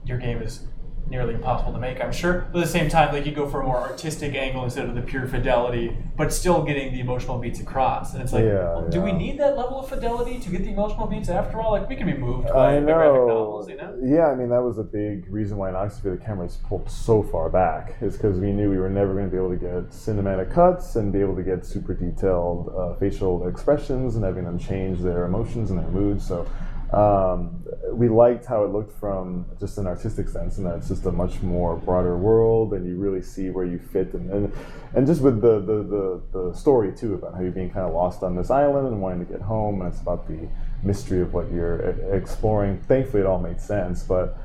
your game is nearly impossible to make, I'm sure. But at the same time, like, you go for a more artistic angle instead of the pure fidelity, but still getting the emotional beats across. And it's like, do we need that level of fidelity to get the emotional beats after all? Like, we can be moved by the graphic novels, Yeah, I mean, that was a big reason why in Oxenfree the camera is pulled so far back, is because we knew we were never going to be able to get cinematic cuts and be able to get super detailed facial expressions and having them change their emotions and their moods. So we liked how it looked from just an artistic sense, and that it's just a much more broader world, and you really see where you fit, and just with the story too, about how you're being kind of lost on this island and wanting to get home, and it's about the mystery of what you're exploring. Thankfully, it all made sense, but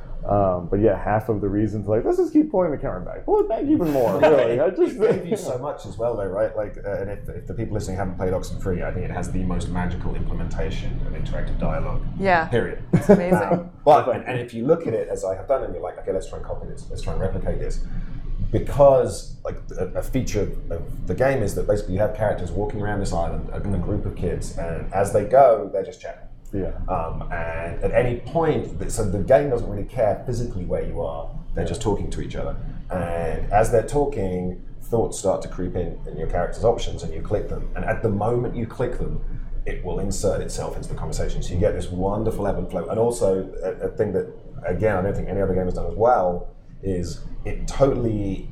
yeah, half of the reasons, like, let's just keep pulling the camera back, pull it back even more. Really, I just gave you so much as well, though, right? Like, and if the people listening haven't played Oxenfree, I think it has the most magical implementation of interactive dialogue. Yeah, period. It's amazing. And if you look at it as I have done, and you're like, okay, let's try and copy this, let's try and replicate this, because like a feature of the game is that basically you have characters walking around this island in a group of kids, and as they go, they're just chatting. Yeah. And at any point, so the game doesn't really care physically where you are. They're just talking to each other. And as they're talking, thoughts start to creep in your character's options, and you click them. And at the moment you click them, it will insert itself into the conversation. So you get this wonderful ebb and flow. And also, a thing that, again, I don't think any other game has done as well, is it totally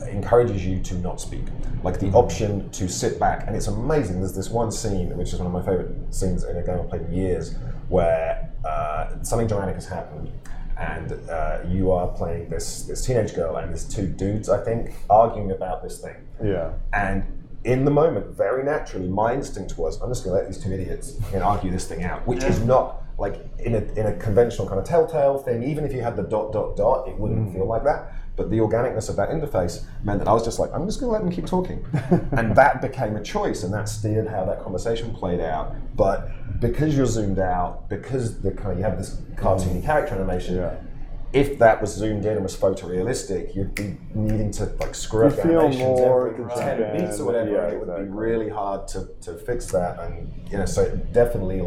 encourages you to not speak. Like the option to sit back, and it's amazing. There's this one scene, which is one of my favorite scenes in a game I've played in years, where something dramatic has happened, and you are playing this teenage girl and there's two dudes, I think, arguing about this thing. Yeah. And in the moment, very naturally, my instinct was, I'm just going to let these two idiots argue this thing out, which is not like in a conventional kind of telltale thing. Even if you had the ... it wouldn't feel like that. But the organicness of that interface meant that I was just like, I'm just going to let them keep talking. And that became a choice, and that steered how that conversation played out. But because you're zoomed out, because you have this cartoony character animation, if that was zoomed in and was photorealistic, you'd be needing to screw up animations every 10 beats or whatever, and it would be really hard to fix that. And so it definitely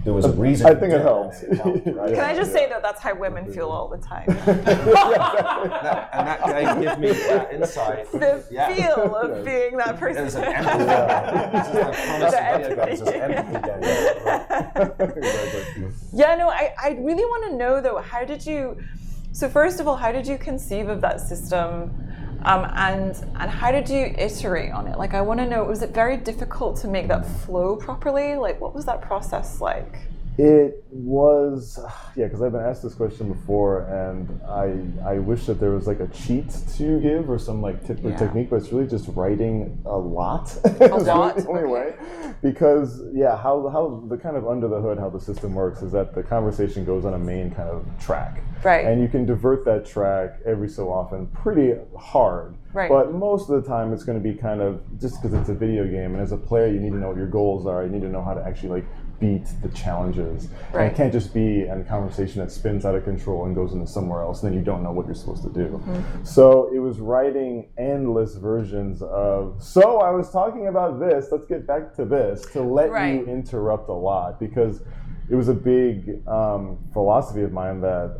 there was a reason. I think it helps. Can I just say that that's how women feel all the time? And that game gives me that insight. The feel of being that person. There's an empathy. Yeah, no, I really want to know though, so first of all, how did you conceive of that system? And how did you iterate on it? Like, I want to know, was it very difficult to make that flow properly? Like, what was that process like? It was, because I've been asked this question before, and I wish that there was a cheat to give or some tip or technique, but it's really just writing a lot. A lot? Really the only way. Because, how the kind of under the hood, how the system works is that the conversation goes on a main kind of track. Right. And you can divert that track every so often pretty hard. Right. But most of the time it's going to be kind of, just because it's a video game, and as a player you need to know what your goals are, you need to know how to actually like beat the challenges. Right. And it can't just be a conversation that spins out of control and goes into somewhere else, and then you don't know what you're supposed to do. So it was writing endless versions of, so I was talking about this, let's get back to this, to let you interrupt a lot, because it was a big philosophy of mine that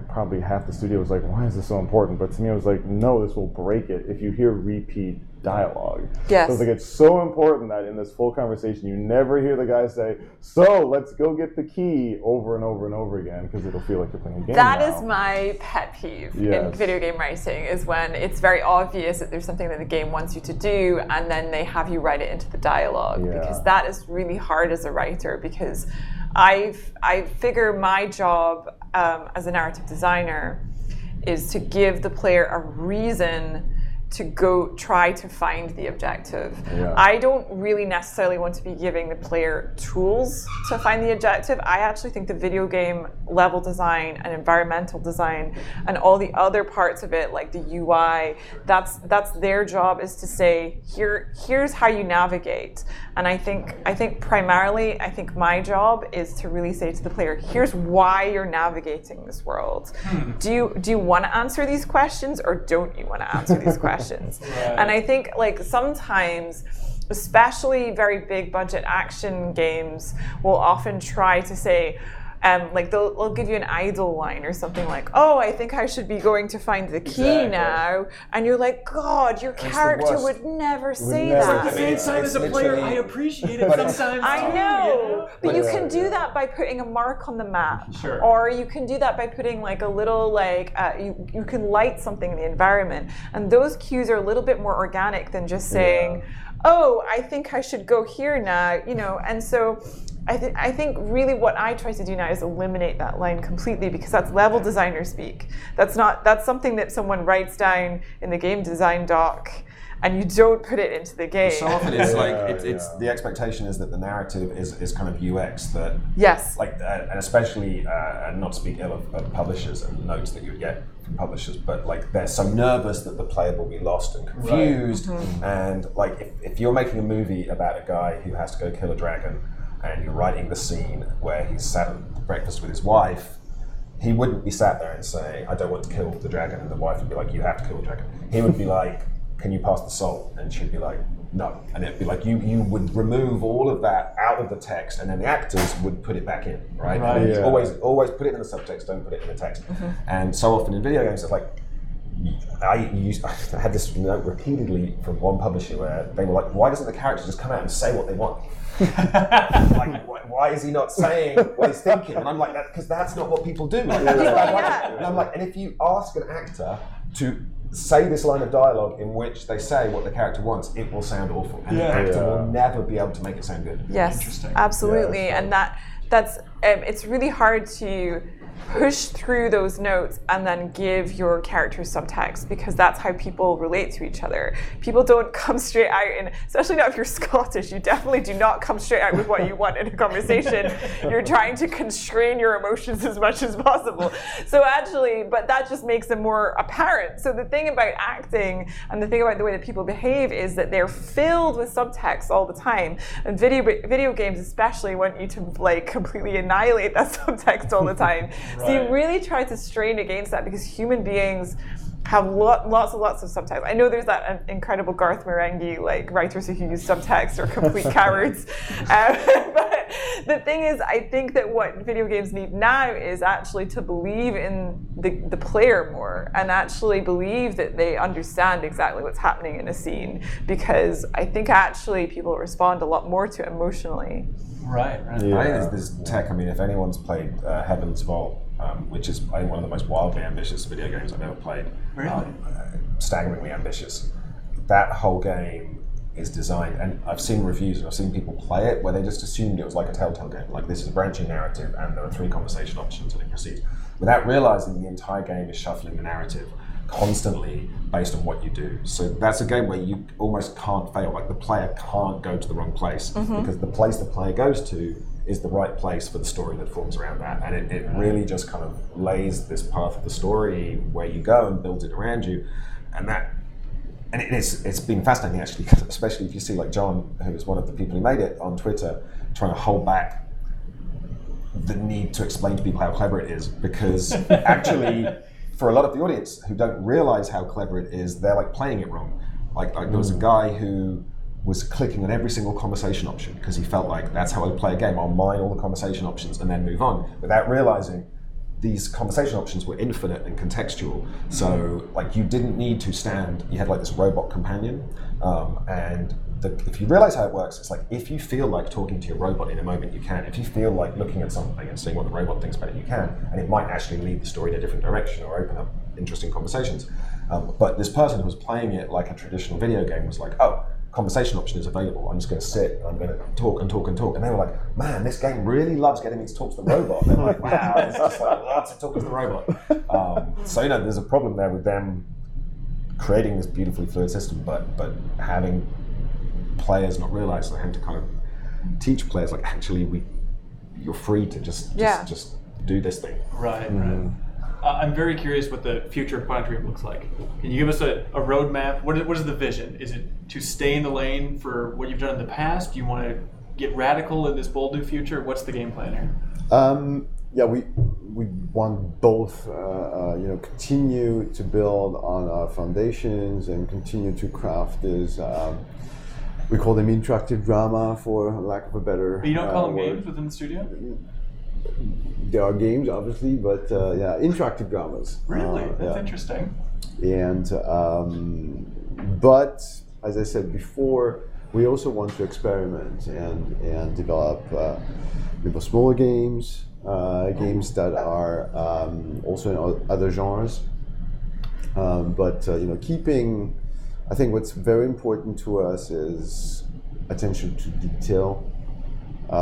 probably half the studio was like, why is this so important? But to me, I was like, no, this will break it if you hear repeat dialogue. Yes. So it's like, it's so important that in this full conversation, you never hear the guy say, so let's go get the key over and over and over again, because it'll feel like you're playing a game That now. is my pet peeve in Yes. video game writing, is when it's very obvious that there's something that the game wants you to do, and then they have you write it into the dialogue, because that is really hard as a writer, because I figure my job as a narrative designer is to give the player a reason to go try to find the objective. I don't really necessarily want to be giving the player tools to find the objective. I actually think the video game level design and environmental design and all the other parts of it, like the UI, that's their job, is to say, here's how you navigate. And I think primarily, I think my job is to really say to the player, here's why you're navigating this world. Do you want to answer these questions, or don't you want to answer these questions? And I think, like, sometimes, especially very big budget action games, will often try to say, like they'll give you an idle line or something like, oh, I think I should be going to find the key now. And you're like, God, your character would never say that. At the same time, as a player, I appreciate it sometimes. I know. But you can do that by putting a mark on the map. Sure. Or you can do that by putting like a little, like, you can light something in the environment. And those cues are a little bit more organic than just saying, oh, I think I should go here now, you know. And so I think really what I try to do now is eliminate that line completely, because that's level designer speak. That's something that someone writes down in the game design doc, and you don't put it into the game. So often it's like it's the expectation is that the narrative is kind of UX, that like and especially not to speak ill of publishers and notes that you would get from publishers, but like they're so nervous that the player will be lost and confused. And like if you're making a movie about a guy who has to go kill a dragon, and you're writing the scene where he's sat at breakfast with his wife, he wouldn't be sat there and saying, I don't want to kill the dragon, and the wife would be like, you have to kill the dragon. He would be like, can you pass the salt? And she'd be like, no. And it'd be like, you would remove all of that out of the text, and then the actors would put it back in, right? And always put it in the subtext, don't put it in the text. And so often in video games, it's like, I had this note repeatedly from one publisher where they were like, why doesn't the character just come out and say what they want? Like, why is he not saying what he's thinking? And I'm like, because that's not what people do. And I'm like, and if you ask an actor to say this line of dialogue in which they say what the character wants, it will sound awful, and the actor will never be able to make it sound good. Yes, absolutely. And that's it's really hard to push through those notes and then give your character subtext, because that's how people relate to each other. People don't come straight out, and especially not if you're Scottish, you definitely do not come straight out with what you want in a conversation. You're trying to constrain your emotions as much as possible. So actually, but that just makes them more apparent. So the thing about acting and the thing about the way that people behave is that they're filled with subtext all the time. And video games especially want you to like completely annihilate that subtext all the time. So you really try to strain against that, because human beings have lots of subtext. I know there's that incredible Garth Marenghi, like writers who use subtext are complete cowards. But the thing is, I think that what video games need now is actually to believe in the player more, and actually believe that they understand exactly what's happening in a scene, because I think actually people respond a lot more to it emotionally. Right. I think there's tech. I mean, if anyone's played Heaven's Vault, which is I think one of the most wildly ambitious video games I've ever played, staggeringly ambitious. That whole game is designed, and I've seen reviews and I've seen people play it where they just assumed it was like a Telltale game, like this is a branching narrative and there are 3 conversation options and it proceeds, without realizing the entire game is shuffling the narrative constantly based on what you do. So that's a game where you almost can't fail. Like the player can't go to the wrong place because the place the player goes to is the right place for the story that forms around that. And it really just kind of lays this path of the story where you go and builds it around you. And it's been fascinating actually, especially if you see like John, who is one of the people who made it on Twitter, trying to hold back the need to explain to people how clever it is, because actually for a lot of the audience who don't realize how clever it is, they're like playing it wrong. Like there was a guy who was clicking on every single conversation option because he felt like that's how I play a game. I'll mine all the conversation options and then move on, without realizing these conversation options were infinite and contextual. So like you didn't need to stand, you had like this robot companion, and if you realize how it works, it's like if you feel like talking to your robot in a moment, you can. If you feel like looking at something and seeing what the robot thinks about it, you can. And it might actually lead the story in a different direction or open up interesting conversations. But this person who was playing it like a traditional video game was like, oh, conversation option is available. I'm just going to sit, I'm going to talk and talk and talk. And they were like, man, this game really loves getting me to talk to the robot. And they're like, wow, it's just like lots of talking to the robot. So, you know, there's a problem there with them creating this beautifully fluid system, but having players not realize, they have to kind of teach players like, actually, you're free to just do this thing. Right. I'm very curious what the future of Quantic Dream looks like. Can you give us a roadmap? What is the vision? Is it to stay in the lane for what you've done in the past? Do you want to get radical in this bold new future? What's the game plan here? Yeah, we want both. Continue to build on our foundations and continue to craft this. We call them interactive drama, for lack of a better. But you don't call them word. games within the studio? There are games, obviously, but interactive dramas. Really? That's interesting. And but as I said before, we also want to experiment and develop smaller games, games that are also in other genres. Keeping, I think what's very important to us is attention to detail. The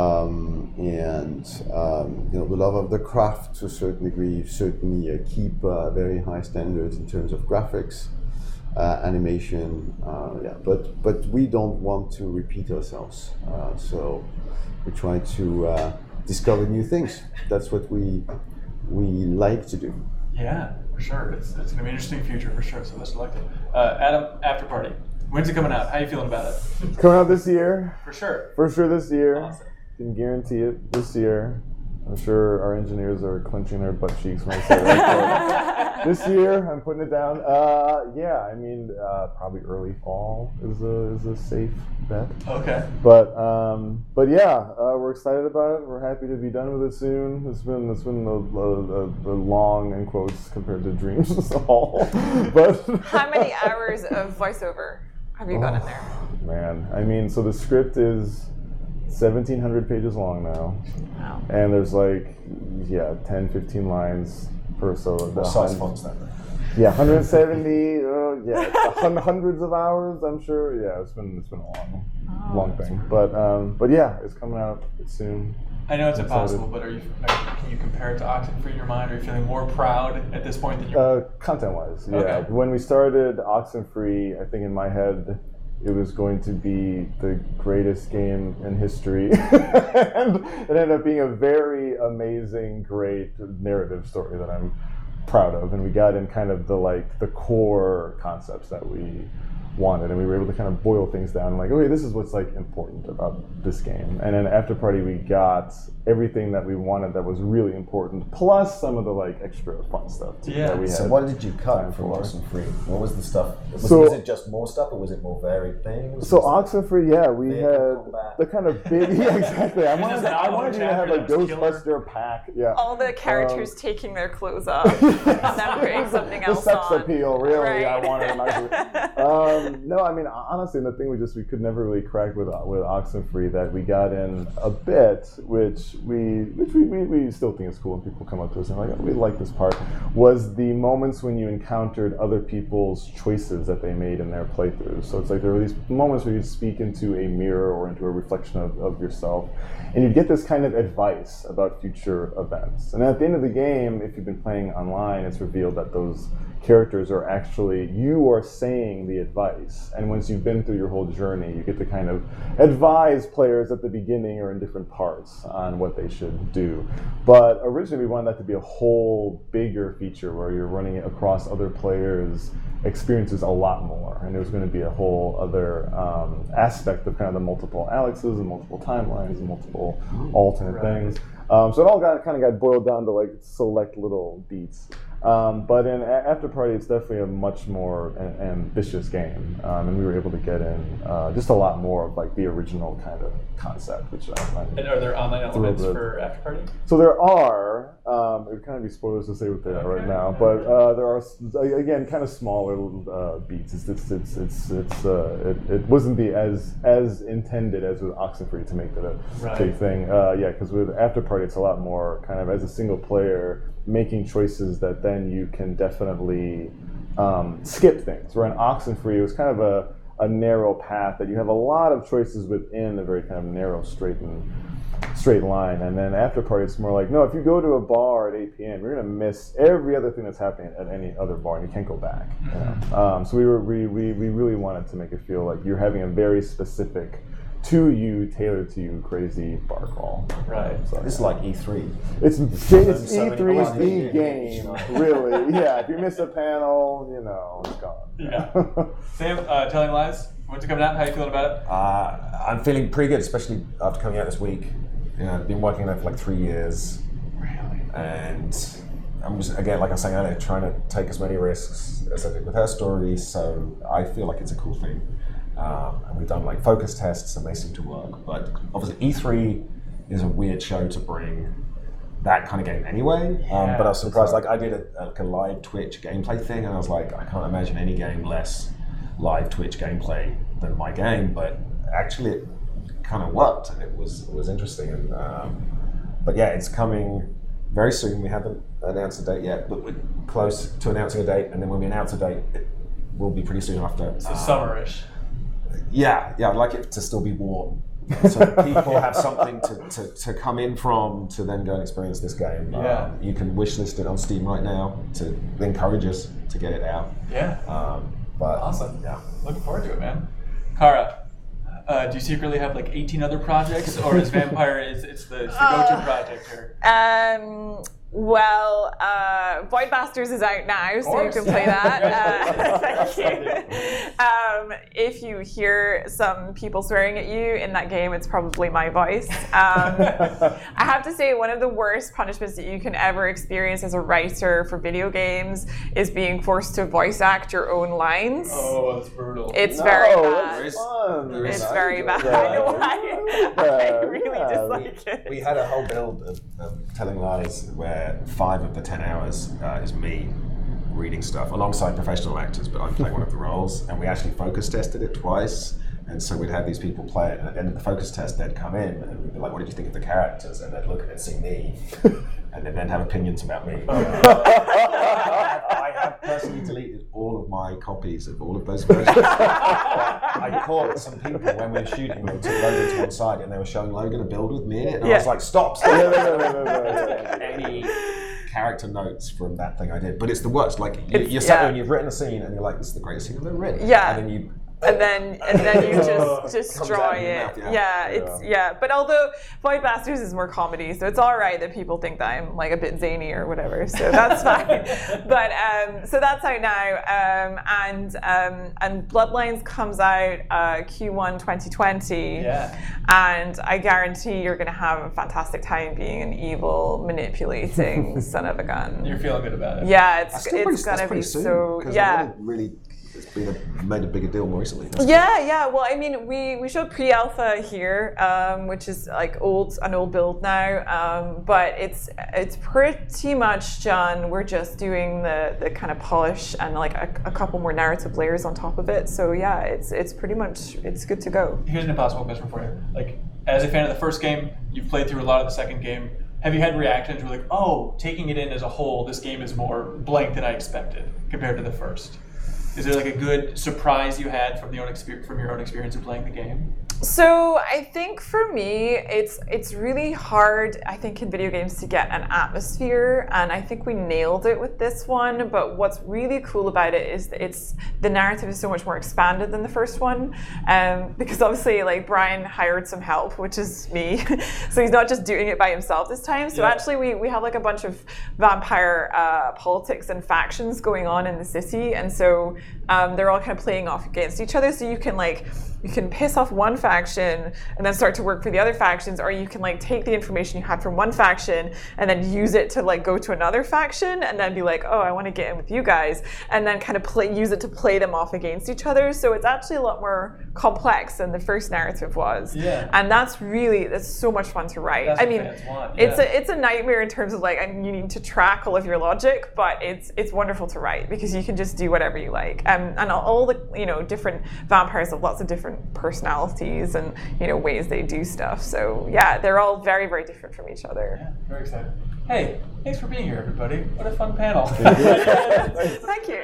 love of the craft to a certain degree, certainly keep very high standards in terms of graphics, animation, but we don't want to repeat ourselves. So we try to discover new things. That's what we like to do. Yeah, for sure. It's going to be an interesting future for sure. So let's select it. Adam, Afterparty. When's it coming out? How are you feeling about it? Coming out this year. For sure. For sure this year. Awesome. Can guarantee it this year. I'm sure our engineers are clenching their butt cheeks when I say that. This year, I'm putting it down. Probably early fall is a safe bet. Okay. But we're excited about it. We're happy to be done with it soon. It's been a long, in quotes, compared to Dreams haul. But how many hours of voiceover have you got in there? Man, so the script is 1,700 pages long now. Wow. And there's 10, 15 lines per What size font's that? Yeah, 170. Hundreds of hours. I'm sure. Yeah, it's been a long thing. But yeah, it's coming out soon. I know it's impossible, but can you compare it to Oxenfree in your mind? Are you feeling more proud at this point than you're? Content-wise, yeah. Okay. When we started Oxenfree, I think in my head, it was going to be the greatest game in history. And it ended up being a very amazing, great narrative story that I'm proud of. And we got in kind of the core concepts that we wanted, and we were able to kind of boil things down and okay, this is what's important about this game. And then Afterparty, we got everything that we wanted that was really important, plus some of the extra fun stuff too, that we had. So what did you cut from Oxenfree? What was the stuff? Was it just more stuff, or was it more varied things? So Oxenfree, we had the kind of big, exactly. I wanted you to have a Ghostbuster pack. Yeah. All the characters taking their clothes off and then putting something else the sex on. appeal, really. Right. I wanted it. No, I mean honestly, the thing we could never really crack with Oxenfree that we got in a bit, which we still think is cool, and people come up to us and like, oh, we like this part, was the moments when you encountered other people's choices that they made in their playthroughs. So it's like there were these moments where you speak into a mirror or into a reflection of yourself, and you get this kind of advice about future events. And at the end of the game, if you've been playing online, it's revealed that those characters are actually, you are saying the advice. And once you've been through your whole journey, you get to kind of advise players at the beginning or in different parts on what they should do. But originally we wanted that to be a whole bigger feature where you're running it across other players' experiences a lot more. And there's going to be a whole other aspect of kind of the multiple Alexes and multiple timelines and multiple alternate things. So it all got boiled down to like select little beats. But in Afterparty, it's definitely a much more ambitious game, and we were able to get in just a lot more of like the original kind of concept. Which and are there online elements for Afterparty? So there are. It would kind of be spoilers to say what they are right now, but there are again kind of smaller beats. It wasn't as intended as with Oxenfree to make that a big thing. Because with Afterparty, it's a lot more kind of as a single player making choices that then you can definitely skip things. Where in Oxenfree, it was kind of a narrow path that you have a lot of choices within a very kind of narrow, straight line. And then Afterparty, it's more like, no, if you go to a bar at 8 p.m., you're going to miss every other thing that's happening at any other bar, and you can't go back. You know? So we really wanted to make it feel like you're having a very specific, to you, tailored to you, crazy bar crawl. Right. So, this is like E3. It's E3's the game, really. Yeah, if you miss a panel, it's gone. Yeah. Sam, Telling Lies, when's it coming out? How are you feeling about it? I'm feeling pretty good, especially after coming out this week. I've been working on it for like 3 years. Really? And I'm just, again, like I was saying earlier, trying to take as many risks as I did with her story, so I feel like it's a cool thing. And we've done like focus tests and they seem to work. But obviously E3 is a weird show to bring that kind of game anyway. But I was surprised, like I did a live Twitch gameplay thing and I was like, I can't imagine any game less live Twitch gameplay than my game, but actually it kind of worked and it was interesting. And but yeah, it's coming very soon. We haven't announced a date yet, but we're close to announcing a date, and then when we announce a date, it will be pretty soon after. So summerish. Yeah, I'd like it to still be warm, so that people have something to come in from to then go and experience this game. You can wishlist it on Steam right now to encourage us to get it out. Yeah. But awesome. Yeah. Looking forward to it, man. Cara, do you secretly have like 18 other projects, or is Vampire it's the go-to project here? Well, Void Bastards is out now, so you can play that. Thank you. If you hear some people swearing at you in that game, it's probably my voice. I have to say, one of the worst punishments that you can ever experience as a writer for video games is being forced to voice act your own lines. Oh, that's brutal. It's very bad. It's very bad. I really dislike it. We had a whole build of Telling Lies where 5 of the 10 hours is me reading stuff alongside professional actors, but I'm playing one of the roles, and we actually focus tested it twice. And so we'd have these people play it, and at the end of the focus test, they'd come in and we'd be like, what did you think of the characters? And they'd look at it and see me, and they'd then have opinions about me. I have personally deleted all of my copies of all of those versions. I caught some people when we were shooting, they took Logan to one side and they were showing Logan a build with me in it, and I was like, stop. Any character notes from that thing I did, but it's the worst. Like you're sat there and you've written a scene and you're like, this is the greatest scene I've ever written. Yeah. And then you just destroy it. But although Void Bastards is more comedy, so it's all right that people think that I'm like a bit zany or whatever. So that's fine. But so that's out now, and Bloodlines comes out Q1 2020. Yeah. And I guarantee you're going to have a fantastic time being an evil, manipulating son of a gun. You're feeling good about it. Yeah, it's going to be so. Yeah. made a bigger deal more recently. Yeah. Well, I mean, we showed pre-alpha here, which is like an old build now, but it's pretty much done. We're just doing the kind of polish and like a couple more narrative layers on top of it. So yeah, it's pretty much it's good to go. Here's an impossible question for you. Like, as a fan of the first game, you've played through a lot of the second game. Have you had reactions where like, oh, taking it in as a whole, this game is more blank than I expected compared to the first? Is there like a good surprise you had from your own experience of playing the game? So I think for me, it's really hard, I think, in video games to get an atmosphere, and I think we nailed it with this one. But what's really cool about it is the narrative is so much more expanded than the first one, because obviously, like, Brian hired some help, which is me, so he's not just doing it by himself this time. So actually, we have like a bunch of vampire politics and factions going on in the city, and so they're all kind of playing off against each other. So you can piss off one faction and then start to work for the other factions, or you can like take the information you had from one faction and then use it to like go to another faction and then be like, oh, I want to get in with you guys, and then kind of use it to play them off against each other. So it's actually a lot more complex than the first narrative was. Yeah. And that's so much fun to write. That's I mean, it's a nightmare in terms of like, and you need to track all of your logic, but it's wonderful to write because you can just do whatever you like. And all the different vampires have lots of different personalities and ways they do stuff. So yeah, they're all very, very different from each other. Yeah, very excited. Hey, thanks for being here, everybody. What a fun panel. Thank you.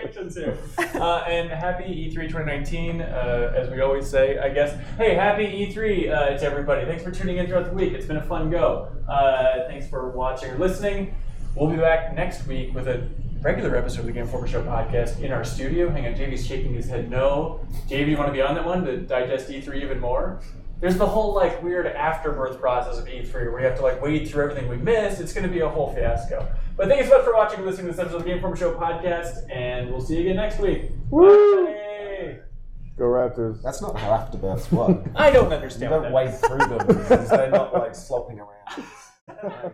And happy E3 2019, as we always say, I guess. Hey, happy E3 to everybody. Thanks for tuning in throughout the week. It's been a fun go. Thanks for watching or listening. We'll be back next week with a regular episode of the Game Informer Show podcast in our studio. Hang on, JV's shaking his head no. JV, you want to be on that one to digest E3 even more? There's the whole like weird afterbirth process of E3 where we have to like wade through everything we missed. It's going to be a whole fiasco. But thank you so much for watching and listening to this episode of the Game Informer Show podcast, and we'll see you again next week. Woo! Bye. Go Raptors. That's not how afterbirths work. I don't understand. You don't wade through them because they're not like slopping around.